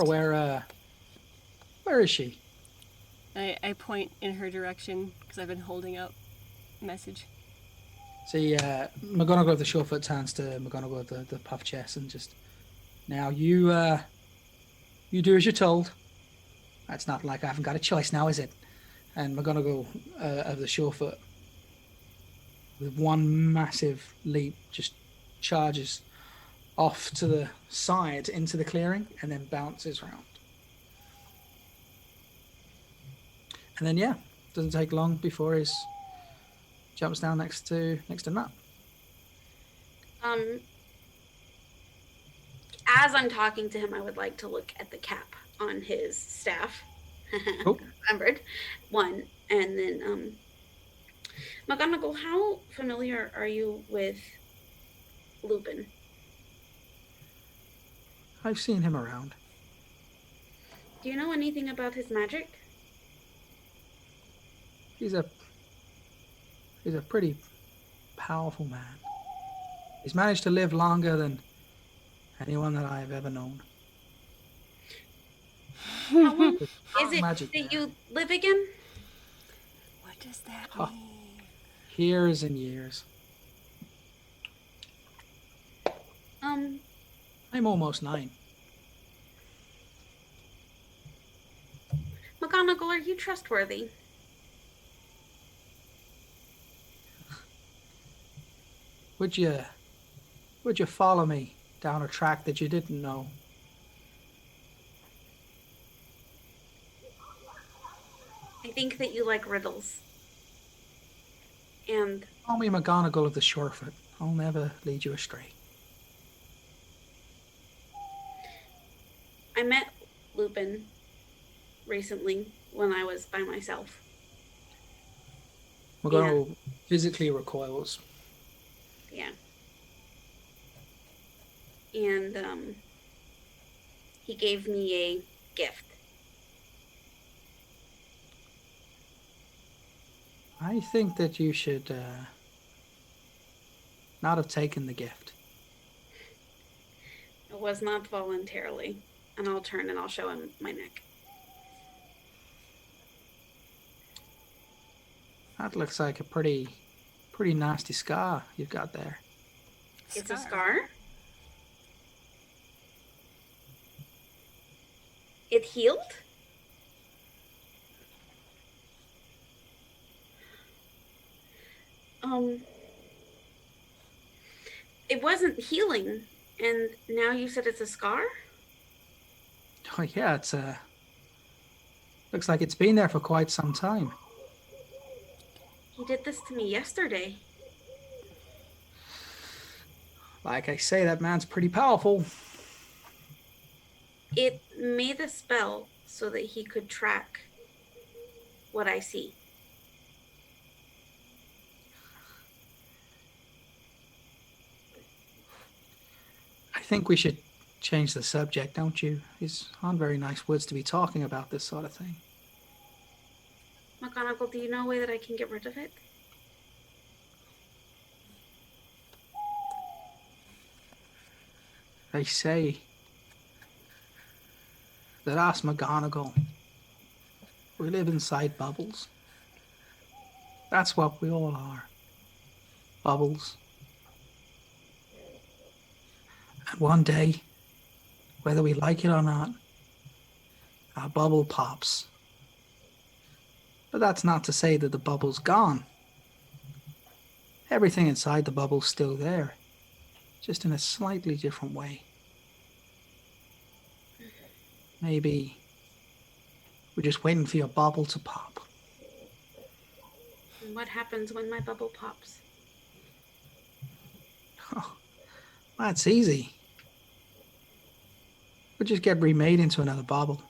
First. where is she? I point in her direction because I've been holding out a message. See, McGonagall of the Surefoot turns to McGonagall of the puff chest and just... Now, you do as you're told. That's not like I haven't got a choice now, is it? And McGonagall of the Surefoot, with one massive leap, just charges off to the side into the clearing and then bounces round. And then, yeah, doesn't take long before he jumps down next to Knut. As I'm talking to him, I would like to look at the cap on his staff. Cool. Remembered. One. And then, McGonagall, how familiar are you with Lupin? I've seen him around. Do you know anything about his magic? He's a pretty powerful man. He's managed to live longer than anyone that I've ever known. How long is it Magic that there. you live again? What does that Huh. mean? Years and years. I'm almost 9. McGonagall, are you trustworthy? Would you follow me down a track that you didn't know? I think that you like riddles. And Call me McGonagall of the Surefoot. I'll never lead you astray. I met Lupin recently when I was by myself. McGonagall physically recoils. Yeah. And he gave me a gift. I think that you should not have taken the gift. It was not voluntarily. And I'll turn and I'll show him my neck. That looks like a pretty nasty scar you've got there. It's a scar. It healed? It wasn't healing, and now you said it's a scar? Oh yeah, it's looks like it's been there for quite some time. He did this to me yesterday. Like I say, that man's pretty powerful. It made a spell so that he could track what I see. I think we should change the subject, don't you? These aren't very nice words to be talking about this sort of thing. McGonagles, do you know a way that I can get rid of it? They say that us McGonagles, we live inside bubbles. That's what we all are. Bubbles. And one day, whether we like it or not, our bubble pops. But that's not to say that the bubble's gone. Everything inside the bubble's still there, just in a slightly different way. Maybe we're just waiting for your bubble to pop. And what happens when my bubble pops? Oh, that's easy. We'll just get remade into another bubble.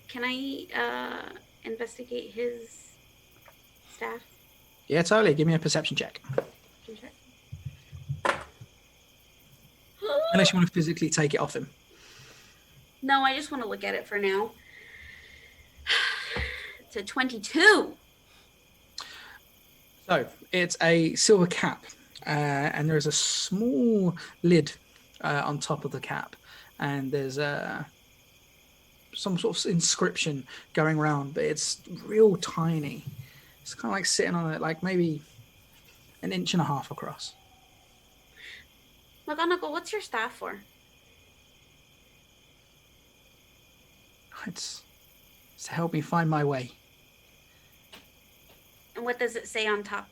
Can I investigate his staff? Yeah, totally. Give me a perception check. Can check. Unless you want to physically take it off him. No, I just want to look at it for now. It's a 22. So, it's a silver cap, and there's a small lid on top of the cap, and there's some sort of inscription going around, but it's real tiny. It's kind of like sitting on it, like maybe 1.5 inches across. McGonagles, what's your staff for? It's to help me find my way. And what does it say on top?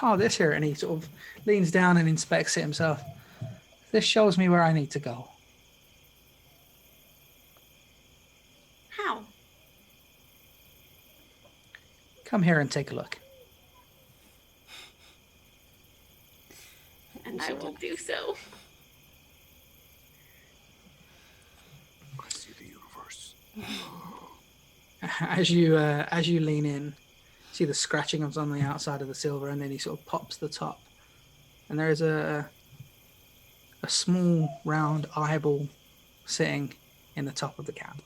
Oh, this here, and he sort of leans down and inspects it himself. This shows me where I need to go. How? Come here and take a look. And I will do so. I see the universe. As you lean in, see the scratching on the outside of the silver, and then he sort of pops the top, and there is a small round eyeball sitting in the top of the cap.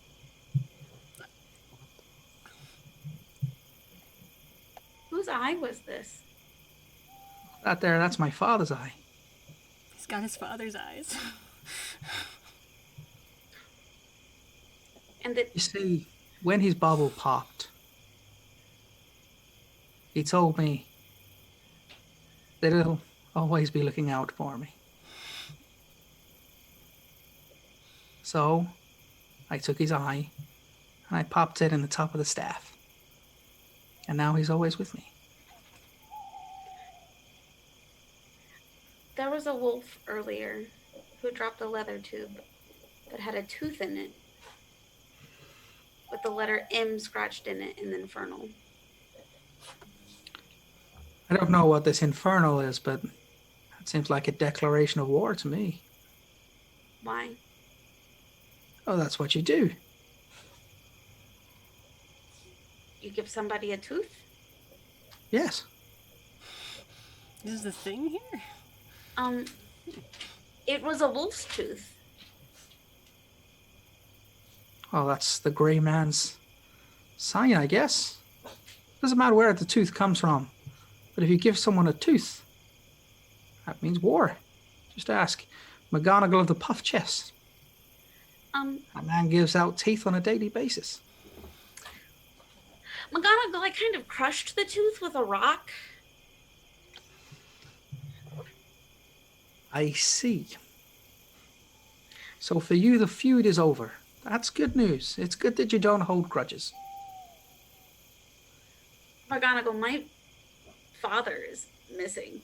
Whose eye was this? That's my father's eye. He's got his father's eyes. And it, You see, when his bubble popped, he told me that he'll always be looking out for me. So, I took his eye, and I popped it in the top of the staff. And now he's always with me. there was a wolf earlier who dropped a leather tube that had a tooth in it with the letter M scratched in it in the infernal. I don't know what this infernal is, but it seems like a declaration of war to me. Why? Oh, that's what you do. You give somebody a tooth? Yes. This is the thing here? It was a wolf's tooth. Well, that's the grey man's sign, I guess. Doesn't matter where the tooth comes from. But if you give someone a tooth, that means war. Just ask McGonigles of the Puff Chest. A man gives out teeth on a daily basis. McGonagall, I kind of crushed the tooth with a rock. I see. So for you, the feud is over. That's good news. It's good that you don't hold grudges. McGonagall, my father is missing.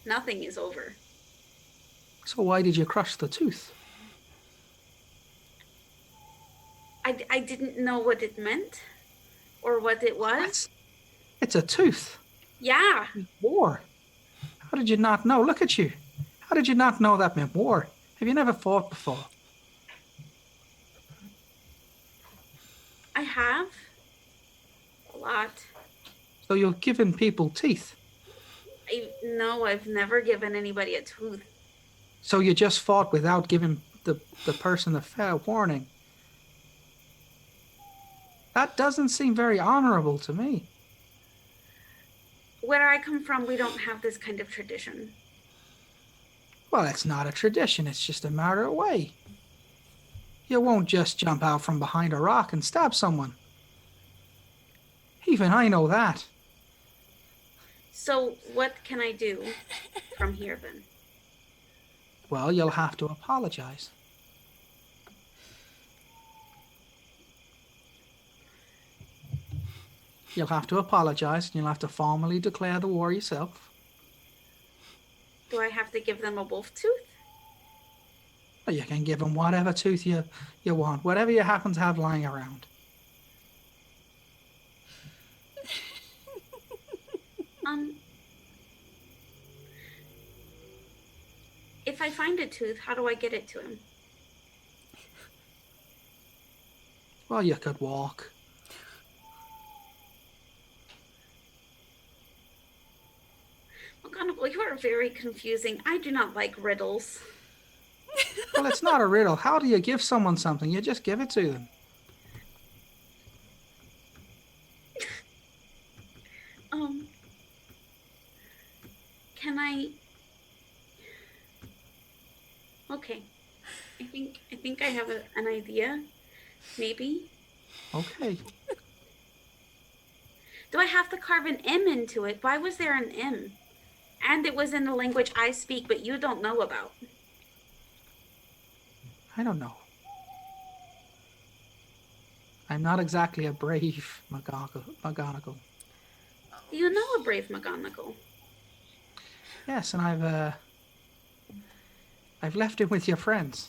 Nothing is over. So why did you crush the tooth? I didn't know what it meant or what it was. It's a tooth. Yeah. War. How did you not know? Look at you. How did you not know that meant war? Have you never fought before? I have. A lot. So you're giving people teeth. No, I've never given anybody a tooth. So you just fought without giving the person a fair warning. That doesn't seem very honorable to me. Where I come from, we don't have this kind of tradition. Well, it's not a tradition. It's just a matter of way. You won't just jump out from behind a rock and stab someone. Even I know that. So what can I do from here then? Well, you'll have to apologize. You'll have to apologize, and you'll have to formally declare the war yourself. Do I have to give them a wolf tooth? Well, you can give them whatever tooth you want, whatever you happen to have lying around. If I find a tooth, how do I get it to him? Well, you could walk. McGonagall, you are very confusing. I do not like riddles. Well, it's not a riddle. How do you give someone something? You just give it to them. Can I? Okay. I think I have an idea. Maybe. Okay. Do I have to carve an M into it? Why was there an M? And it was in a language I speak, but you don't know about. I don't know. I'm not exactly a brave McGonagall. You know a brave McGonagall. Yes, and I've left him with your friends.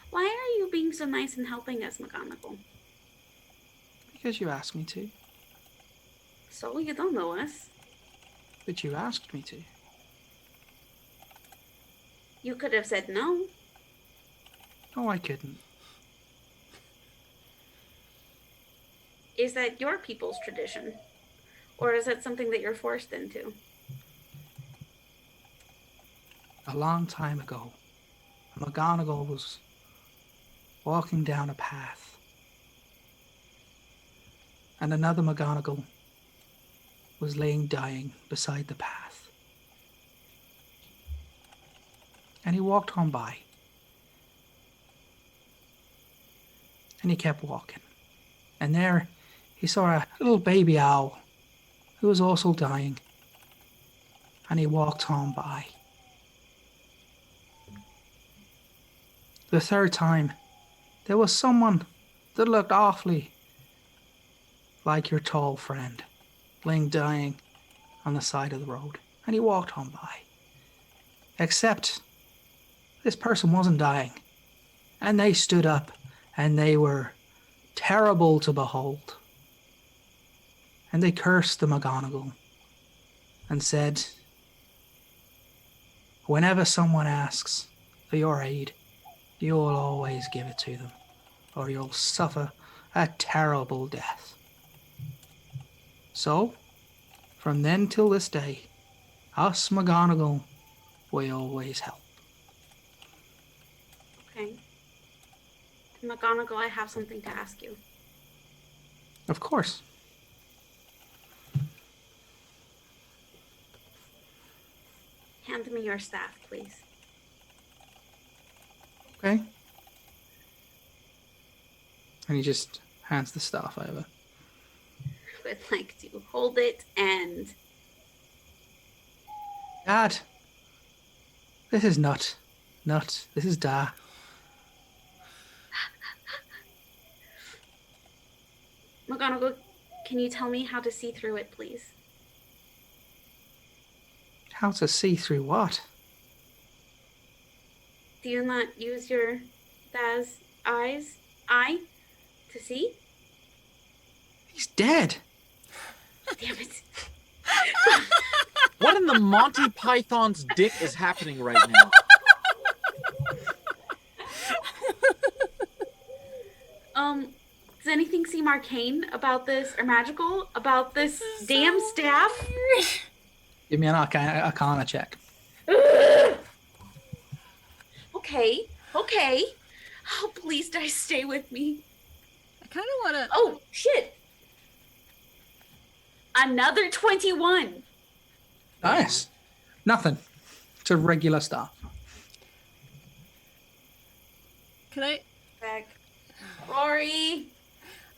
Why are you being so nice and helping us, McGonagall? Because you asked me to. So you don't know us. But you asked me to. You could have said no. No, I couldn't. Is that your people's tradition? Or is that something that you're forced into? A long time ago, McGonagall was walking down a path. And another McGonagall was laying dying beside the path. And he walked on by. And he kept walking. And there he saw a little baby owl who was also dying. And he walked on by. The third time, there was someone that looked awfully like your tall friend, laying dying on the side of the road, and he walked on by. Except this person wasn't dying, and they stood up, and they were terrible to behold. And they cursed the McGonagall and said, whenever someone asks for your aid, you'll always give it to them, or you'll suffer a terrible death. So, from then till this day, us McGonagall, we always help. Okay. McGonagall, I have something to ask you. Of course. Hand me your staff, please. Okay. And he just hands the staff over. I would like to hold it and Dad, this is Knut. Knut, this is Da. McGonagall, can you tell me how to see through it, please? How to see through what? Do you not use your dad's eye to see? He's dead. Damn it. What in the Monty Python's dick is happening right now? Does anything seem arcane about this or magical about this damn staff? Give me an Arcana check. Okay. Oh, please, guys, stay with me. I kind of want to. Oh, shit. Another 21. Nice. Nothing. It's a regular staff. Can I? Back. Rory.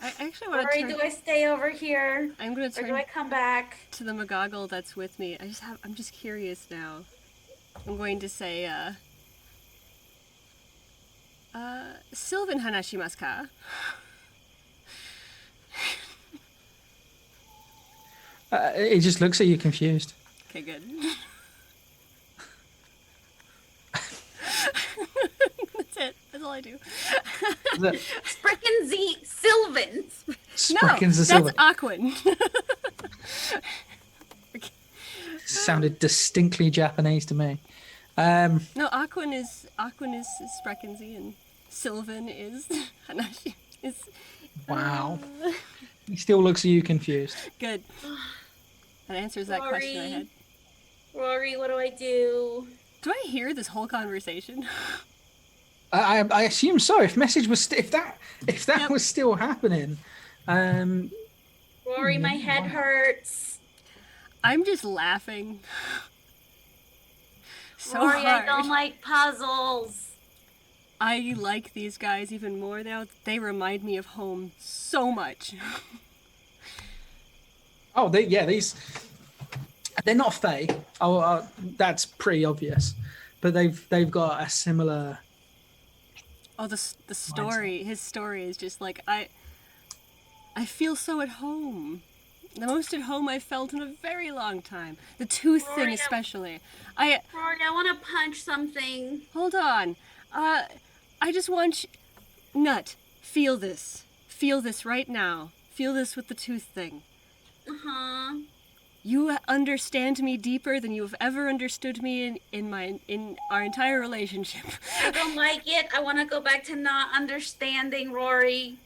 I actually want Rory, to turn. do I stay over here? I'm going to Or do I turn come back? to the McGonigles that's with me. I'm just curious now. I'm going to say, Sylvan Hanashimasu ka? He just looks at you confused. Okay, good. That's it. That's all I do. Spricken Z Sylvan. Sprickens the that's silver. Aquin. Sounded distinctly Japanese to me. No, Aquin is Spreckenzy and Sylvan is Hanashi. Is Wow. He still looks at you confused. good. That answers that question I had. Rory, what do I do? Do I hear this whole conversation? I assume so. If message was if that Yep. was still happening, Rory, my head hurts. I'm just laughing. So Rory, hard. I don't like puzzles. I like these guys even more now. They remind me of home so much. oh, these they're not Fae. That's pretty obvious. But they've got a similar. Oh, the story. His story is just like I feel so at home. The most at home I've felt in a very long time. The tooth Rory, thing especially. Rory, I want to punch something. Hold on. I just want you... Knut, feel this. Feel this right now. Feel this with the tooth thing. Uh-huh. You understand me deeper than you have ever understood me in our entire relationship. I don't like it. I want to go back to not understanding, Rory.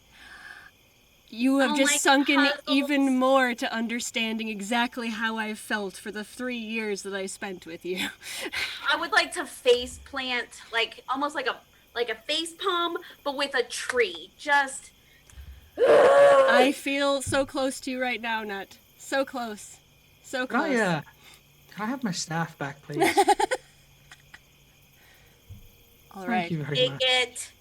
You have don't just like sunken puzzles. even more to understanding exactly how I felt for the 3 years that I spent with you. I would like to face plant, like almost like a face palm, but with a tree. Just. I feel so close to you right now, Knut. So close. So Can close. I have my staff back, please? All Thank right. you very Take much. it.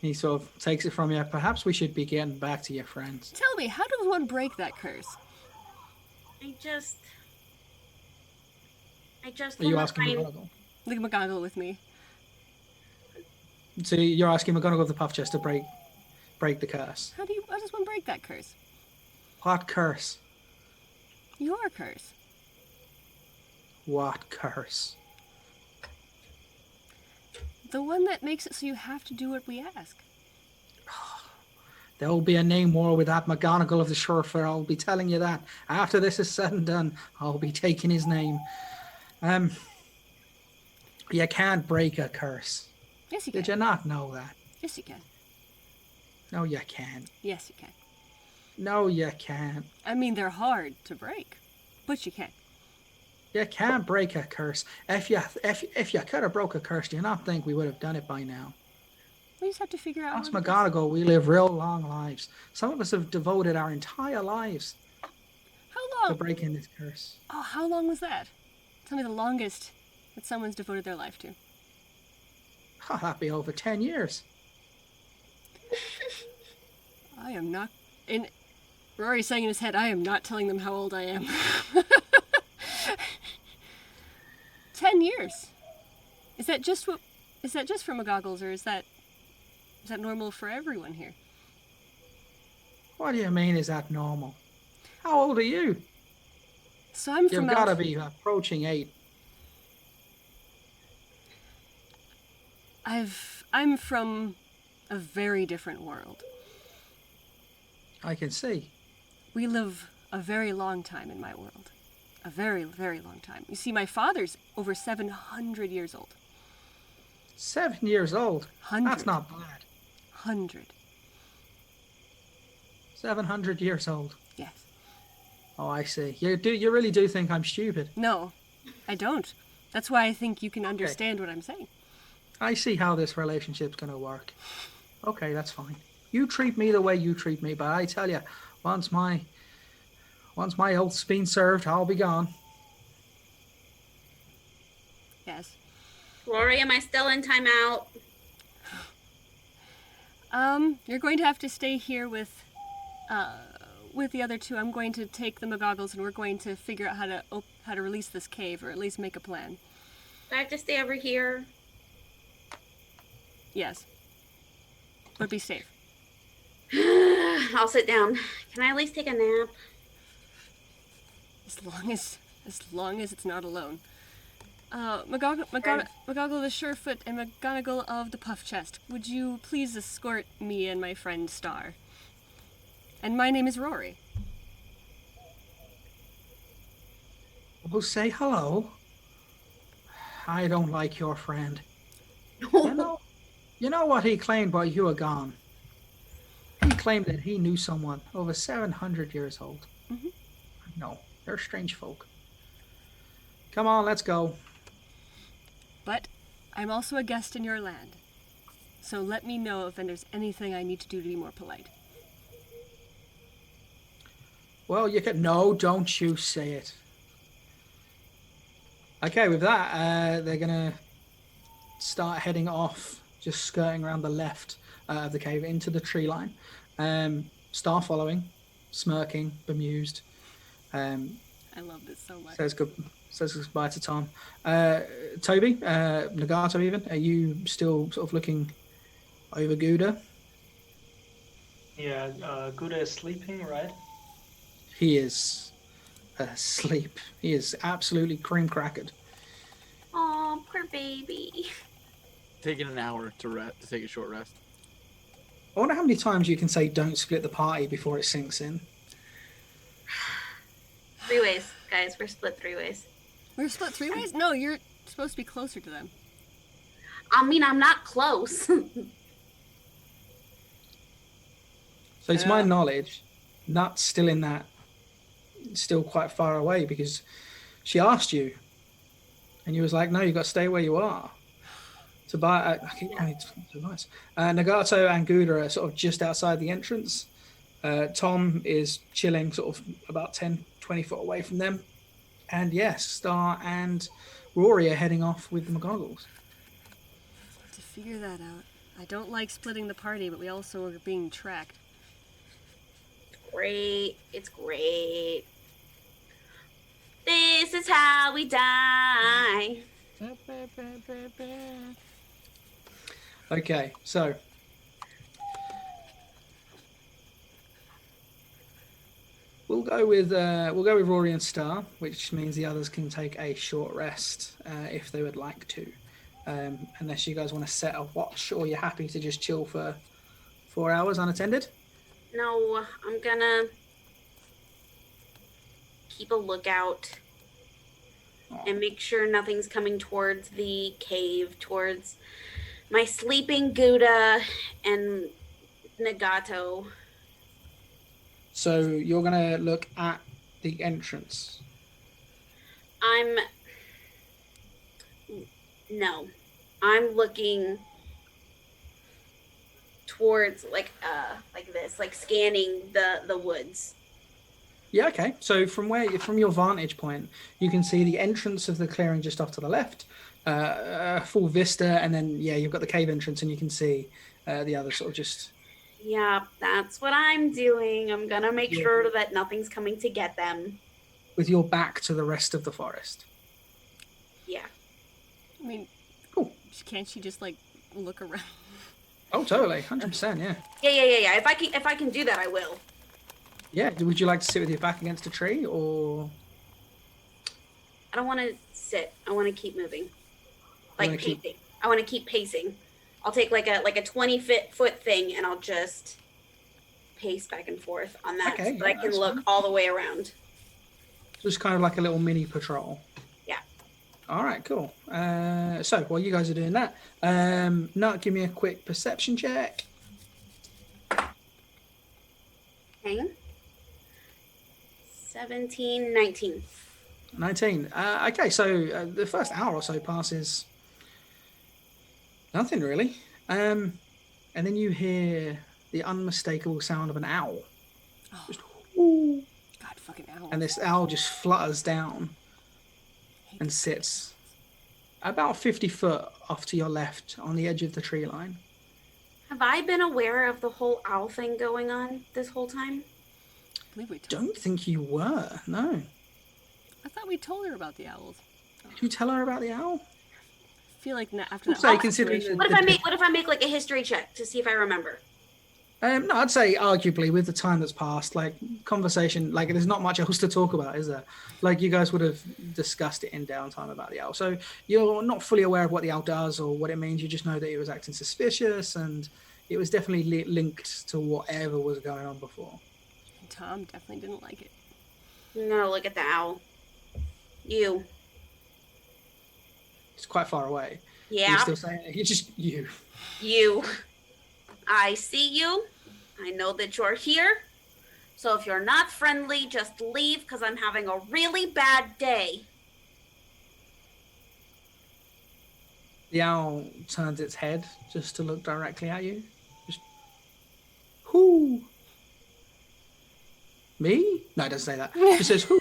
He sort of takes it from you. Perhaps we should be getting back to your friends. Tell me, how does one break that curse? I just Are you wanna asking find- McGonagall? Look at McGonagall with me. So you're asking McGonagall of the Puff Chest to break the curse? How does one break that curse? What curse? Your curse. What curse? The one that makes it so you have to do what we ask. There will be a name war with that McGonagall of the Shorefur. I'll be telling you that. After this is said and done, I'll be taking his name. You can't break a curse. Yes, you Did can. you not know that? Yes, you can. No, you can't. Yes, you can. No, you can't. I mean, they're hard to break, but you can. You can't break a curse. If you could have broke a curse, do you not think we would have done it by now? We just have to figure out. Ask what it is. McGonagall, we live real long lives. Some of us have devoted our entire lives How to long? breaking this curse. Oh, how long was that? Tell me the longest that someone's devoted their life to. Oh, that'd be over 10 years. I am not. And Rory's saying in his head, I am not telling them how old I am. 10 years. Is that just for McGonigles, or is that normal for everyone here? What do you mean, is that normal? How old are you? So I'm from You've got to be approaching 8. I'm from a very different world. I can see. We live a very long time in my world. A very, very long time. You see, my father's over 700 years old. 7 years old? 100. That's not bad. 100. 700 years old. Yes. Oh, I see. You really do think I'm stupid? No, I don't. That's why I think you can understand what I'm saying. I see how this relationship's going to work. Okay, that's fine. You treat me the way you treat me, but I tell you, once my oath's been served, I'll be gone. Yes. Rory, am I still in timeout? You're going to have to stay here with the other two. I'm going to take the McGonigles, and we're going to figure out how to release this cave, or at least make a plan. Do I have to stay over here? Yes. But be safe. I'll sit down. Can I at least take a nap? As long as it's not alone. McGonigles the Surefoot and McGonigles of the Puff Chest, would you please escort me and my friend Star? And my name is Rory. Well, say hello. I don't like your friend. You know what he claimed while you were gone? He claimed that he knew someone over 700 years old. Mm-hmm. No, they're strange folk. Come on, let's go. But I'm also a guest in your land. So let me know if there's anything I need to do to be more polite. Well, you can... No, don't you say it. Okay, with that, they're going to start heading off, just skirting around the left of the cave into the tree line. Star following, smirking, bemused. I love this so much. Says goodbye to Tom. Toby, Nagato even, are you still sort of looking over Gouda? Yeah, Gouda is sleeping, right? He is asleep. He is absolutely cream crackered. Oh, poor baby. Taking an hour to take a short rest. I wonder how many times you can say don't split the party before it sinks in. 3 ways, guys. We're split 3 ways. We're split 3 ways? No, you're supposed to be closer to them. I mean, I'm not close. So to my knowledge, Knut's still quite far away, because she asked you and you was like, no, you've got to stay where you are. To buy, I keep wanting to nice. Nagato and Gouda are sort of just outside the entrance. Tom is chilling sort of about 10, 20 foot away from them. And yes, Star and Rory are heading off with the McGonigles. To figure that out. I don't like splitting the party, but we also are being tracked. Great. It's great. This is how we die. Okay, so we'll go with Rory and Star, which means the others can take a short rest if they would like to, unless you guys want to set a watch, or you're happy to just chill for 4 hours unattended. No, I'm gonna keep a lookout and make sure nothing's coming towards the cave, towards my sleeping Gouda and Nagato. So you're gonna look at the entrance. I'm looking towards like this, like scanning the woods. Yeah, okay. So from your vantage point, you can see the entrance of the clearing just off to the left, full vista, and then you've got the cave entrance, and you can see the other sort of just. Yeah, that's what I'm doing. I'm gonna make sure that nothing's coming to get them. With your back to the rest of the forest. Yeah. I mean, Cool. can't she just like look around? Oh, totally, 100%. Yeah. Yeah. If I can do that, I will. Yeah. Would you like to sit with your back against a tree, or? I don't want to sit. I want to keep moving. Like pacing. I want to keep pacing. I'll take like a 20-foot thing, and I'll just pace back and forth on that, so that I can look all the way around. Just kind of like a little mini patrol. Yeah. All right, cool. So while you guys are doing that, Knut, give me a quick perception check. Okay. 17, 19. 19. Okay, so the first hour or so passes. Nothing really. And then you hear the unmistakable sound of an owl. Oh. Just, ooh. God, fucking owl. And this owl just flutters down and sits about 50 foot off to your left on the edge of the tree line. Have I been aware of the whole owl thing going on this whole time? I believe we Don't think you were, no. I thought we told her about the owls. Did you tell her about the owl? I feel like after that. So considering What if I make like a history check to see if I remember? No, I'd say arguably with the time that's passed, like conversation, like there's not much else to talk about, is there? Like you guys would have discussed it in downtime about the owl. So you're not fully aware of what the owl does or what it means. You just know that it was acting suspicious and it was definitely linked to whatever was going on before. And Tom definitely didn't like it. I'm gonna look at the owl. You. It's quite far away. Yeah. You're still saying it. You're just you. You. I see you. I know that you're here. So if you're not friendly, just leave because I'm having a really bad day. The owl turns its head just to look directly at you. Just, whoo. Me? No, it doesn't say that. It says, who?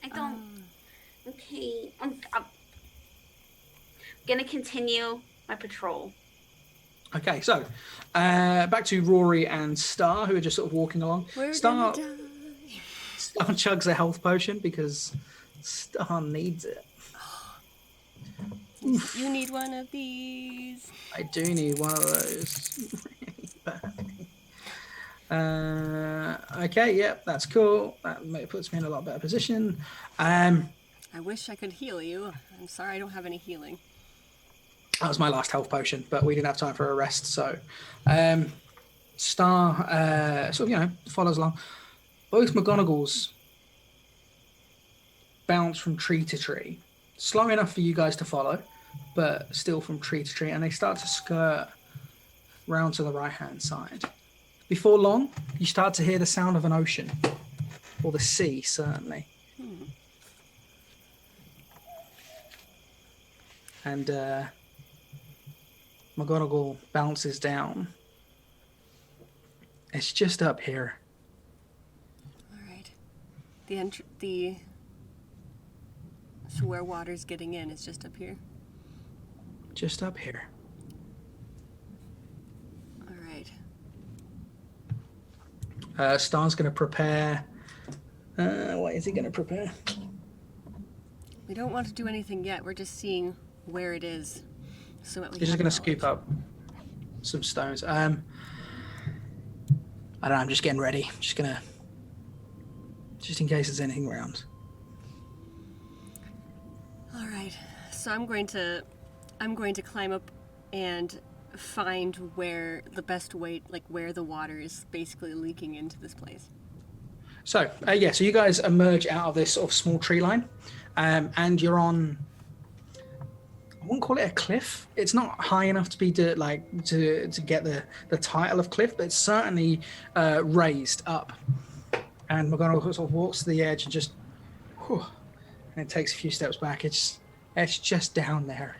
I don't. Okay. I'm gonna continue my patrol. Okay, so back to Rory and Star, who are just sort of walking along. Star chugs a health potion because Star needs it. You need one of these. I do need one of those. Okay, yep, that's cool. That puts me in a lot better position. I wish I could heal you. I'm sorry I don't have any healing. That was my last health potion, but we didn't have time for a rest, so Star sort of, follows along. Both McGonigles bounce from tree to tree, slow enough for you guys to follow, but still from tree to tree, and they start to skirt round to the right-hand side. Before long, you start to hear the sound of an ocean, or the sea, certainly. And McGonagall bounces down. It's just up here. All right. So where water's getting in is just up here. Just up here. All right. Star's going to prepare. What is he going to prepare? We don't want to do anything yet. We're just seeing where it is. So He's just going to scoop up some stones. I don't know. I'm just getting ready. Just in case there's anything around. All right. So I'm going to climb up and find where the best way, like where the water is basically leaking into this place. So so you guys emerge out of this sort of small tree line, and you're on. I wouldn't call it a cliff. It's not high enough to be to get the title of cliff, but it's certainly raised up. And McGonagall sort of walks to the edge and just, and it takes a few steps back. It's just down there.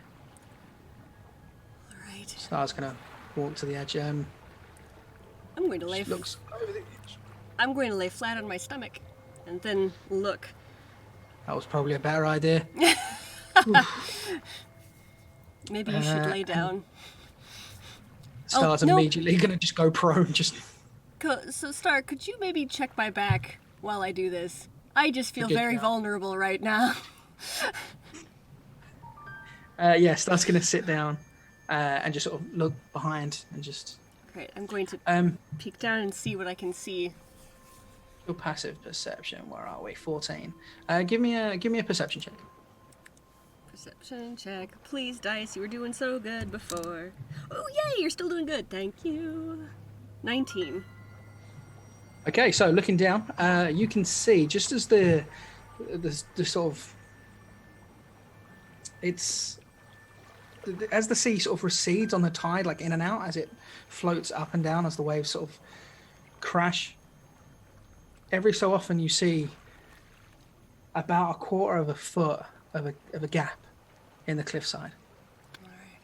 All right. Star's gonna walk to the edge. I'm I'm going to lay. Looks over the edge. I'm going to lay flat on my stomach, and then look. That was probably a better idea. Maybe you should lay down. Star's no. immediately gonna just go prone. Just So, Star, could you maybe check my back while I do this? I just feel Good very job. vulnerable right now. yeah, Star's gonna sit down and just sort of look behind and just. Great, I'm going to peek down and see what I can see. Your passive perception. Where are we? 14. Give me a perception check. Perception check. Please, dice. You were doing so good before. Oh, yay! You're still doing good. Thank you. 19. Okay, so looking down, you can see just as the sort of as the sea sort of recedes on the tide, like in and out, as it floats up and down as the waves sort of crash. Every so often, you see about a quarter of a foot of a gap in the cliffside. Alright.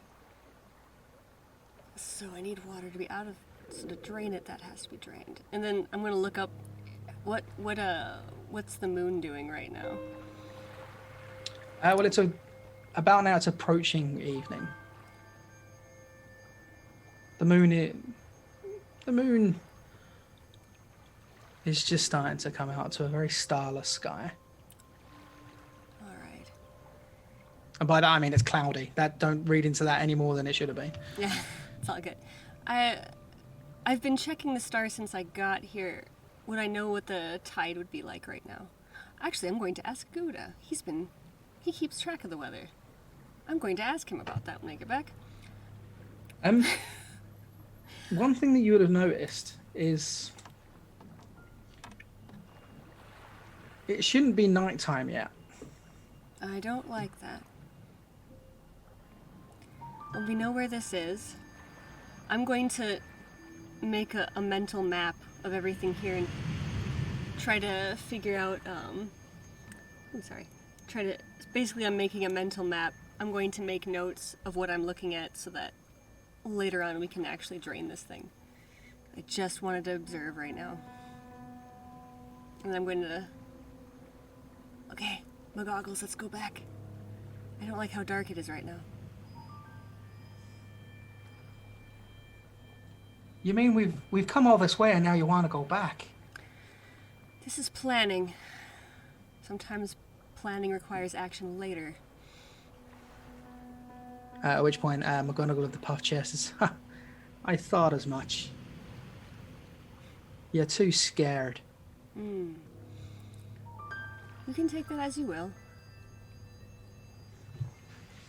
So I need water to be out of... So to drain it, that has to be drained. And then I'm going to look up... What's the moon doing right now? Well, about now it's approaching evening. The moon is just starting to come out to a very starless sky. Alright. And by that I mean it's cloudy. Don't read into that any more than it should have been. Yeah, it's all good. I've been checking the stars since I got here. Would I know what the tide would be like right now? Actually, I'm going to ask Gouda. He keeps track of the weather. I'm going to ask him about that when I get back. One thing that you would have noticed is it shouldn't be nighttime yet. I don't like that. Well, we know where this is. I'm going to make a mental map of everything here and try to figure out, basically I'm making a mental map. I'm going to make notes of what I'm looking at so that later on we can actually drain this thing. I just wanted to observe right now. And I'm going to... Okay, McGonigles, let's go back. I don't like how dark it is right now. You mean we've come all this way and now you want to go back? This is planning. Sometimes planning requires action later. At which point, McGonigles of the puff chest says, "Ha, I thought as much. You're too scared." You can take that as you will.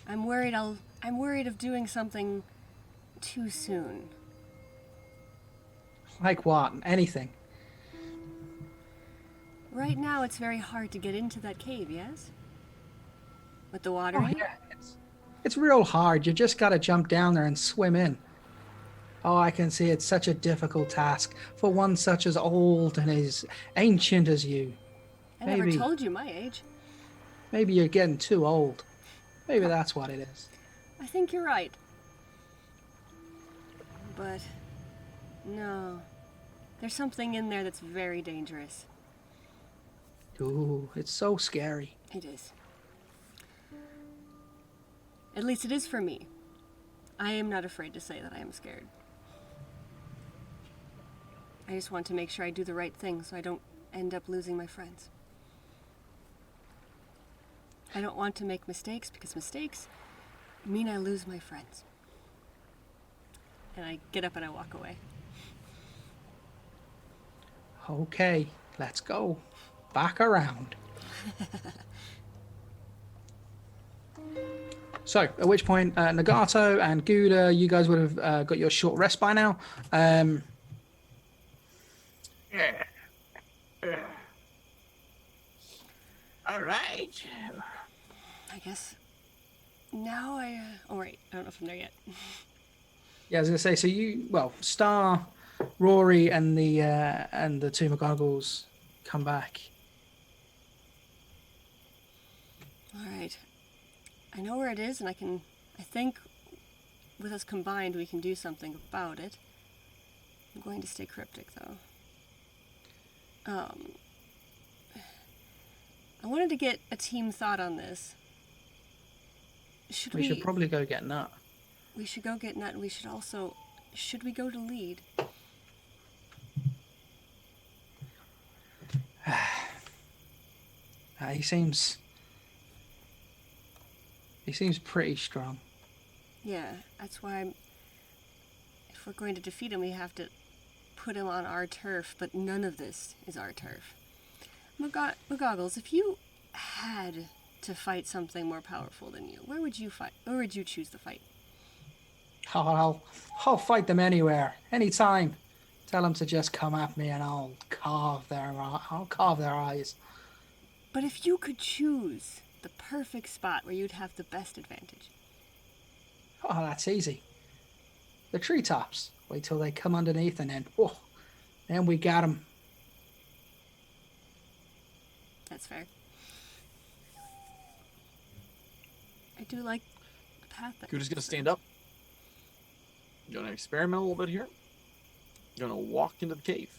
I'm worried of doing something too soon. Like what? Anything? Right now it's very hard to get into that cave, yes? With the water Oh, in it? yeah. It's real hard. You just gotta jump down there and swim in. Oh, I can see it's such a difficult task for one such as old and as ancient as you. I never told you my age. Maybe you're getting too old. Maybe that's what it is. I think you're right. But... no. There's something in there that's very dangerous. Ooh, it's so scary. It is. At least it is for me. I am not afraid to say that I am scared. I just want to make sure I do the right thing so I don't end up losing my friends. I don't want to make mistakes because mistakes mean I lose my friends. And I get up and I walk away. Okay, let's go. Back around. So, at which point, Nagato and Gouda, you guys would have got your short rest by now. All right. I guess now oh wait, I don't know if I'm there yet. Yeah, I was gonna say. So Star, Rory, and the two McGonigles come back. All right. I know where it is, and I think with us combined we can do something about it. I'm going to stay cryptic, though. I wanted to get a team thought on this. We should probably go get Knut. We should go get Knut, and we should also... Should we go to lead? He seems pretty strong. Yeah, that's why if we're going to defeat him, we have to put him on our turf, but none of this is our turf. McGonigles, if you had to fight something more powerful than you, where would you fight? Where would you choose to fight? I'll fight them anywhere, anytime. Tell them to just come at me, and I'll carve their eyes. But if you could choose the perfect spot where you'd have the best advantage. Oh, that's easy. The treetops. Wait till they come underneath, and then we got them. That's fair. I do like the path. You're just gonna stand up. You're gonna experiment a little bit here. You're gonna walk into the cave.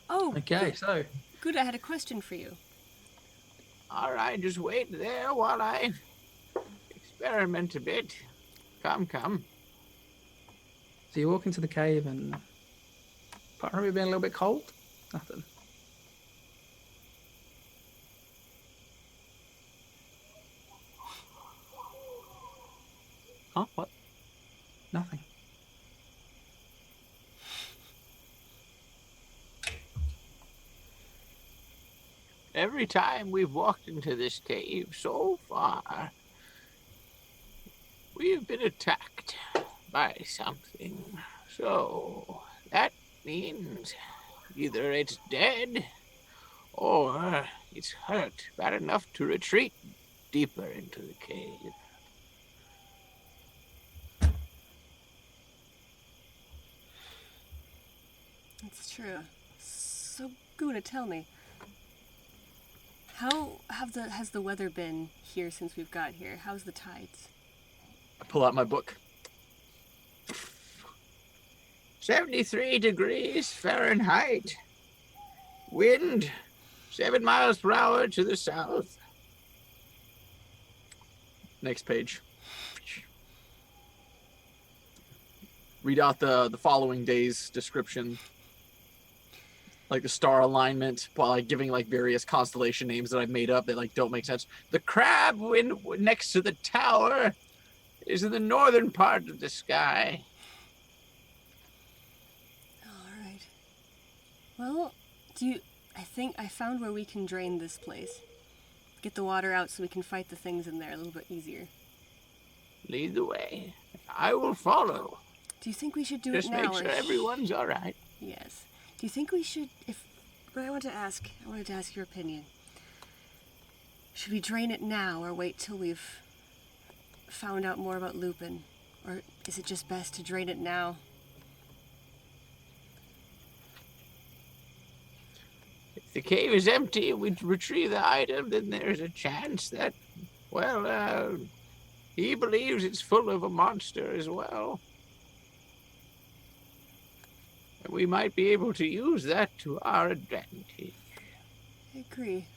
Oh, Okay, so good. I had a question for you. All right, just wait there while I experiment a bit. Come. So you walk into the cave, and apart from it being a little bit cold, nothing. Huh? What? Nothing. Every time we've walked into this cave so far, we've been attacked by something. So that means either it's dead or it's hurt bad enough to retreat deeper into the cave. That's true. So Guna, tell me, how has the weather been here since we've got here? How's the tides? I pull out my book. 73 degrees Fahrenheit. Wind 7 miles per hour to the south. Next page. Read out the following day's description. Like the star alignment, while like giving like various constellation names that I've made up that like don't make sense. The crab wind next to the tower is in the northern part of the sky. All right. Well, I think I found where we can drain this place. Get the water out so we can fight the things in there a little bit easier. Lead the way. I will follow. Do you think we should do Just it now? make sure everyone's all right. Yes. Do you think we should, but I wanted to ask your opinion. Should we drain it now or wait till we've found out more about Lupin? Or is it just best to drain it now? If the cave is empty and we retrieve the item, then there's a chance that, he believes it's full of a monster as well. And we might be able to use that to our advantage. I agree.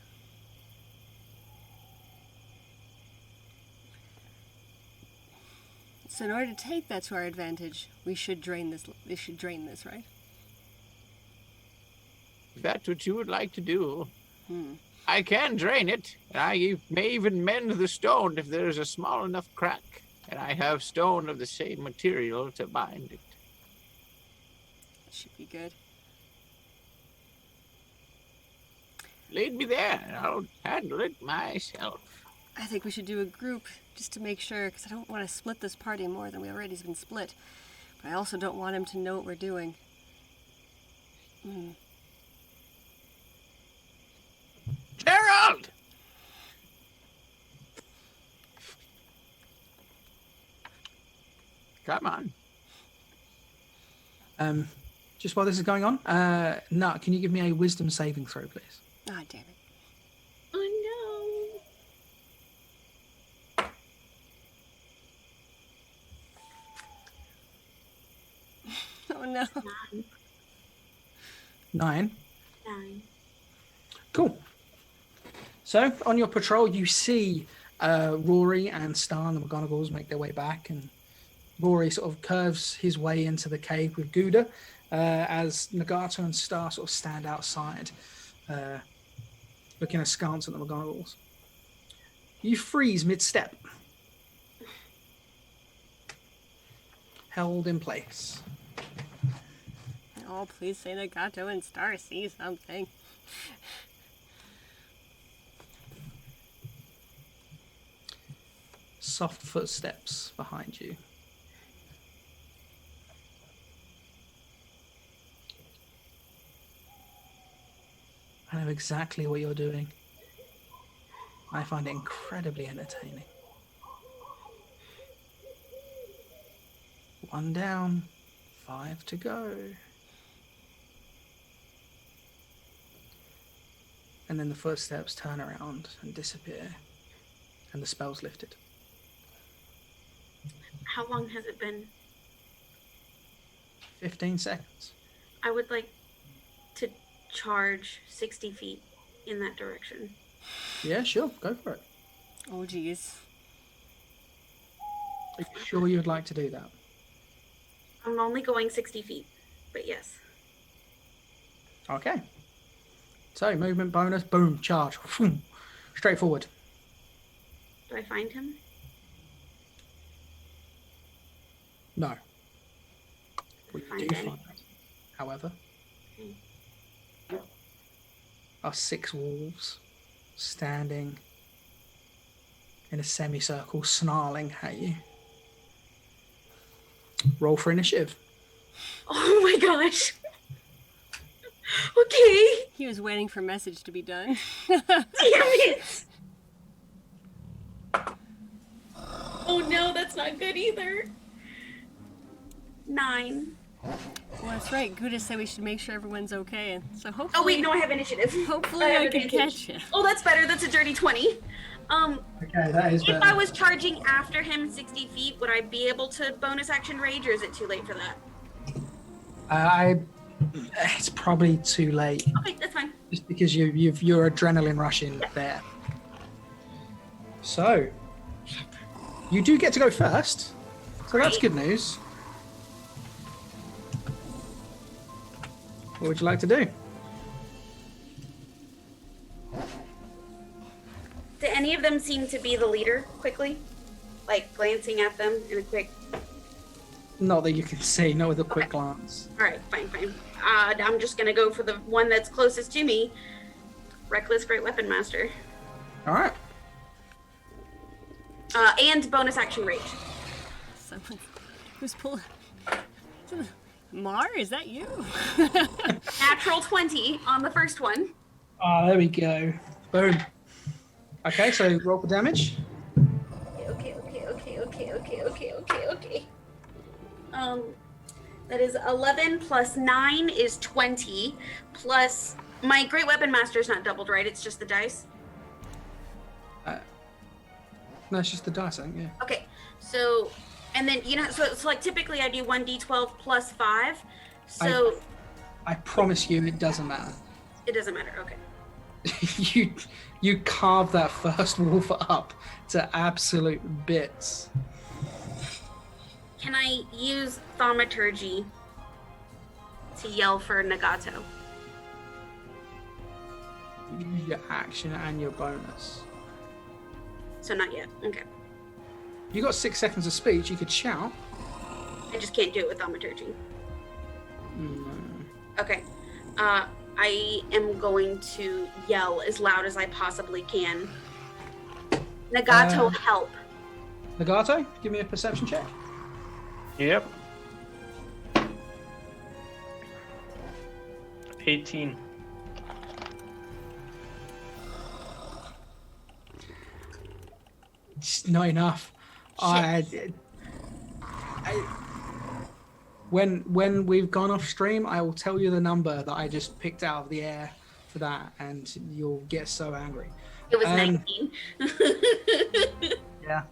So in order to take that to our advantage, we should drain this. We should drain this, right? If that's what you would like to do, I can drain it. And I may even mend the stone if there's a small enough crack. And I have stone of the same material to bind it. That should be good. Lead me there, and I'll handle it myself. I think we should do a group just to make sure, because I don't want to split this party more than we already have been split. But I also don't want him to know what we're doing. Gerald! Come on. Just while this is going on, Knut, can you give me a wisdom saving throw, please? Ah, damn it. Oh no. no. 9. 9. Cool. So, on your patrol, you see Rory and Star and the McGonigles make their way back, and Rory sort of curves his way into the cave with Gouda, as Nagato and Star sort of stand outside, looking askance at the McGonigles. You freeze mid-step. Held in place. Oh, please say Nagato and Star see something. Soft footsteps behind you. I know exactly what you're doing. I find it incredibly entertaining. 1 down, 5 to go. And then the footsteps turn around and disappear, and the spell's lifted. How long has it been? 15 seconds. I would like to charge 60 feet in that direction. Yeah, sure, go for it. Oh, geez. Are you sure you would like to do that? I'm only going 60 feet, but yes. Okay. So, movement bonus, boom, charge. Straight forward. Do I find him? No. We Find do him. find, however, Okay. are 6 wolves standing in a semicircle, snarling at you. Roll for initiative. Oh my gosh. Okay. He was waiting for message to be done. Damn it. Oh no, that's not good either. 9. Well, that's right. Gouda said we should make sure everyone's okay, and so hopefully. Oh wait, no, I have initiative. Hopefully, have I can advantage. catch you. Oh, that's better. That's a dirty 20. Okay, that is If better. I was charging after him 60 feet, would I be able to bonus action rage, or is it too late for that? It's probably too late, Okay, that's fine. just because you're adrenaline rushing there. So, you do get to go first, so that's Great. good news. What would you like to do? Do any of them seem to be the leader quickly? Like glancing at them in a quick. Not that you can see, not with a quick glance. Alright, fine. I'm just gonna go for the one that's closest to me. Reckless Great Weapon Master. All right. And bonus action rage. Someone who's pulling. Mar, is that you? Natural 20 on the first one. Oh, there we go. Boom. Okay, so roll for damage. Okay. That is 11 plus 9 is 20. Plus, my Great Weapon Master is not doubled, right? It's just the dice. No, it's just the dice, I think, yeah. Okay, so, and then, so it's like typically I do 1d12 plus 5. So, I promise you it doesn't matter. it doesn't matter. Okay. You carve that first wolf up to absolute bits. Can I use thaumaturgy to yell for Nagato? Use your action and your bonus. So not yet. Okay. You got 6 seconds of speech. You could shout. I just can't do it with thaumaturgy. Mm. Okay. I am going to yell as loud as I possibly can. Nagato, help. Nagato, give me a perception check. Yep. 18. It's not enough. When we've gone off stream, I will tell you the number that I just picked out of the air for that, and you'll get so angry. It was 19. Yeah.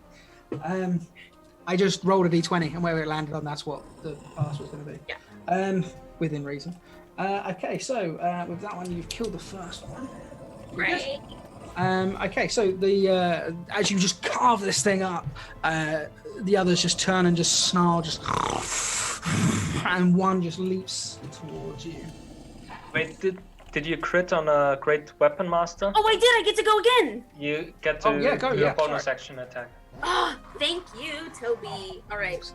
I just rolled a d20, and where it landed on, that's what the pass was going to be. Yeah. Within reason. Okay, so with that one, you've killed the first one. Right. Okay, so the as you just carve this thing up, the others just turn and just snarl, and one just leaps towards you. Wait, did you crit on a Great Weapon Master? Oh, I did. I get to go again. You get to do a bonus action attack. Oh, thank you, Toby. All right.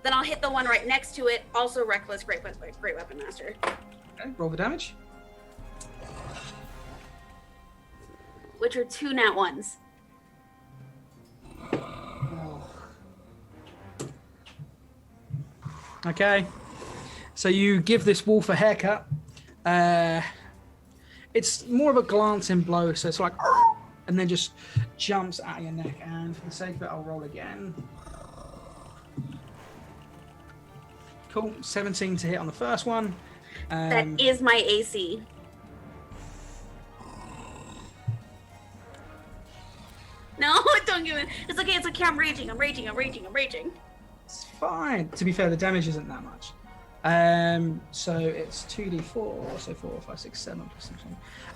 Then I'll hit the one right next to it. Also reckless, Great Weapon Master. Okay, roll the damage. Which are 2 nat 1s. Okay, so you give this wolf a haircut. It's more of a glancing blow, so it's like, and then just jumps at your neck. And for the sake of it, I'll roll again. Cool, 17 to hit on the first one. That is my AC. No, don't give it. It's okay. It's okay. I'm raging. It's fine. To be fair, the damage isn't that much. So it's 2d4, so 4, 5, 6, 7 plus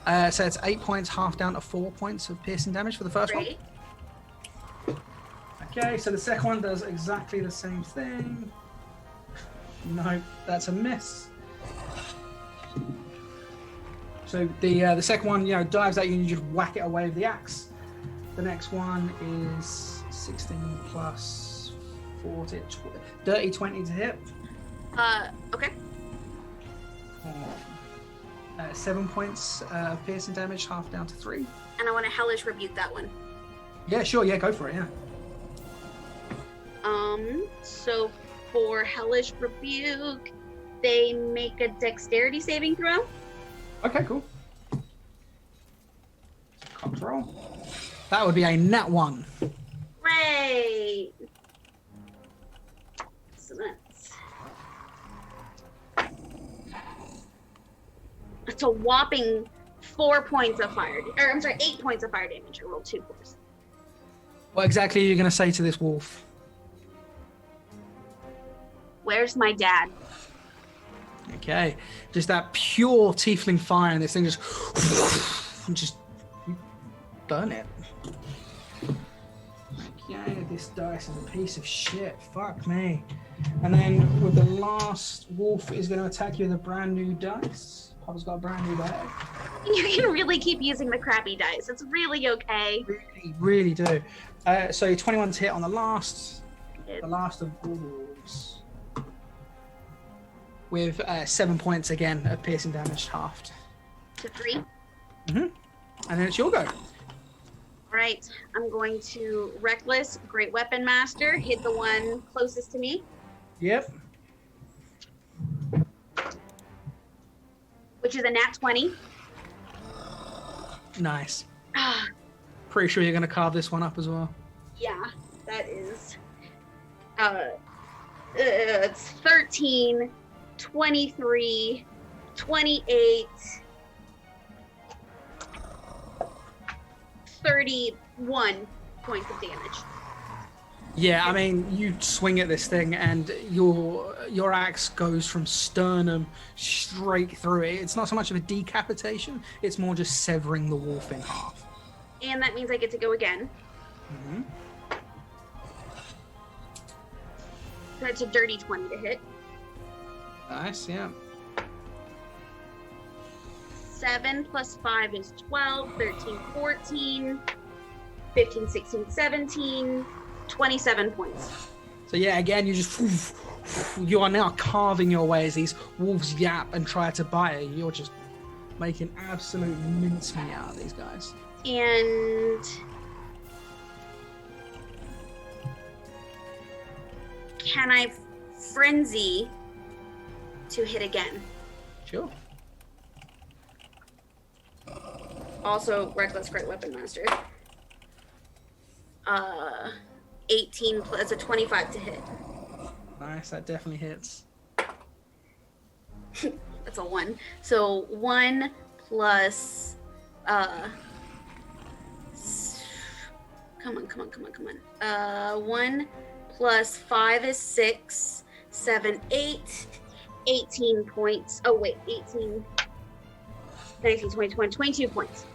16. So it's 8 points, half down to 4 points of piercing damage for the first one. Okay, so the second one does exactly the same thing. No, that's a miss. So the second one, dives at you and you just whack it away with the axe. The next one is 16 plus 40, dirty 20 to hit. Okay. 7 points of piercing damage, half down to 3. And I want to hellish rebuke that one. Yeah, sure. Yeah, go for it. Yeah. So for hellish rebuke, they make a dexterity saving throw. Okay, cool. Cox roll. That would be a nat 1. Great. So that's a whopping 4 points of fire. Or I'm sorry, 8 points of fire damage. I rolled 2 4s. What exactly are you going to say to this wolf? Where's my dad? Okay, just that pure tiefling fire, and this thing just burn it. Okay, this dice is a piece of shit. Fuck me. And then with the last wolf is going to attack you with a brand new dice. Papa's got a brand new bag. You can really keep using the crappy dice. It's really okay. Really do. So 21 to hit on the last of all the wolves. With 7 points again of piercing damage halved. To 3. And then it's your go. Right, I'm going to Reckless, Great Weapon Master, hit the one closest to me. Yep. Which is a nat 20. Nice. Pretty sure you're going to carve this one up as well. Yeah, that is. It's 13, 23, 28, 31 points of damage. Yeah, I mean, you swing at this thing and your axe goes from sternum straight through it. It's not so much of a decapitation, it's more just severing the wolf in half. And that means I get to go again. That's a dirty 20 to hit. Nice, yeah. 7 plus 5 is 12, 13, 14, 15, 16, 17, 27 points. So yeah, again, you are now carving your way as these wolves yap and try to bite you. You're just making absolute mincemeat out of these guys. And can I frenzy to hit again? Sure. Also, Reckless, Great Weapon Master. 18 plus a 25 to hit. Nice, that definitely hits. That's a 1. So 1 plus come on. 1 plus 5 is 6. 7, 8, 18 points. Oh, wait, 18, 19, 20, 22 points.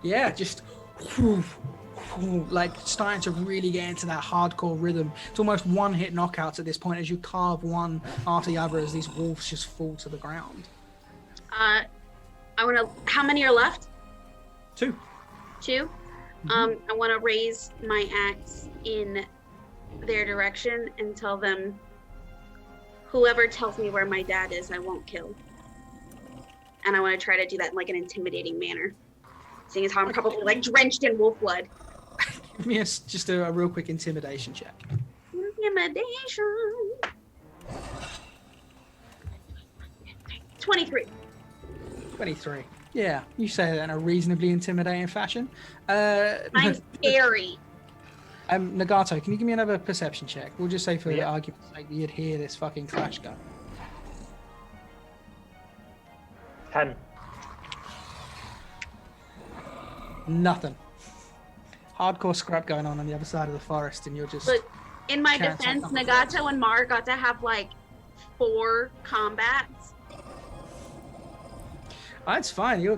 Yeah, just like starting to really get into that hardcore rhythm. It's almost one hit knockouts at this point as you carve one after the other as these wolves just fall to the ground. I want to. How many are left? 2. 2. I want to raise my axe in their direction and tell them, whoever tells me where my dad is, I won't kill. And I want to try to do that in like an intimidating manner, seeing as how I'm probably like drenched in wolf blood. Give me just a real quick intimidation check. Intimidation. 23. 23. Yeah, you say that in a reasonably intimidating fashion. I'm scary. Nagato, can you give me another perception check? We'll just say for Yeah. argument's sake that you'd hear this fucking clash go. 10. Nothing. Hardcore scrap going on the other side of the forest, and you're just... Look, in my Can't defense, talk about Nagato and Mar got to have like 4 combats. That's fine. You're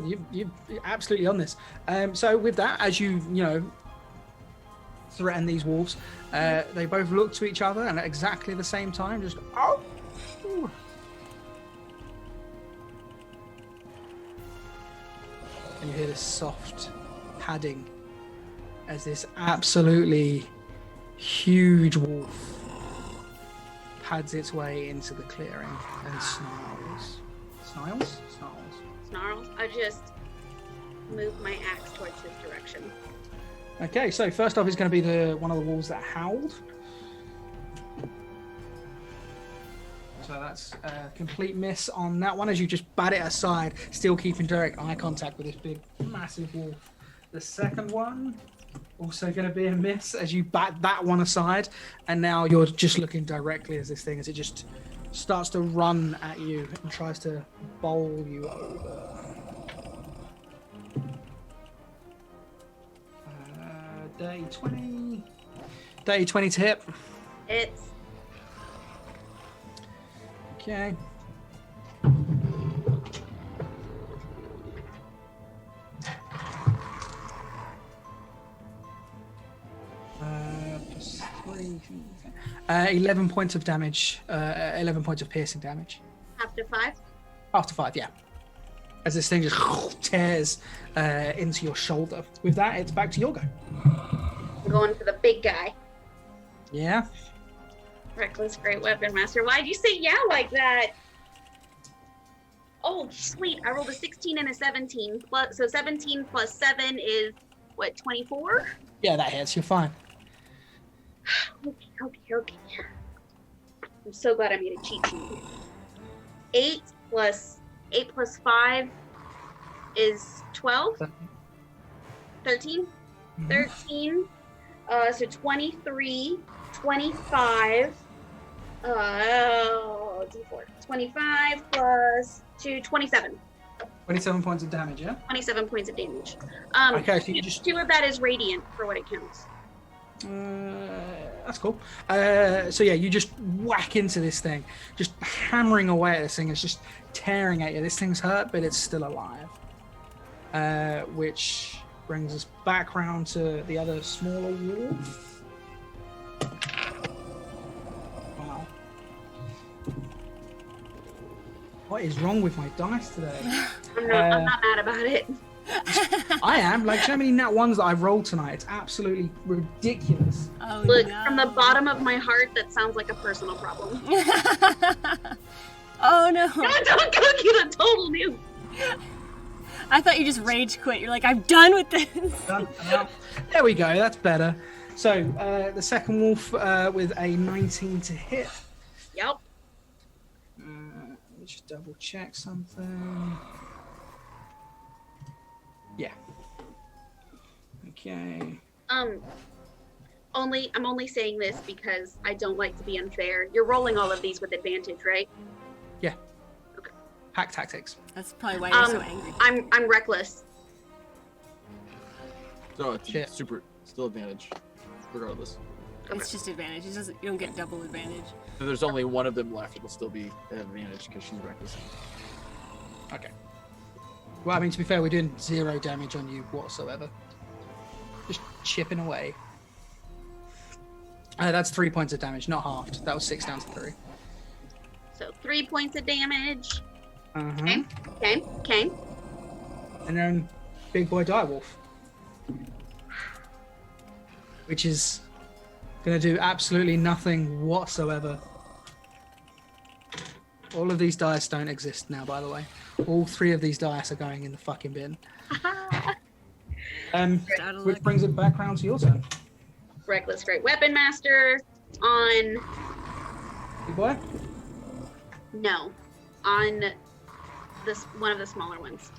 absolutely on this. So with that, as you threaten these wolves, they both look to each other and at exactly the same time, just and you hear this soft padding as this absolutely huge wolf pads its way into the clearing and snarls. Snarls. I just move my axe towards his direction. Okay, so first off is going to be one of the wolves that howled. So that's a complete miss on that one as you just bat it aside, still keeping direct eye contact with this big, massive wolf. The second one, also going to be a miss as you bat that one aside, and now you're just looking directly as it just starts to run at you and tries to bowl you over. Day 20 to hit. It's Okay. Plus 3. 11 points of damage. 11 points of piercing damage. after 5. After 5, yeah. As this thing just tears into your shoulder. With that, it's back to your go. I'm going for the big guy. Yeah. Reckless Great Weapon Master. Why'd you say yeah like that? Oh, sweet. I rolled a 16 and a 17. So 17 plus 7 is, what, 24? Yeah, that hits. You're fine. Okay. I'm so glad I made a cheat sheet. 8 plus 5 is 12? 13? 13. So 23, 25. D4. 25 plus 2, 27. 27 points of damage, yeah? 27 points of damage. Okay, so you just... 2 of that is radiant for what it counts. That's cool. So yeah, you just whack into this thing, just hammering away at this thing. It's just tearing at you. This thing's hurt, but it's still alive. Which brings us back round to the other smaller wolf. Wow. What is wrong with my dice today? I'm not mad about it. I am. Like, so many nat ones that I've rolled tonight. It's absolutely ridiculous. Oh, Look, no. from the bottom of my heart, that sounds like a personal problem. Oh no! No, don't go get a total noob. I thought you just rage quit. You're like, I'm done with this. There we go. That's better. So the second wolf with a 19 to hit. Yep. Let me just double check something. Yeah. Okay. I'm only saying this because I don't like to be unfair. You're rolling all of these with advantage, right? Yeah. Okay. Pack tactics. That's probably why you're so angry. I'm reckless. So it's Shit. super, still advantage, regardless. It's just advantage. You don't get double advantage. If there's only one of them left, it'll still be an advantage because she's reckless. Okay. Well, I mean, to be fair, we're doing 0 damage on you whatsoever. Just chipping away. That's 3 points of damage, not halved. That was 6 down to 3. So 3 points of damage. Uh-huh. Okay. And then Big Boy Direwolf. Which is going to do absolutely nothing whatsoever. All of these dice don't exist now, by the way. All 3 of these dice are going in the fucking bin. Which brings it back round to your turn. Reckless Great Weapon Master on... Big Boy? No. On this one of the smaller ones.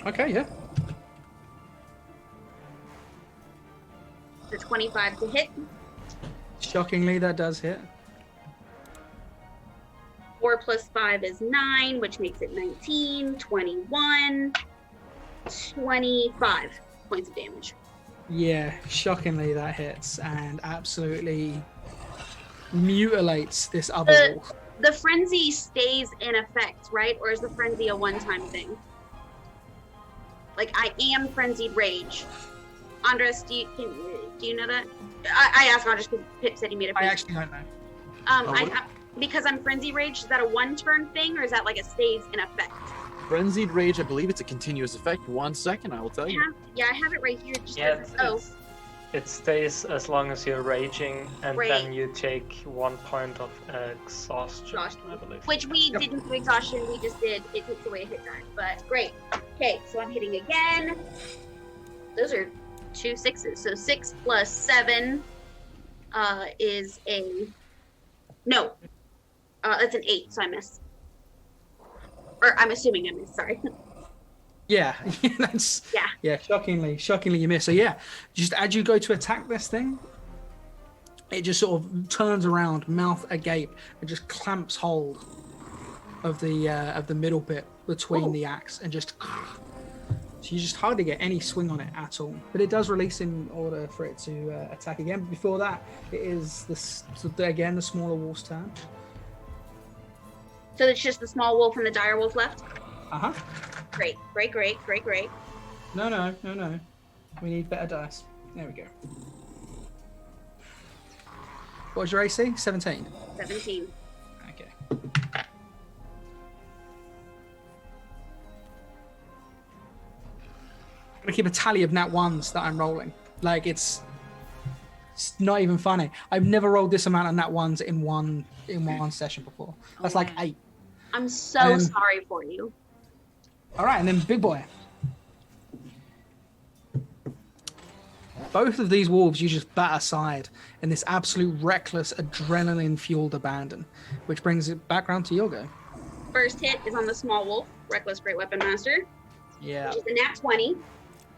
Okay, yeah. The 25 to hit. Shockingly, that does hit. 4 plus 5 is 9, which makes it 19, 21, 25 points of damage. Yeah, shockingly that hits and absolutely mutilates this other wolf. The frenzy stays in effect, right? Or is the frenzy a one-time thing? Like, I am frenzied rage. Andres, do you know that? I asked Andres because Pip said he made a frenzy. I actually don't know. Because I'm frenzy rage, is that a one-turn thing, or is that like it stays in effect? Frenzied Rage, I believe it's a continuous effect. 1 second, I will tell you. Yeah, I have it right here. Just Yeah, as, it stays as long as you're raging, and Right. then you take 1 point of exhaustion, I believe. which we didn't do exhaustion, we just did. It takes away a hit die, but great. Okay, so I'm hitting again. Those are 2 6s. So 6 plus 7 is a... No. That's an 8, so I miss. Or I'm assuming I miss, sorry. Yeah, that's... Yeah. Yeah, shockingly you miss. So yeah, just as you go to attack this thing, it just sort of turns around, mouth agape, and just clamps hold of the middle bit between the axe, and just... So you just hardly get any swing on it at all. But it does release in order for it to attack again. But before that, it is, again, the smaller wolf's turn. So it's just the small wolf and the dire wolf left? Uh-huh. Great. No. We need better dice. There we go. What was your AC? 17? 17. Okay. I'm gonna keep a tally of nat ones that I'm rolling. Like, it's not even funny. I've never rolled this amount of nat ones in one session before. That's like 8. I'm so sorry for you. All right, and then Big Boy. Both of these wolves you just bat aside in this absolute reckless, adrenaline-fueled abandon, which brings it back round to your go. First hit is on the small wolf, Reckless Great Weapon Master. Yeah. Which is a nat 20.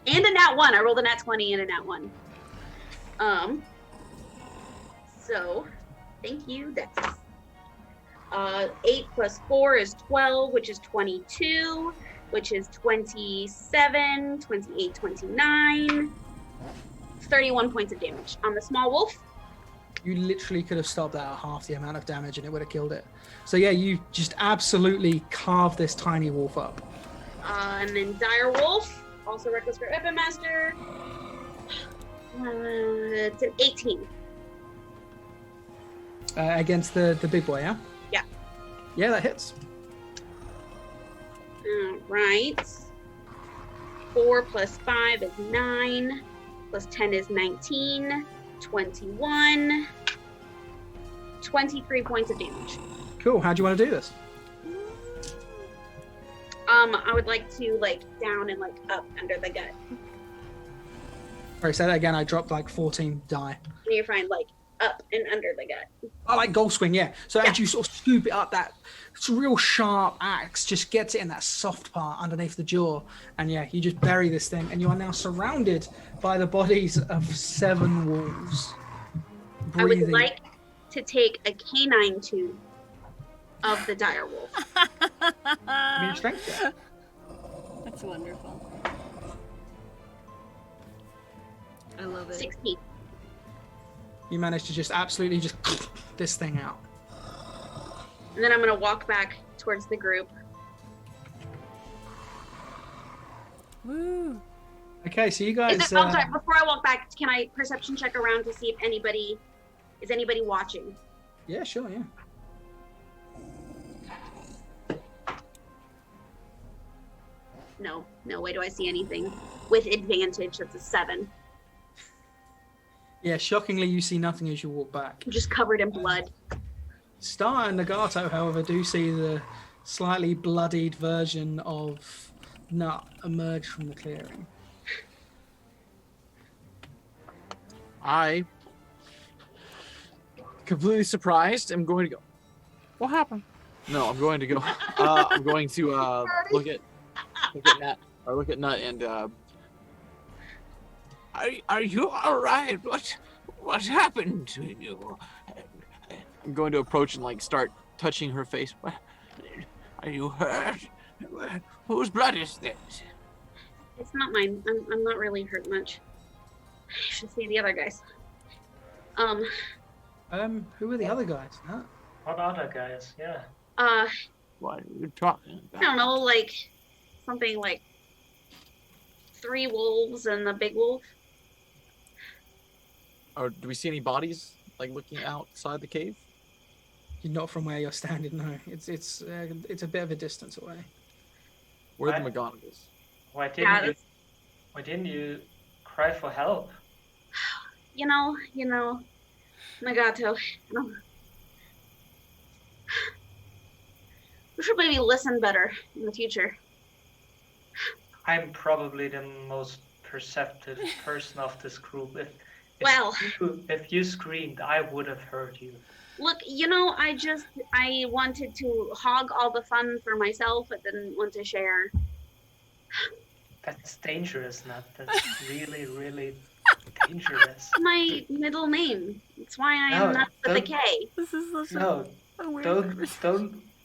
And a nat 1. I rolled a nat 20 and a nat 1. So, thank you, Dex. 8 plus 4 is 12, which is 22, which is 27, 28, 29, 31 points of damage on the small wolf. You literally could have stopped that at half the amount of damage and it would have killed it. So yeah, you just absolutely carve this tiny wolf up. And then dire wolf, also Reckless Great Weapon Master. It's an 18. Against the big boy, yeah? Yeah. Yeah, that hits. Right. 4 plus 5 is 9. Plus 10 is 19. 21. 23 points of damage. Cool. How do you want to do this? I would like to down and up under the gut. Sorry, say that again. I dropped 14 die. And you're fine, up and under the gut. I like goal swing, yeah. So as you sort of scoop it up, that real sharp axe just gets it in that soft part underneath the jaw. And yeah, you just bury this thing, and you are now surrounded by the bodies of 7 wolves. Breathing. I would like to take a canine tube of the dire wolf. Give me your strength check. That's wonderful. I love it. 16. You manage to just absolutely just this thing out. And then I'm gonna walk back towards the group. Woo! Okay, so you guys. I'm sorry. Before I walk back, can I perception check around to see if anybody watching? Yeah, sure, yeah. No way do I see anything. With advantage, that's a 7. Yeah, shockingly, you see nothing as you walk back. I'm just covered in blood. Star and Nagato, however, do see the slightly bloodied version of Knut emerge from the clearing. I, completely surprised, am going to go. What happened? No, I'm going to go. I'm going to look at Knut and. Are you all right? What happened to you? I'm going to approach and like start touching her face. What? Are you hurt? Whose blood is this? It's not mine. I'm not really hurt much. I should see the other guys. Who are the other guys? Huh? What other guys? Yeah. What are you talking about? I don't know, like something like 3 wolves and a big wolf. Or do we see any bodies like looking outside the cave? You're not from where you're standing, no. It's a bit of a distance away. Where are the McGonigles? Why didn't you cry for help? You know, Nagato. We should maybe listen better in the future. I'm probably the most perceptive person of this group. If you screamed, I would have heard you. Look, I wanted to hog all the fun for myself, but didn't want to share. That's dangerous, Nat. That's really, really dangerous. My middle name. That's why I am Nut with a K. This is such No, a weird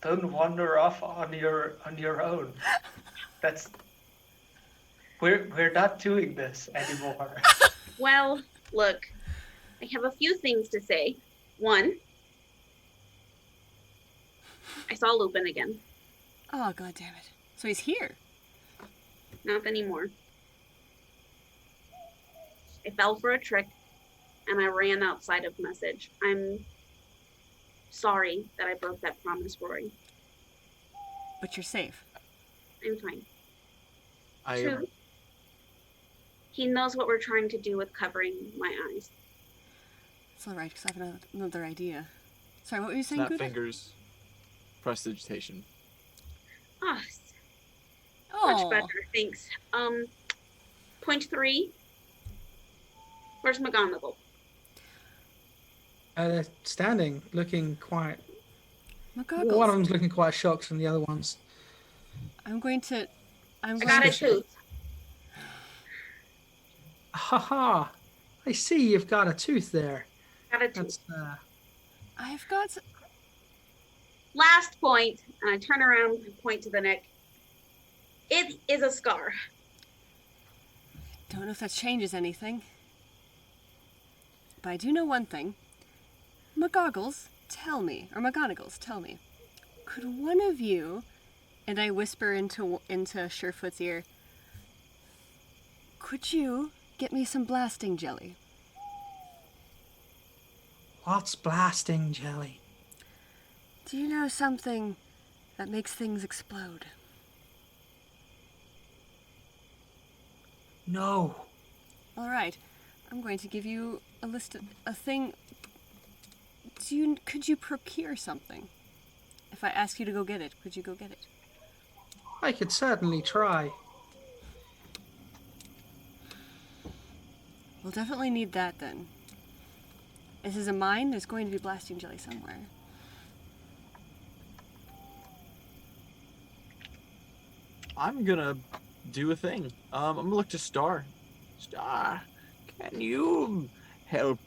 don't wander off on your own. That's we're not doing this anymore. Well, look, I have a few things to say. One, I saw Lupin again. Oh, god damn it. So he's here. Not anymore. I fell for a trick, and I ran outside of message. I'm sorry that I broke that promise, Rory. But you're safe. I'm fine. I 2, he knows what we're trying to do with covering my eyes. It's alright, because I have another idea. Sorry, what were you saying, snap Gouda? fingers. Prestidigitation. Ah, Oh, much better, thanks. Point 3. Where's McGonagles? They're standing, looking quite. McGonigles. One of them's looking quite shocked from the other ones. I'm going to... I got a tooth. Haha! I see you've got a tooth there. Got a tooth. That's I've got... Last point, and I turn around and point to the neck. It is a scar. Don't know if that changes anything. But I do know one thing. McGonigles, tell me, could one of you, and I whisper into Surefoot's ear, could you get me some blasting jelly? What's blasting jelly? Do you know something that makes things explode? No. All right, I'm going to give you a list of a thing. Could you procure something? If I ask you to go get it, could you go get it? I could certainly try. We'll definitely need that then. This is a mine. There's going to be blasting jelly somewhere. I'm gonna do a thing. I'm gonna look to Star. Star, can you help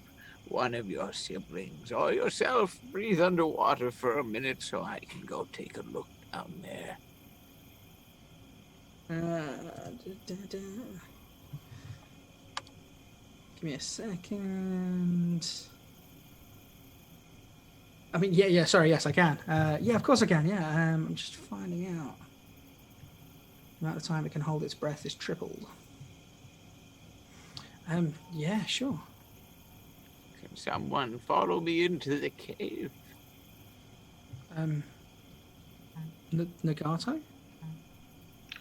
one of your siblings or yourself breathe underwater for a minute so I can go take a look down there? Give me a second. I mean, yeah, sorry, yes, I can. Yeah, of course I can, yeah. I'm just finding out. The amount of time it can hold its breath is tripled. Yeah, sure. Can someone follow me into the cave? Nagato?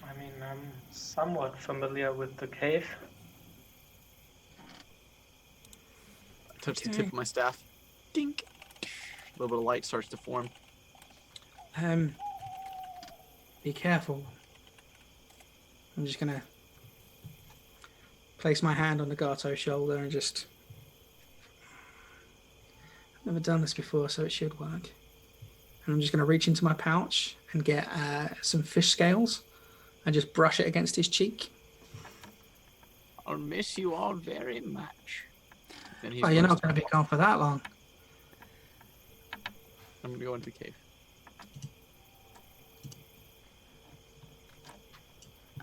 I mean, I'm somewhat familiar with the cave. I touch the tip of my staff. Dink. A little bit of light starts to form. Be careful. I'm just gonna place my hand on Nagato's shoulder and just... I've never done this before, so it should work. And I'm just gonna reach into my pouch and get some fish scales and just brush it against his cheek. I'll miss you all very much. Then he's Oh, you're going not gonna be gone for that long. I'm gonna go into the cave.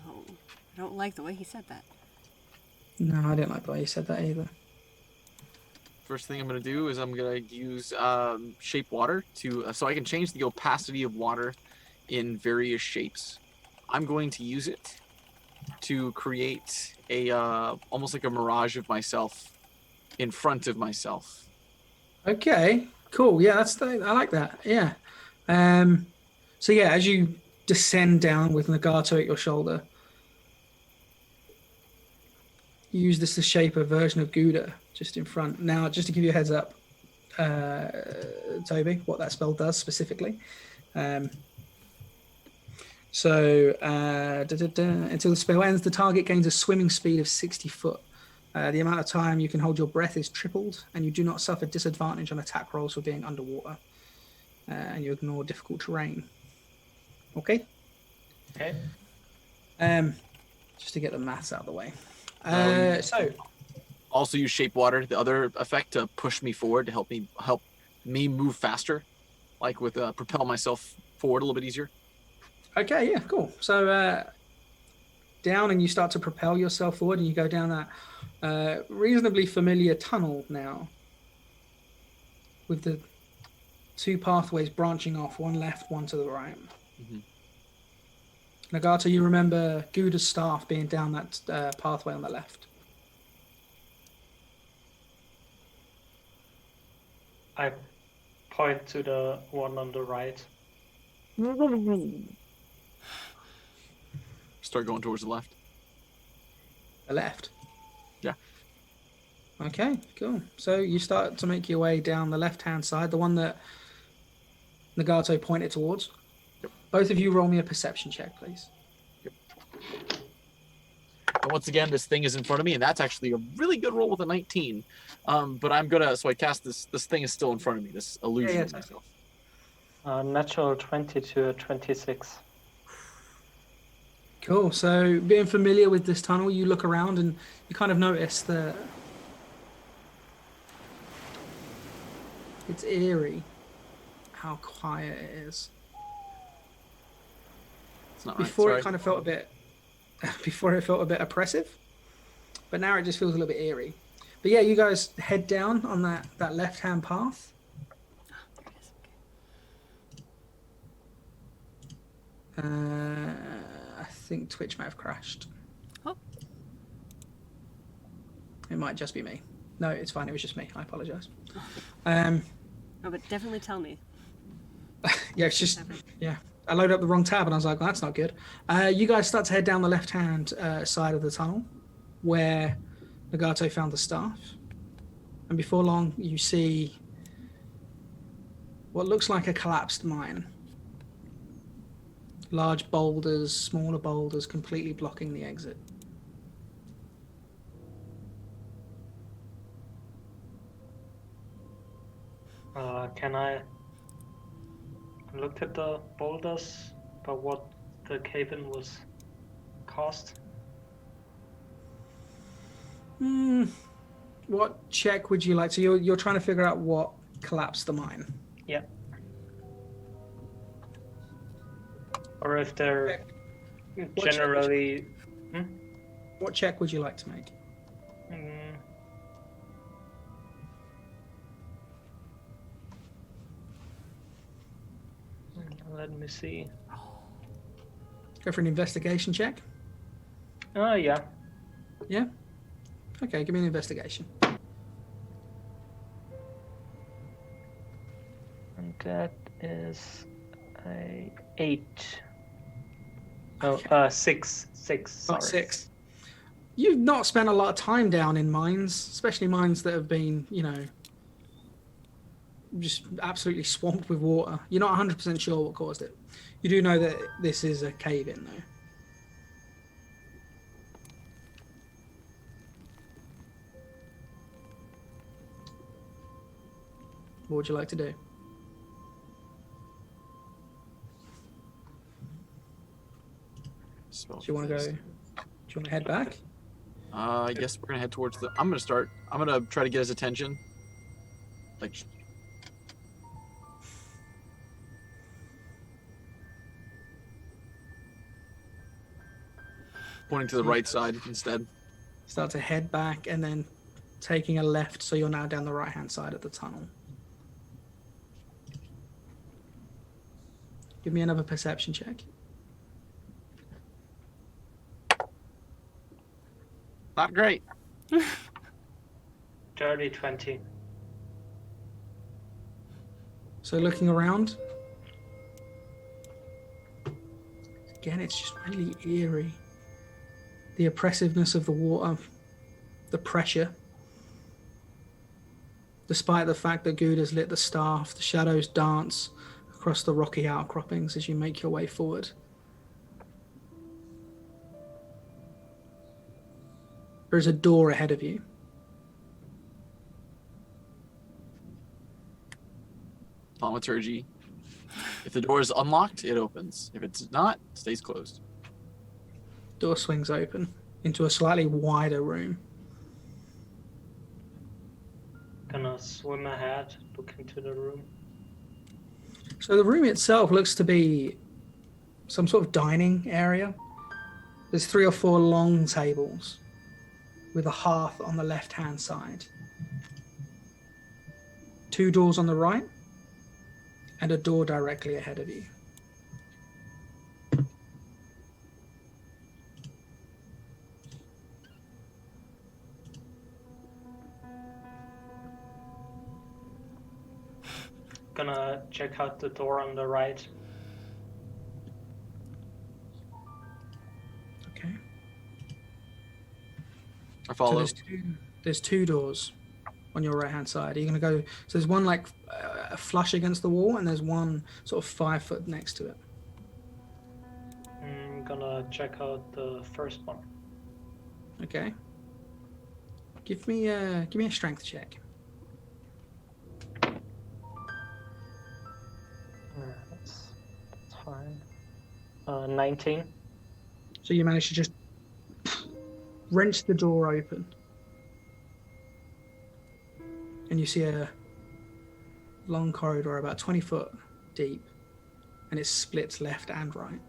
Oh, I don't like the way he said that. No, I didn't like the way you said that either. First thing I'm gonna do is I'm gonna use shape water to so I can change the opacity of water in various shapes. I'm going to use it to create a almost like a mirage of myself in front of myself. Okay, cool. Yeah, I like that. Yeah. So yeah, as you descend down with Nagato at your shoulder, you use this to shape a version of Gouda just in front. Now, just to give you a heads up, Toby, what that spell does specifically. Until the spell ends, the target gains a swimming speed of 60 foot. The amount of time you can hold your breath is tripled, and you do not suffer disadvantage on attack rolls for being underwater. And you ignore difficult terrain. Okay? Okay. Just to get the maths out of the way. So also use shape water, the other effect, to push me forward to help me move faster, like with propel myself forward a little bit easier. Okay, yeah, cool. So down, and you start to propel yourself forward, and you go down that reasonably familiar tunnel now, with the two pathways branching off, one left, one to the right. Mm-hmm. Nagato, you remember Gouda's staff being down that pathway on the left. I point to the one on the right. Start going towards the left. The left? Yeah. Okay, cool. So you start to make your way down the left-hand side, the one that Nagato pointed towards. Yep. Both of you roll me a perception check, please. Yep. And once again, this thing is in front of me, and that's actually a really good roll with a 19. But I'm gonna, so I cast this. This thing is still in front of me. This illusion of myself. Natural 20 to 26. Cool. So being familiar with this tunnel, you look around and you kind of notice that it's eerie how quiet it is. It's not right. Before Sorry. it kind of felt a bit, before it felt a bit oppressive, but now it just feels a little bit eerie. But yeah, you guys head down on that left-hand path. I think Twitch might have crashed. Oh. It might just be me. No, it's fine. It was just me. I apologize. No, but definitely tell me. Yeah, it's just, yeah. I loaded up the wrong tab and I was like, well, that's not good. You guys start to head down the left-hand side of the tunnel where Nagato found the staff. And before long, you see what looks like a collapsed mine. Large boulders, smaller boulders, completely blocking the exit. Can I look at the boulders about what the cave-in was cost? What check would you like? So you're trying to figure out what collapsed the mine. Yeah. Or if they're generally... What check would you like to make? Let me see. Go for an investigation check. Oh, yeah. Yeah? Okay, give me an investigation. And that is a 8. No, 6. 6, sorry. 6. You've not spent a lot of time down in mines, especially mines that have been, just absolutely swamped with water. You're not 100% sure what caused it. You do know that this is a cave-in, though. What would you like to do? Do you want to go? Do you want to head back? I guess we're gonna head towards the. I'm gonna try to get his attention. Like. Pointing to the right side instead. Start to head back and then taking a left, so you're now down the right-hand side of the tunnel. Give me another perception check. Not great. Dirty 20. So looking around, again, it's just really eerie. The oppressiveness of the water, the pressure. Despite the fact that Good has lit the staff, the shadows dance across the rocky outcroppings as you make your way forward. There is a door ahead of you. Thaumaturgy. If the door is unlocked, it opens. If it's not, it stays closed. Door swings open into a slightly wider room. Gonna swim ahead, look into the room. So the room itself looks to be some sort of dining area. There's 3 or 4 long tables with a hearth on the left-hand side. 2 doors on the right and a door directly ahead of you. Gonna check out the door on the right. Okay. I follow. So there's two doors on your right-hand side. Are you going to go... So there's one like flush against the wall and there's one sort of 5 foot next to it. I'm gonna check out the first one. Okay. Give me a strength check. That's fine. 19. So you manage to just wrench the door open. And you see a long corridor about 20 foot deep. And it splits left and right.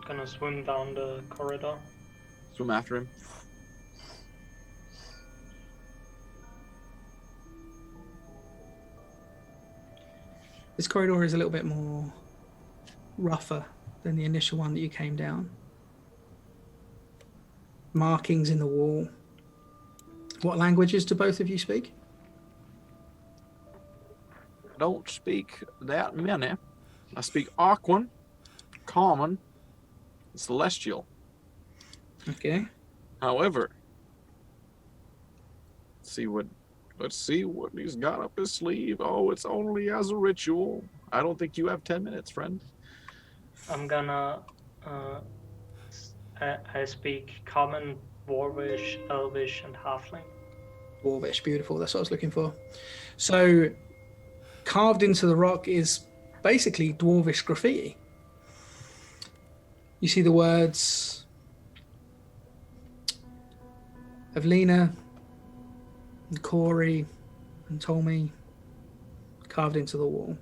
Gonna swim down the corridor. Swim after him. This corridor is a little bit more rougher than the initial one that you came down. Markings in the wall. What languages do both of you speak? I don't speak that many. I speak Aquan, Common, and Celestial. Okay. However, let's see what he's got up his sleeve. Oh, it's only as a ritual. I don't think you have 10 minutes, friend. I'm gonna I speak Common, Dwarvish, Elvish, and Halfling. Dwarvish, beautiful. That's what I was looking for. So, carved into the rock is basically Dwarvish graffiti. You see the words Evelina, and Corey, and Tommy carved into the wall.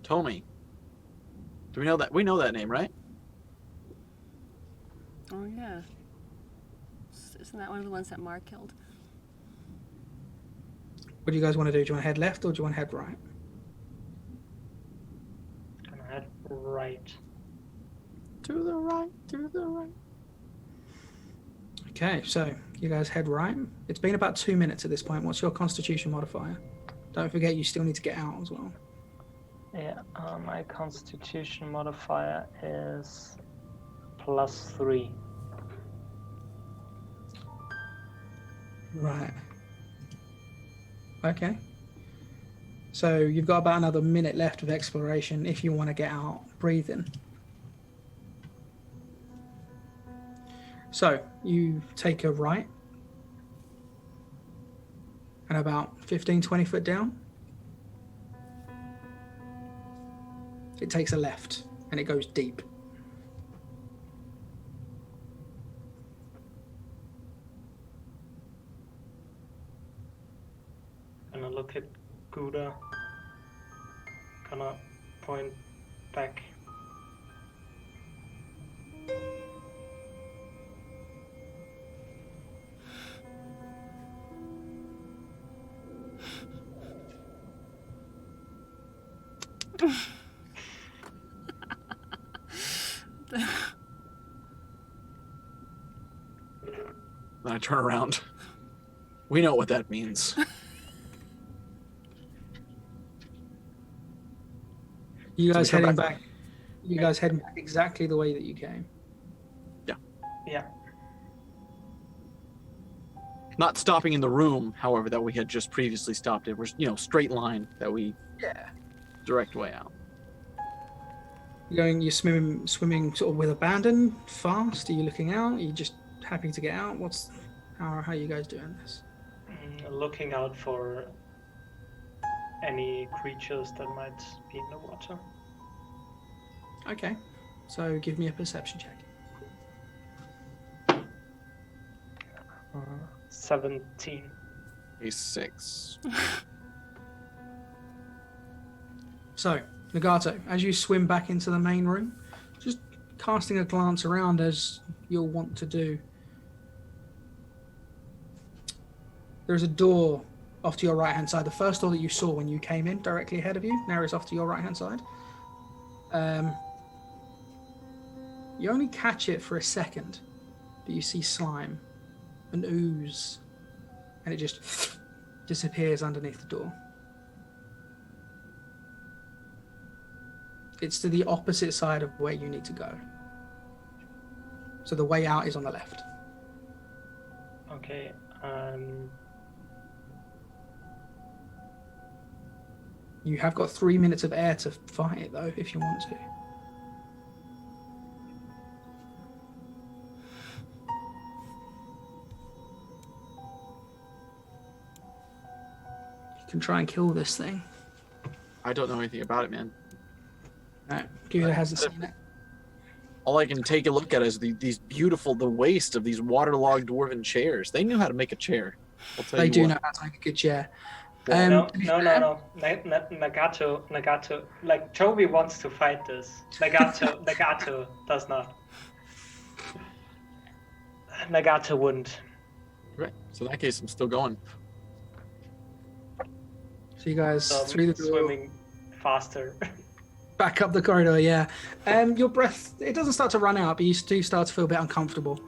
Tommy, Do we know that? We know that name, right? Oh yeah. Isn't that one of the ones that Mar killed? What do you guys want to do? Do you want to head left or do you want to head right? Gonna head right. To the right, to the right. Okay, so you guys head right. It's been about 2 minutes at this point. What's your constitution modifier? Don't forget you still need to get out as well. Yeah, my constitution modifier is +3. Right. Okay. So you've got about another minute left of exploration if you want to get out. Breathe in. So you take a right and about 15-20 foot down it takes a left and it goes deep. Gonna look at Gouda. Gonna point back. Then I turn around. We know what that means. You guys So we come heading back- back. You guys heading back exactly the way that you came. Yeah. Not stopping in the room, however, that we had just previously stopped in. We're, straight line that we direct way out. You're swimming sort of with abandon, fast? Are you looking out? Are you just happy to get out? How are you guys doing this? Looking out for any creatures that might be in the water. Okay, so give me a perception check. 17. A 6. So, Nagato, as you swim back into the main room, just casting a glance around as you'll want to do. There's a door off to your right hand side. The first door that you saw when you came in, directly ahead of you, now is off to your right hand side. You only catch it for a second, but you see slime, an ooze, and it just disappears underneath the door. It's to the opposite side of where you need to go. So the way out is on the left. Okay. You have got 3 minutes of air to fight it, though, if you want to. You can try and kill this thing. I don't know anything about it, man. No, Gouda hasn't seen it. All I can take a look at is the waste of these waterlogged dwarven chairs. They knew how to make a chair. I'll tell They you do what. know how to make a good chair. No. to be fair- Nagato. Like, Toby wants to fight this. Nagato does not. Nagato wouldn't. Right. So in that case, I'm still going. So you guys So through the door, swimming faster. back up the corridor, yeah. Your breath, it doesn't start to run out, but you do start to feel a bit uncomfortable.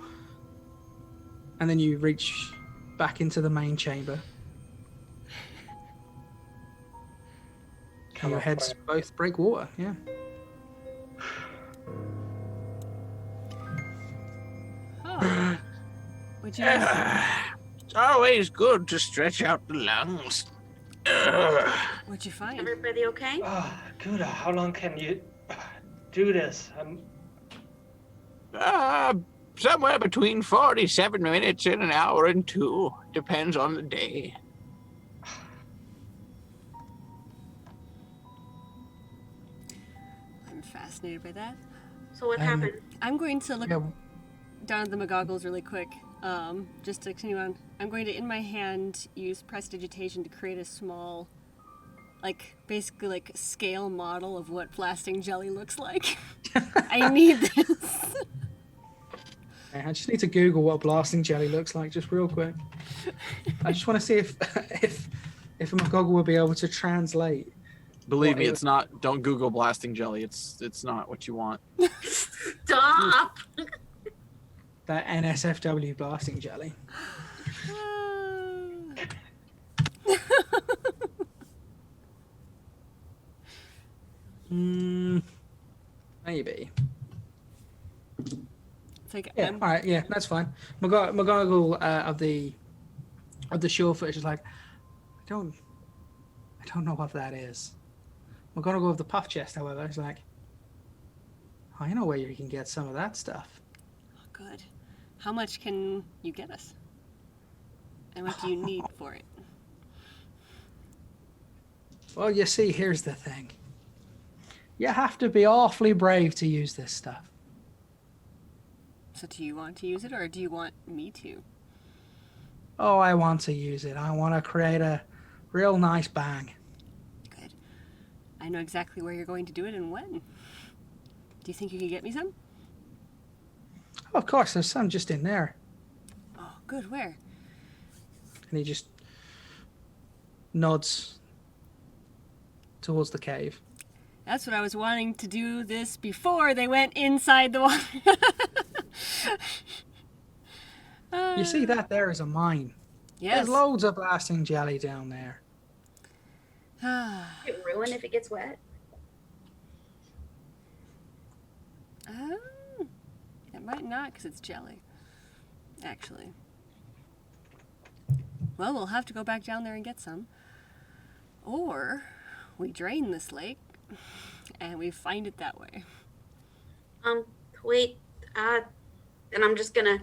And then you reach back into the main chamber. And your off, heads Brian. both break water, yeah. Oh. Would you? It's always good to stretch out the lungs. What'd you find? Everybody okay? Gouda, how long can you do this? Somewhere between 47 minutes and an hour and 2. Depends on the day. I'm fascinated by that. So what happened? I'm going to look Yeah. down at the McGonigles really quick, just to continue on. I'm going to, in my hand, use prestidigitation to create a small like basically like a scale model of what blasting jelly looks like. I need this. I just need to Google what blasting jelly looks like, just real quick. I just want to see if a McGonigles will be able to translate. Believe What me, it- it's not. Don't Google blasting jelly. It's not what you want. Stop. That NSFW blasting jelly. Maybe. It's like, Yeah. All right. Yeah, that's fine. McGonigles of the shore footage is like, I don't know what that is. McGonigles of the puff chest, however, is like, I know where you can get some of that stuff. oh, good. How much can you get us? And what do you need for it? Well, you see, here's the thing. You have to be awfully brave to use this stuff. So do you want to use it, or do you want me to? Oh, I want to use it. I want to create a real nice bang. Good. I know exactly where you're going to do it and when. Do you think you can get me some? Of course, there's some just in there. Oh, good. Where? And he just nods towards the cave. That's what I was wanting to do this before they went inside the water. You see that there is a mine. Yes. There's loads of blasting jelly down there. It ruin if it gets wet. It might not, because it's jelly. Actually. Well, we'll have to go back down there and get some. Or we drain this lake and we find it that way. Wait. And I'm just gonna.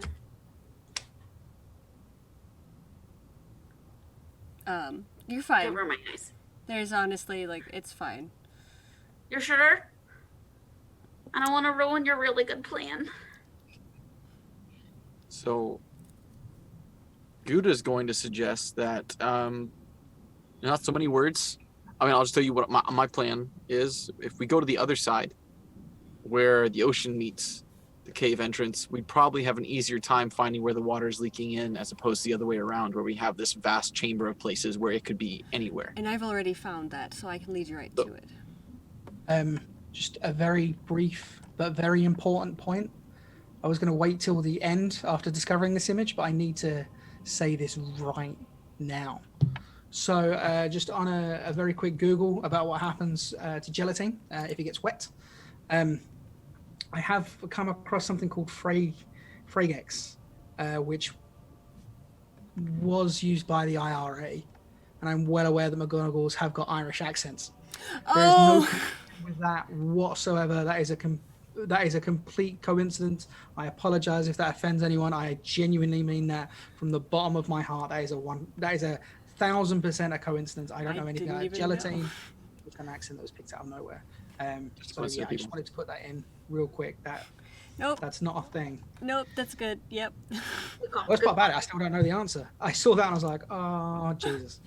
You're fine. Cover my eyes. There's honestly, like, it's fine. You're sure? I don't want to ruin your really good plan. So, Gouda's going to suggest that not so many words. I mean, I'll just tell you what my plan is. If we go to the other side, where the ocean meets the cave entrance, we'd probably have an easier time finding where the water is leaking in, as opposed to the other way around, where we have this vast chamber of places where it could be anywhere. And I've already found that, so I can lead you right to it. Just a very brief but very important point. I was going to wait till the end after discovering this image, but I need to say this right now. So just on a very quick Google about what happens to gelatin if it gets wet. I have come across something called Fregex, which was used by the IRA, and I'm well aware that McGonigles have got Irish accents. There is no connection with that whatsoever. That is a complete coincidence. I apologize if that offends anyone. I genuinely mean that from the bottom of my heart. That is a 1,000% a coincidence. I don't know anything about gelatin. It's an accent that was picked out of nowhere. So yeah, I just wanted to put that in real quick. That's not a thing. Nope, that's good. Yep. Worst part about it, I still don't know the answer. I saw that and I was like, oh, Jesus.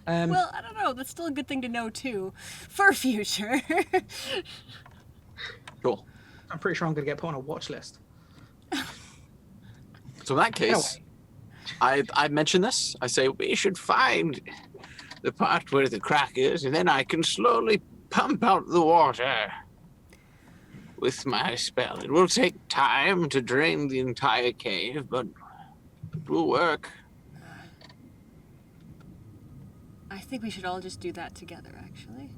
Well, I don't know. That's still a good thing to know, too, for future. Cool. I'm pretty sure I'm going to get put on a watch list. So in that case, I mention this. I say we should find the part where the crack is, and then I can slowly pump out the water with my spell. It will take time to drain the entire cave, but it will work. I think we should all just do that together, actually.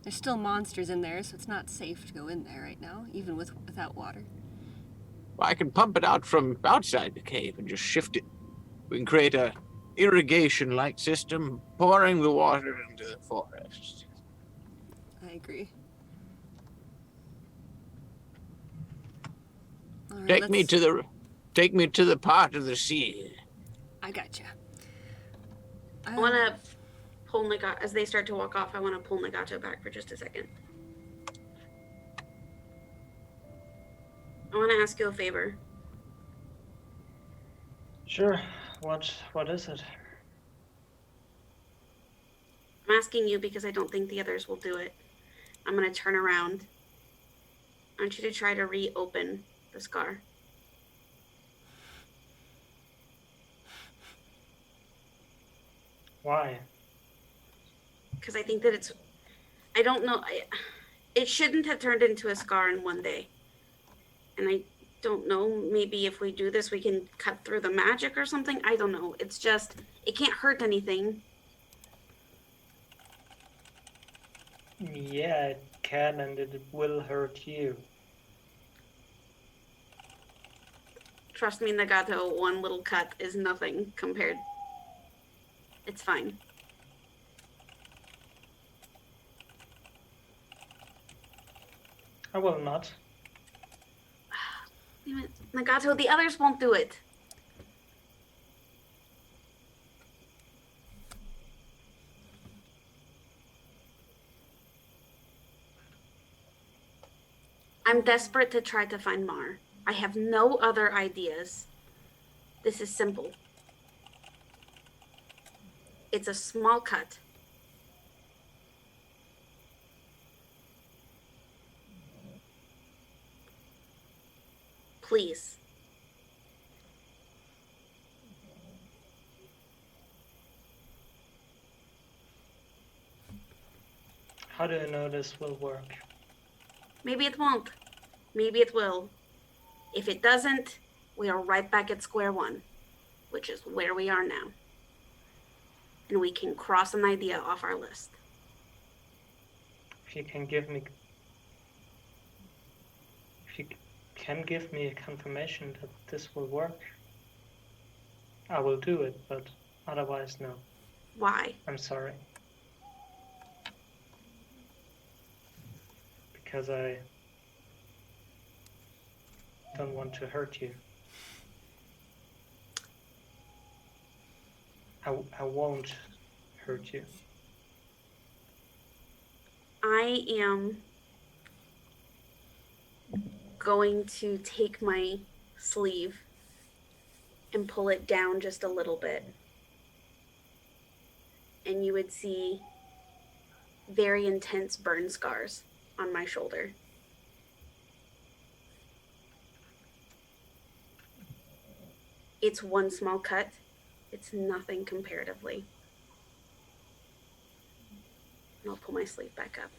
There's still monsters in there, so it's not safe to go in there right now, even without water. Well, I can pump it out from outside the cave and just shift it. We can create a irrigation-like system, pouring the water into the forest. I agree. All right, Take me to the part of the sea. I gotcha. I want to pull Nagato, as they start to walk off, I want to pull Nagato back for just a second. I want to ask you a favor. Sure. What is it? I'm asking you because I don't think the others will do it. I'm going to turn around. I want you to try to reopen the scar. Why? Because I think that it's... I don't know. It shouldn't have turned into a scar in one day. And I don't know, maybe if we do this, we can cut through the magic or something. I don't know. It's just, it can't hurt anything. Yeah, it can, and it will hurt you. Trust me, Nagato, one little cut is nothing compared. It's fine. I will not. Damn it. Nagato, the others won't do it. I'm desperate to try to find Mar. I have no other ideas. This is simple. It's a small cut. Please. How do you know this will work? Maybe it won't. Maybe it will. If it doesn't, we are right back at square one, which is where we are now. And we can cross an idea off our list. If you can give me a confirmation that this will work, I will do it, but otherwise, no. Why? I'm sorry. Because I don't want to hurt you. I won't hurt you. I am going to take my sleeve and pull it down just a little bit. And you would see very intense burn scars on my shoulder. It's one small cut. It's nothing comparatively. And I'll pull my sleeve back up.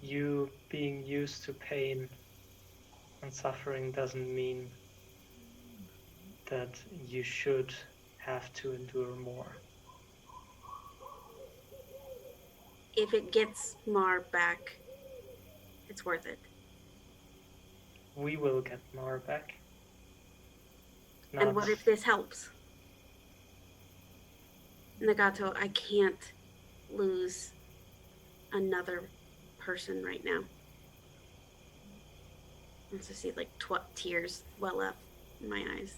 You being used to pain and suffering doesn't mean that you should have to endure more. If it gets Mar back, it's worth it. We will get Mar back. And what if this helps? Nagato, I can't lose another person right now. I also see like tears well up in my eyes.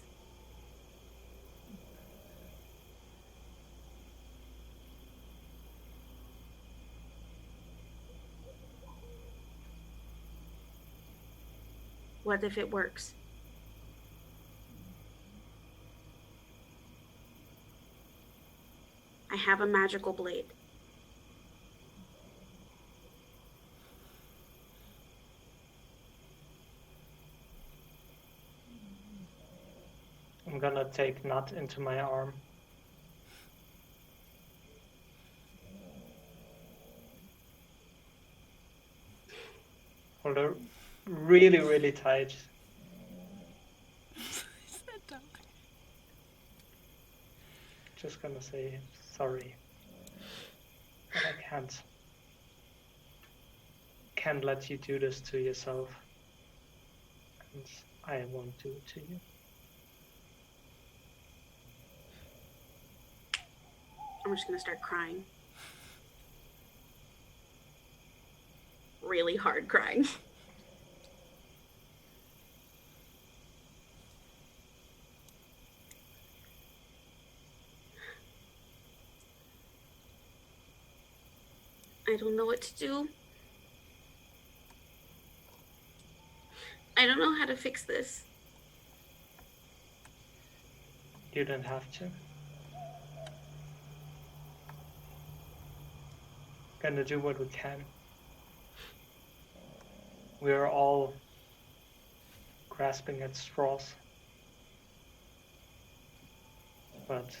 What if it works? I have a magical blade. I'm gonna take Knut into my arm. Hold her really, really tight. Just gonna say sorry. But I can't let you do this to yourself. And I won't do it to you. I'm just gonna start crying. Really hard crying. I don't know what to do. I don't know how to fix this. You don't have to. Gonna do what we can. We're all grasping at straws. But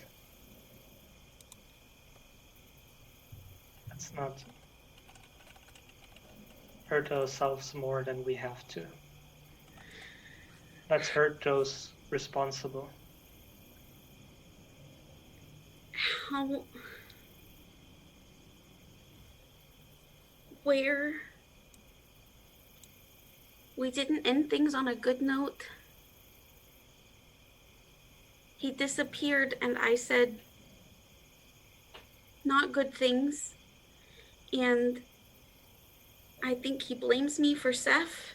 let's not hurt ourselves more than we have to. Let's hurt those responsible. How? Where? We didn't end things on a good note. He disappeared and I said not good things. And I think he blames me for Seth.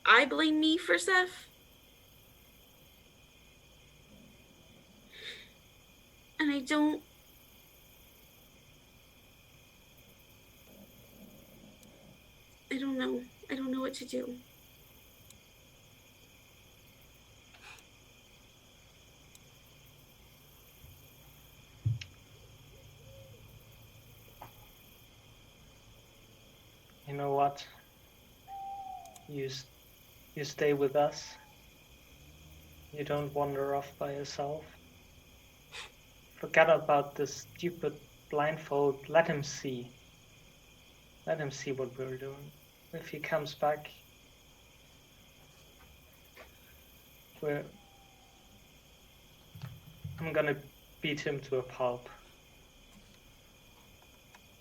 I blame me for Seth. And I don't know. I don't know what to do. You know what? You stay with us. You don't wander off by yourself. Forget about this stupid blindfold. Let him see. Let him see what we're doing. If he comes back, I'm gonna beat him to a pulp.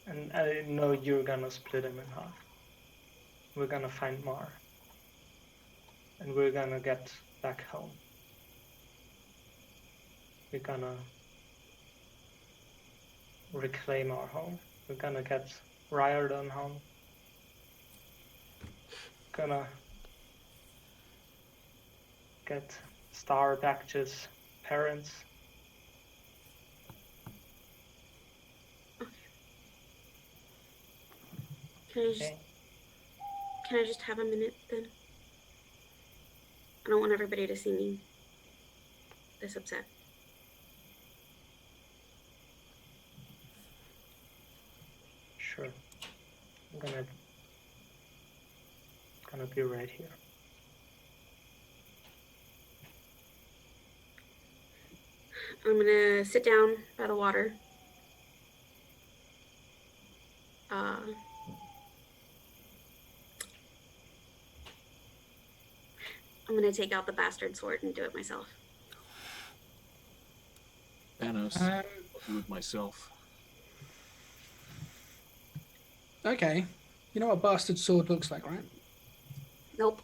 And I know you're gonna split him in half. We're gonna find Mar. And we're gonna get back home. We're gonna reclaim our home. We're gonna get Riordan home. Gonna get Star back to his parents. Can I just have a minute then? I don't want everybody to see me this upset. Sure. I'm gonna be right here. I'm gonna sit down by the water. I'm gonna take out the bastard sword and do it myself. Thanos. I'll do it myself. Okay. You know what a bastard sword looks like, right? Nope.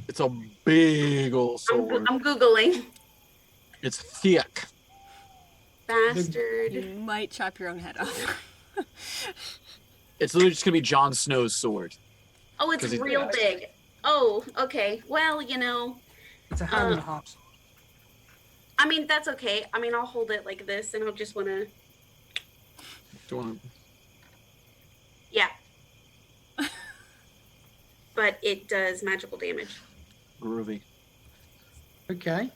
It's a big old sword. I'm Googling. It's thick. Bastard. You might chop your own head off. It's literally just gonna be Jon Snow's sword. Oh, it's real big. Oh, okay. Well, you know. It's a hand and a half sword. I mean, that's okay. I mean, I'll hold it like this, and I'll just want to... Do you want to... Yeah. But it does magical damage. Groovy. Okay.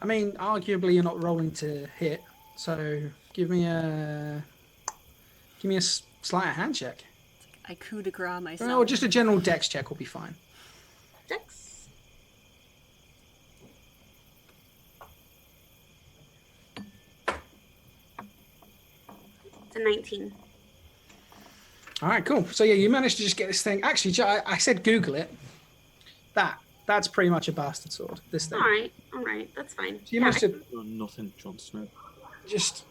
I mean, arguably you're not rolling to hit, so give me a sleight of hand check. I coup de grace myself. Or just a general dex check will be fine. Dex. It's a 19. All right, cool. So yeah, you managed to just get this thing. Actually, I said Google it. That's pretty much a bastard sword. This thing. All right, that's fine. So you managed to Nothing, Jon Snow. just,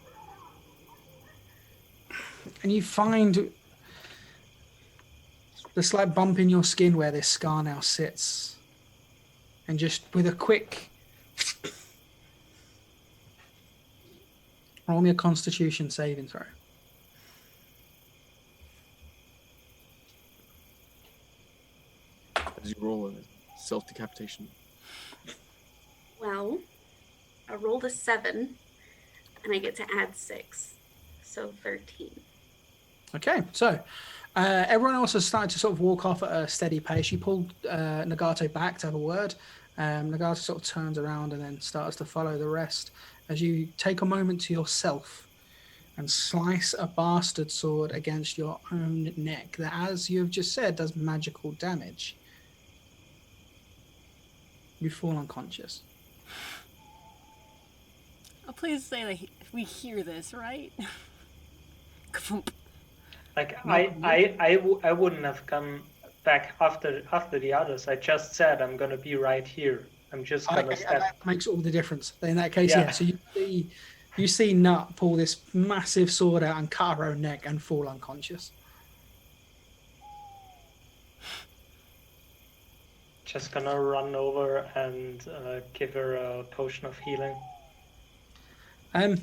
and you find the slight bump in your skin where this scar now sits, and just with a quick roll me a Constitution saving throw. As you roll a self-decapitation. Well, I rolled a 7, and I get to add 6, so 13. Okay, so Everyone else has started to sort of walk off at a steady pace. You pulled Nagato back to have a word. Nagato sort of turns around and then starts to follow the rest as you take a moment to yourself and slice a bastard sword against your own neck that, as you have just said, does magical damage. You fall unconscious. Oh, please say that we hear this, right? Like I wouldn't have come back after the others. I just said I'm gonna be right here. I'm just gonna step. That makes all the difference. In that case, Yeah. yeah. So you see Knut pull this massive sword out and cut her own neck and fall unconscious. Just gonna run over and give her a potion of healing. I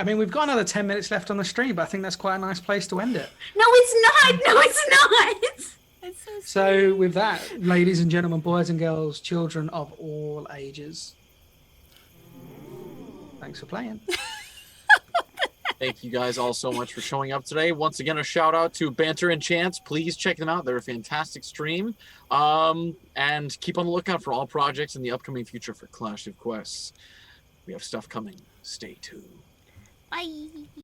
mean, we've got another 10 minutes left on the stream, but I think that's quite a nice place to end it. No, it's not. No, it's not. It's so So with that, ladies and gentlemen, boys and girls, children of all ages, thanks for playing. Thank you guys all so much for showing up today. Once again, a shout out to Banter and Chance. Please check them out. They're a fantastic stream. And keep on the lookout for all projects in the upcoming future for Clash of Quests. We have stuff coming. Stay tuned. Bye.